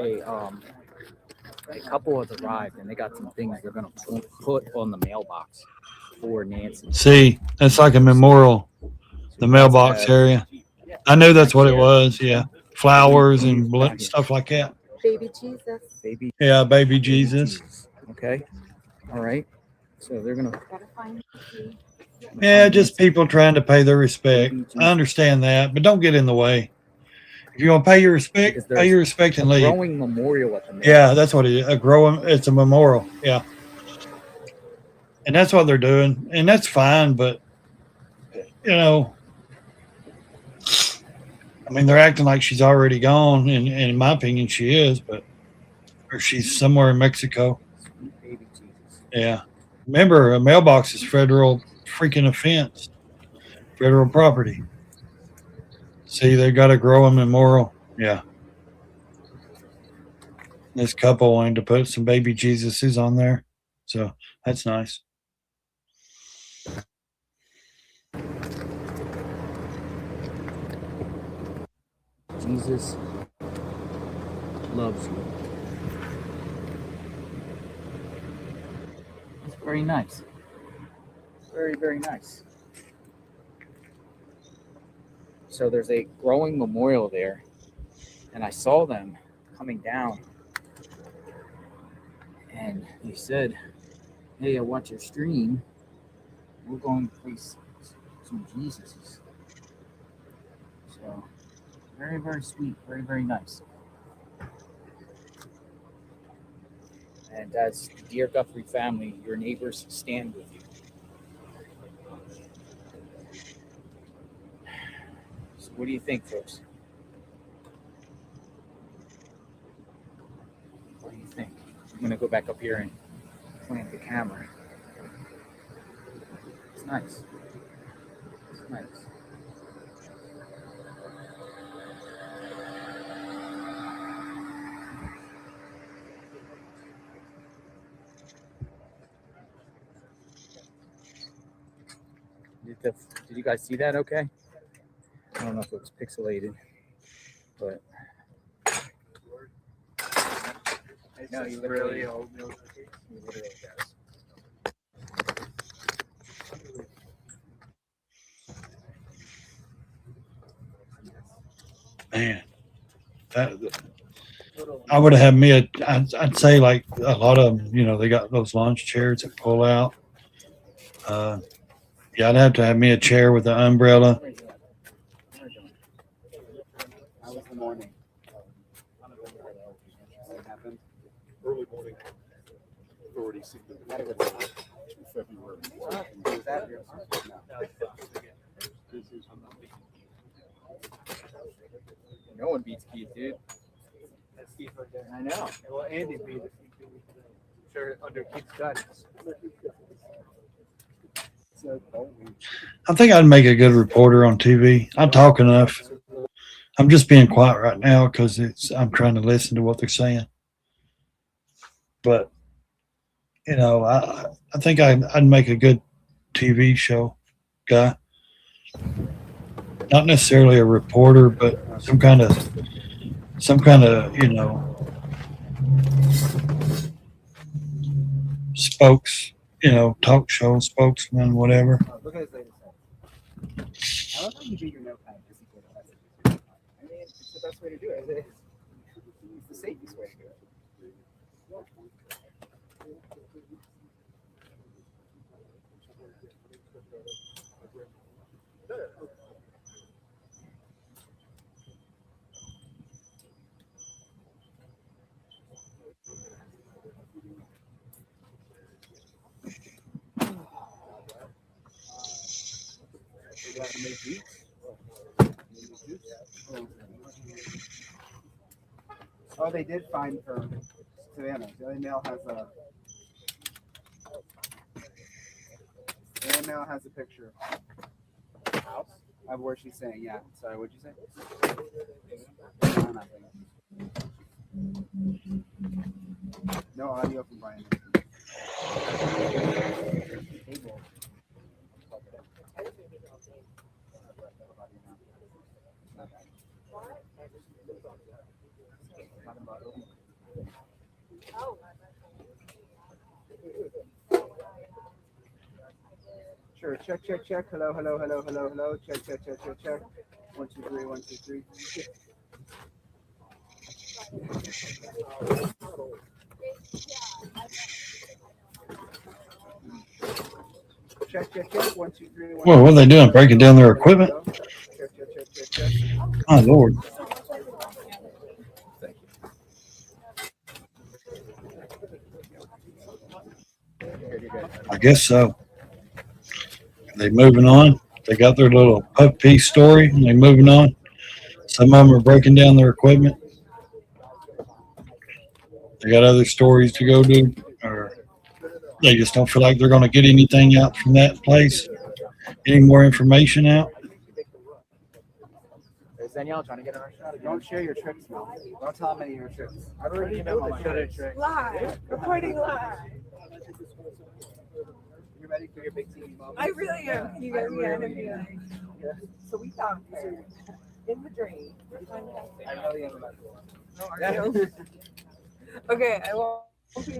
a couple has arrived and they got some things they're gonna put on the mailbox for Nancy. See, that's like a memorial, the mailbox area. I knew that's what it was. Yeah, flowers and stuff like that. Baby Jesus. Yeah, baby Jesus. Okay. All right. So they're gonna. Yeah, just people trying to pay their respect. I understand that, but don't get in the way. If you want to pay your respect and leave. Growing memorial at the mailbox. Yeah, that's what it is. It's a memorial. Yeah. And that's what they're doing. And that's fine, but I mean, they're acting like she's already gone, and in my opinion, she is, or she's somewhere in Mexico. Yeah. Remember, a mailbox is federal freaking offense, federal property. See, they got to grow a memorial. Yeah. This couple wanted to put some baby Jesuses on there, so that's nice. Jesus loves you. It's very nice. Very, very nice. So there's a growing memorial there, and I saw them coming down, and they said, hey, I watch your stream. We're going to place some Jesuses. So very, very sweet, very, very nice. And as the dear Guthrie family, your neighbors stand with you. So what do you think, folks? What do you think? I'm going to go back up here and plant the camera. It's nice. It's nice. Did you guys see that okay? I don't know if it was pixelated, but no, you literally old. You literally does. Man, I would have had me I'd say like a lot of them, they got those launch chairs that pull out. Yeah, I'd have to have me a chair with an umbrella. How was the morning? What happened? Early morning. Already seen the February. No one beats Keith, dude. That's Keith right there. I know. Well, Andy beat it. Sure, under Keith's guidance. I think I'd make a good reporter on TV. I talk enough. I'm just being quiet right now because I'm trying to listen to what they're saying. But I think I'd make a good TV show guy. Not necessarily a reporter, but some kind of spokes. Talk show spokesman, whatever. Look at his latest head. I love how you do your notepad. I mean, it's the best way to do it. safest way to do it. You gotta make beats. Oh, they did find her. Savannah. The email has a picture of where she's saying, yeah. Sorry, what'd you say? No, nothing. No audio from Brian. Cable. Sure. Check. Hello. Check. 1, 2, 3. 1, 2, 3. Check. 1, 2, 3. Well, what are they doing? Breaking down their equipment? Check. Oh, Lord. I guess so. They moving on. They got their little puff piece story, and they moving on. Some of them are breaking down their equipment. They got other stories to go do, or they just don't feel like they're going to get anything out from that place. Any more information out? Is Danielle trying to get on our shot? Don't share your tricks, Mel. Don't tell them any of your tricks. I've already given them my tricks. Live. Reporting live. You ready for your big TV moment? I really am. You guys be like, so we found her in the drain. I really am about No, okay, I won't be.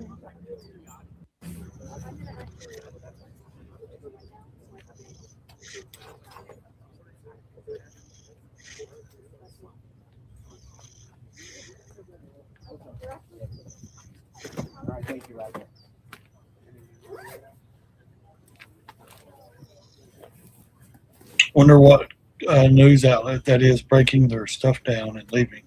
All right, thank you, Roger. Wonder what news outlet that is breaking their stuff down and leaving.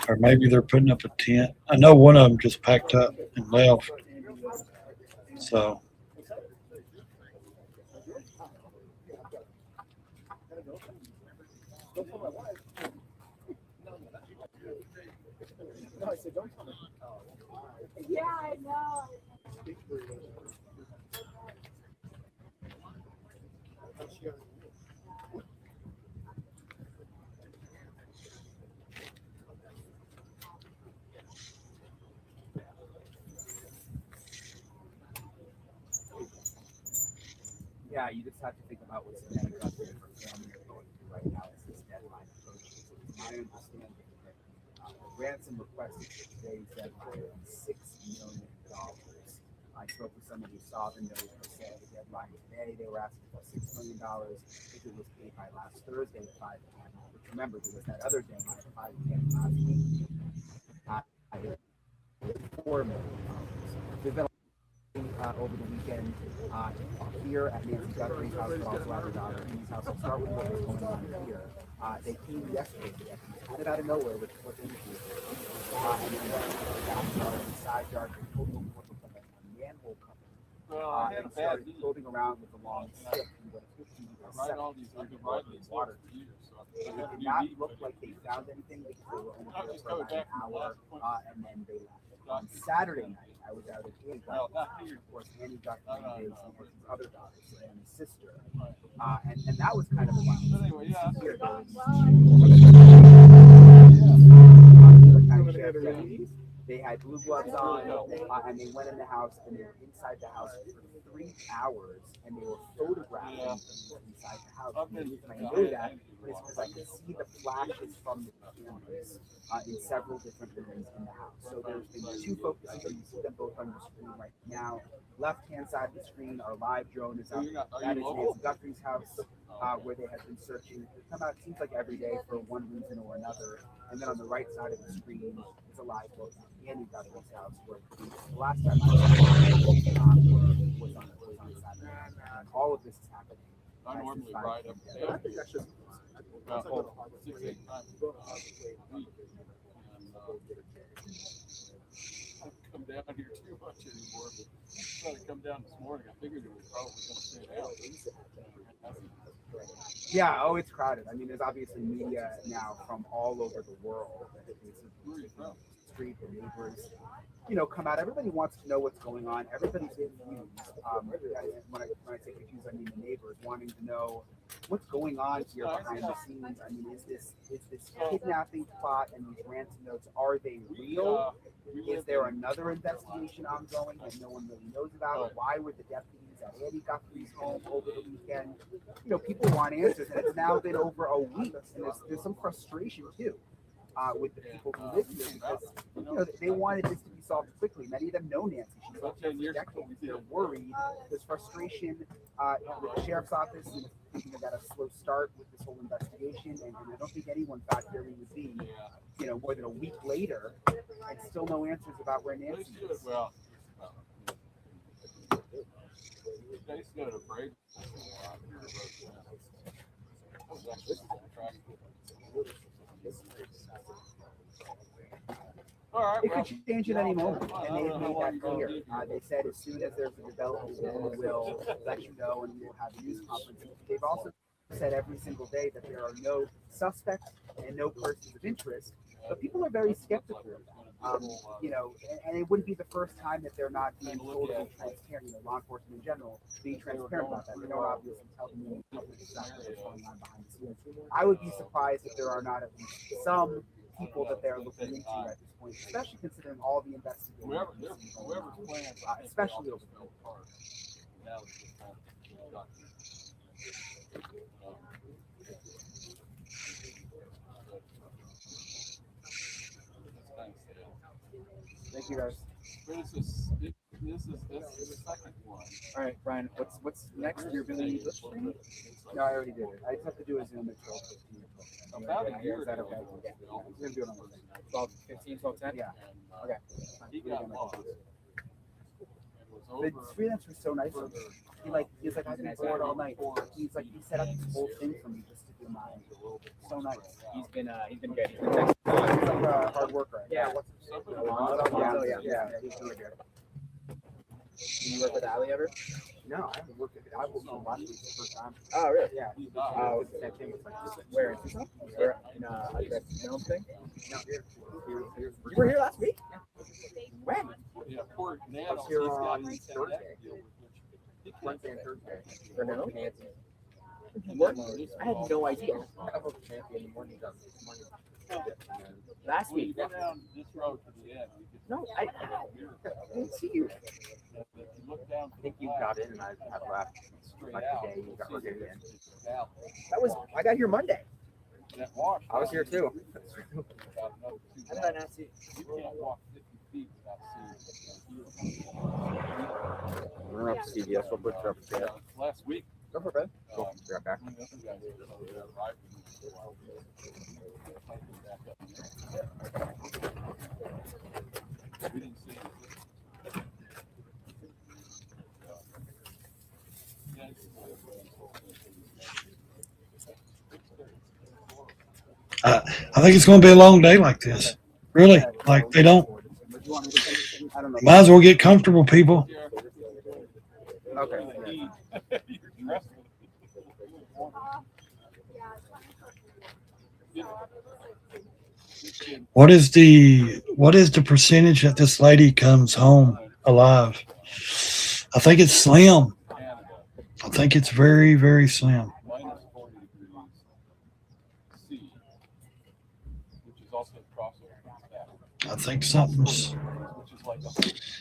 Or maybe they're putting up a tent. I know one of them just packed up and left. So. Yeah, I know. Yeah, you just have to think about what's the Guthrie for family are going through right now as this deadline approaches. It's my understanding that the ransom requested for today's deadline is $6 million. I spoke with somebody who saw the note who said the deadline today, they were asking for $6 million if it was paid by last Thursday at 5 p.m. Which remember, there was that other deadline at 5 p.m. last week. $4 million. There's been over the weekend here at Nancy Guthrie's house, but also at her daughter Amy's house. I'll start with what was going on here. They came yesterday, kind of out of nowhere with interviews. And then the side yard, they pulled over what looked like a manhole cover. And started floating around with a long stick and went 15 water. It did not look like they found anything because they were only there for about an hour, and then they left. On Saturday night, I was out at Annie Guthrie. Of course, Annie Guthrie is his other daughter and his sister. And that was kind of a wild thing. They had blue gloves on, and they went in the house, and they were inside the house for 3 hours, and they were photographing inside the house. And the reason I know that is because I could see the flashes from the cameras in several different rooms in the house. So there's been 2 focuses, and you see them both on your screen right now. Left-hand side of the screen, our live drone is up. That is Nancy Guthrie's house. where they have been searching. They come out, it seems like every day for one reason or another. And then on the right side of the screen is a live look at Andy Guthrie's house, where the last time I was on Saturday. And all of this is happening. I normally ride up there. I think that's just about 6-8 times a week. And I don't come down here too much anymore, but I tried to come down this morning. I figured it was probably going to stay out. Yeah, oh, it's crowded. I mean, there's obviously media now from all over the world. Street, the neighbors, come out. Everybody wants to know what's going on. Everybody's confused. When I say confused, I mean the neighbors wanting to know what's going on here behind the scenes. I mean, is this kidnapping plot and these ransom notes, are they real? Is there another investigation ongoing that no one really knows about? Why were the deputies at Andy Guthrie's home over the weekend? People want answers, and it's now been over a week, and there's some frustration too. With the people who live here, because they wanted this to be solved quickly. Many of them know Nancy. She's lived here for decades. They're worried. There's frustration with the sheriff's office, and thinking about a slow start with this whole investigation. And I don't think anyone thought there would be, more than a week later, and still no answers about where Nancy is. Well, they go to break. It could change at any moment, and they've made that clear. They said as soon as there's a development, we will let you know, and we'll have a news conference. They've also said every single day that there are no suspects and no persons of interest, but people are very skeptical of that. And it wouldn't be the first time that they're not being totally transparent. Law enforcement in general being transparent about that. They don't obviously tell the media exactly what's going on behind the scenes. I would be surprised if there are not at least some people that they're looking into at this point, especially considering all the investigations, especially over the Thank you, guys. This is the second one. All right, Brian. What's next? You're going to use this for me? No, I already did it. I just have to do a Zoom at 12:15. About a year Is that ago. okay? Yeah. I'm going to do it on Wednesday. 12:15, 12:10? Yeah. Okay. He got lost. The freelance was so nice. He's like, I've been bored all night. He set up this whole thing for me just to do mine. So nice. He's been good. He's like a hard worker. Yeah. Yeah. He's really good. Did you work with Ali ever? No, I haven't worked with it. I worked with him last week for the first time. Oh, really? Yeah. Oh, where? In that film thing? No, here. You were here last week? When? Yeah, poor I Nance. was here on Thursday. Wednesday and Thursday. For now? What? I had no idea. I was a champion in the morning. Last When you week. go down this road to the end, you get No, I didn't see you. if you look down to I think the you left, got in and I left. straight Like out, the day you you'll got see working there's in. this valley. I got here Monday. That wash I was here too. about another 2 How did I not see? You can't walk 50 feet without seeing We're up to CVS. We'll put it up it. Last week, Go for it, Cool. Be right back. one of the other guys was driving for a while. We didn't see it. I think it's going to be a long day like this. Really, like they don't. I don't know. Might as well get comfortable, people. Okay. What is the percentage that this lady comes home alive? I think it's slim. I think it's very, very slim. Minus 40 degrees C, which is also a crossover. I think something's.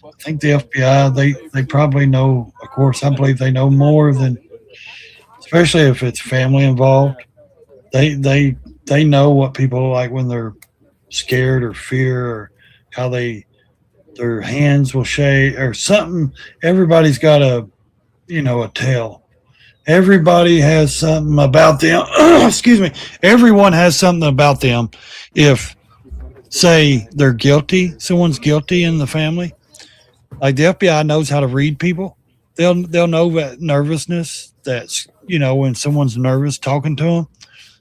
I think the FBI they probably know. Of course, I believe they know more than, especially if it's family involved. They know what people are like when they're scared or fear, or how their hands will shake or something. Everybody's got a tell. Everybody has something about them. Excuse me. Everyone has something about them. If, say, they're guilty, someone's guilty in the family, like the FBI knows how to read people. They'll know that nervousness. That's, you know, when someone's nervous talking to them,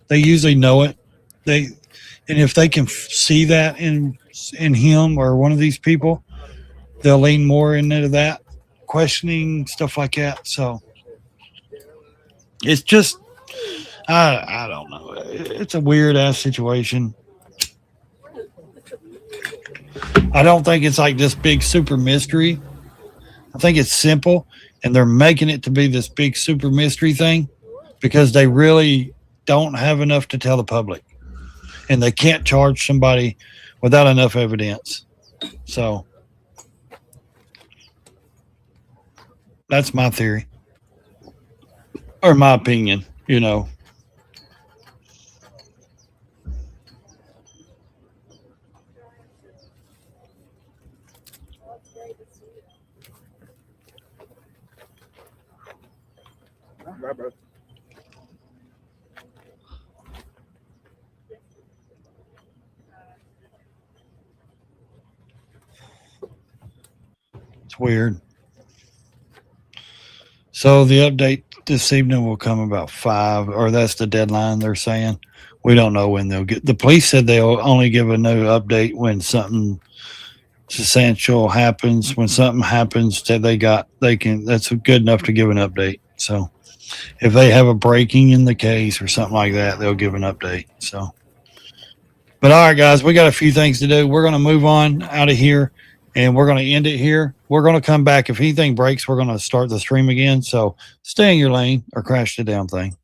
they usually know it. And if they can see that in him or one of these people, they'll lean more into that, questioning stuff like that. So it's just, I don't know. It's a weird ass situation. I don't think it's like this big super mystery. I think it's simple, and they're making it to be this big super mystery thing because they really don't have enough to tell the public, and they can't charge somebody without enough evidence. So that's my theory, or my opinion, you know. It's weird. So the update this evening will come about 5, or that's the deadline they're saying. We don't know when they'll get. The police said they'll only give a new update when something substantial happens. When something happens that that's good enough to give an update. So if they have a breaking in the case or something like that, they'll give an update. So, but all right, guys, we got a few things to do. We're going to move on out of here, and we're going to end it here. We're going to come back. If anything breaks, we're going to start the stream again. So stay in your lane or crash the damn thing.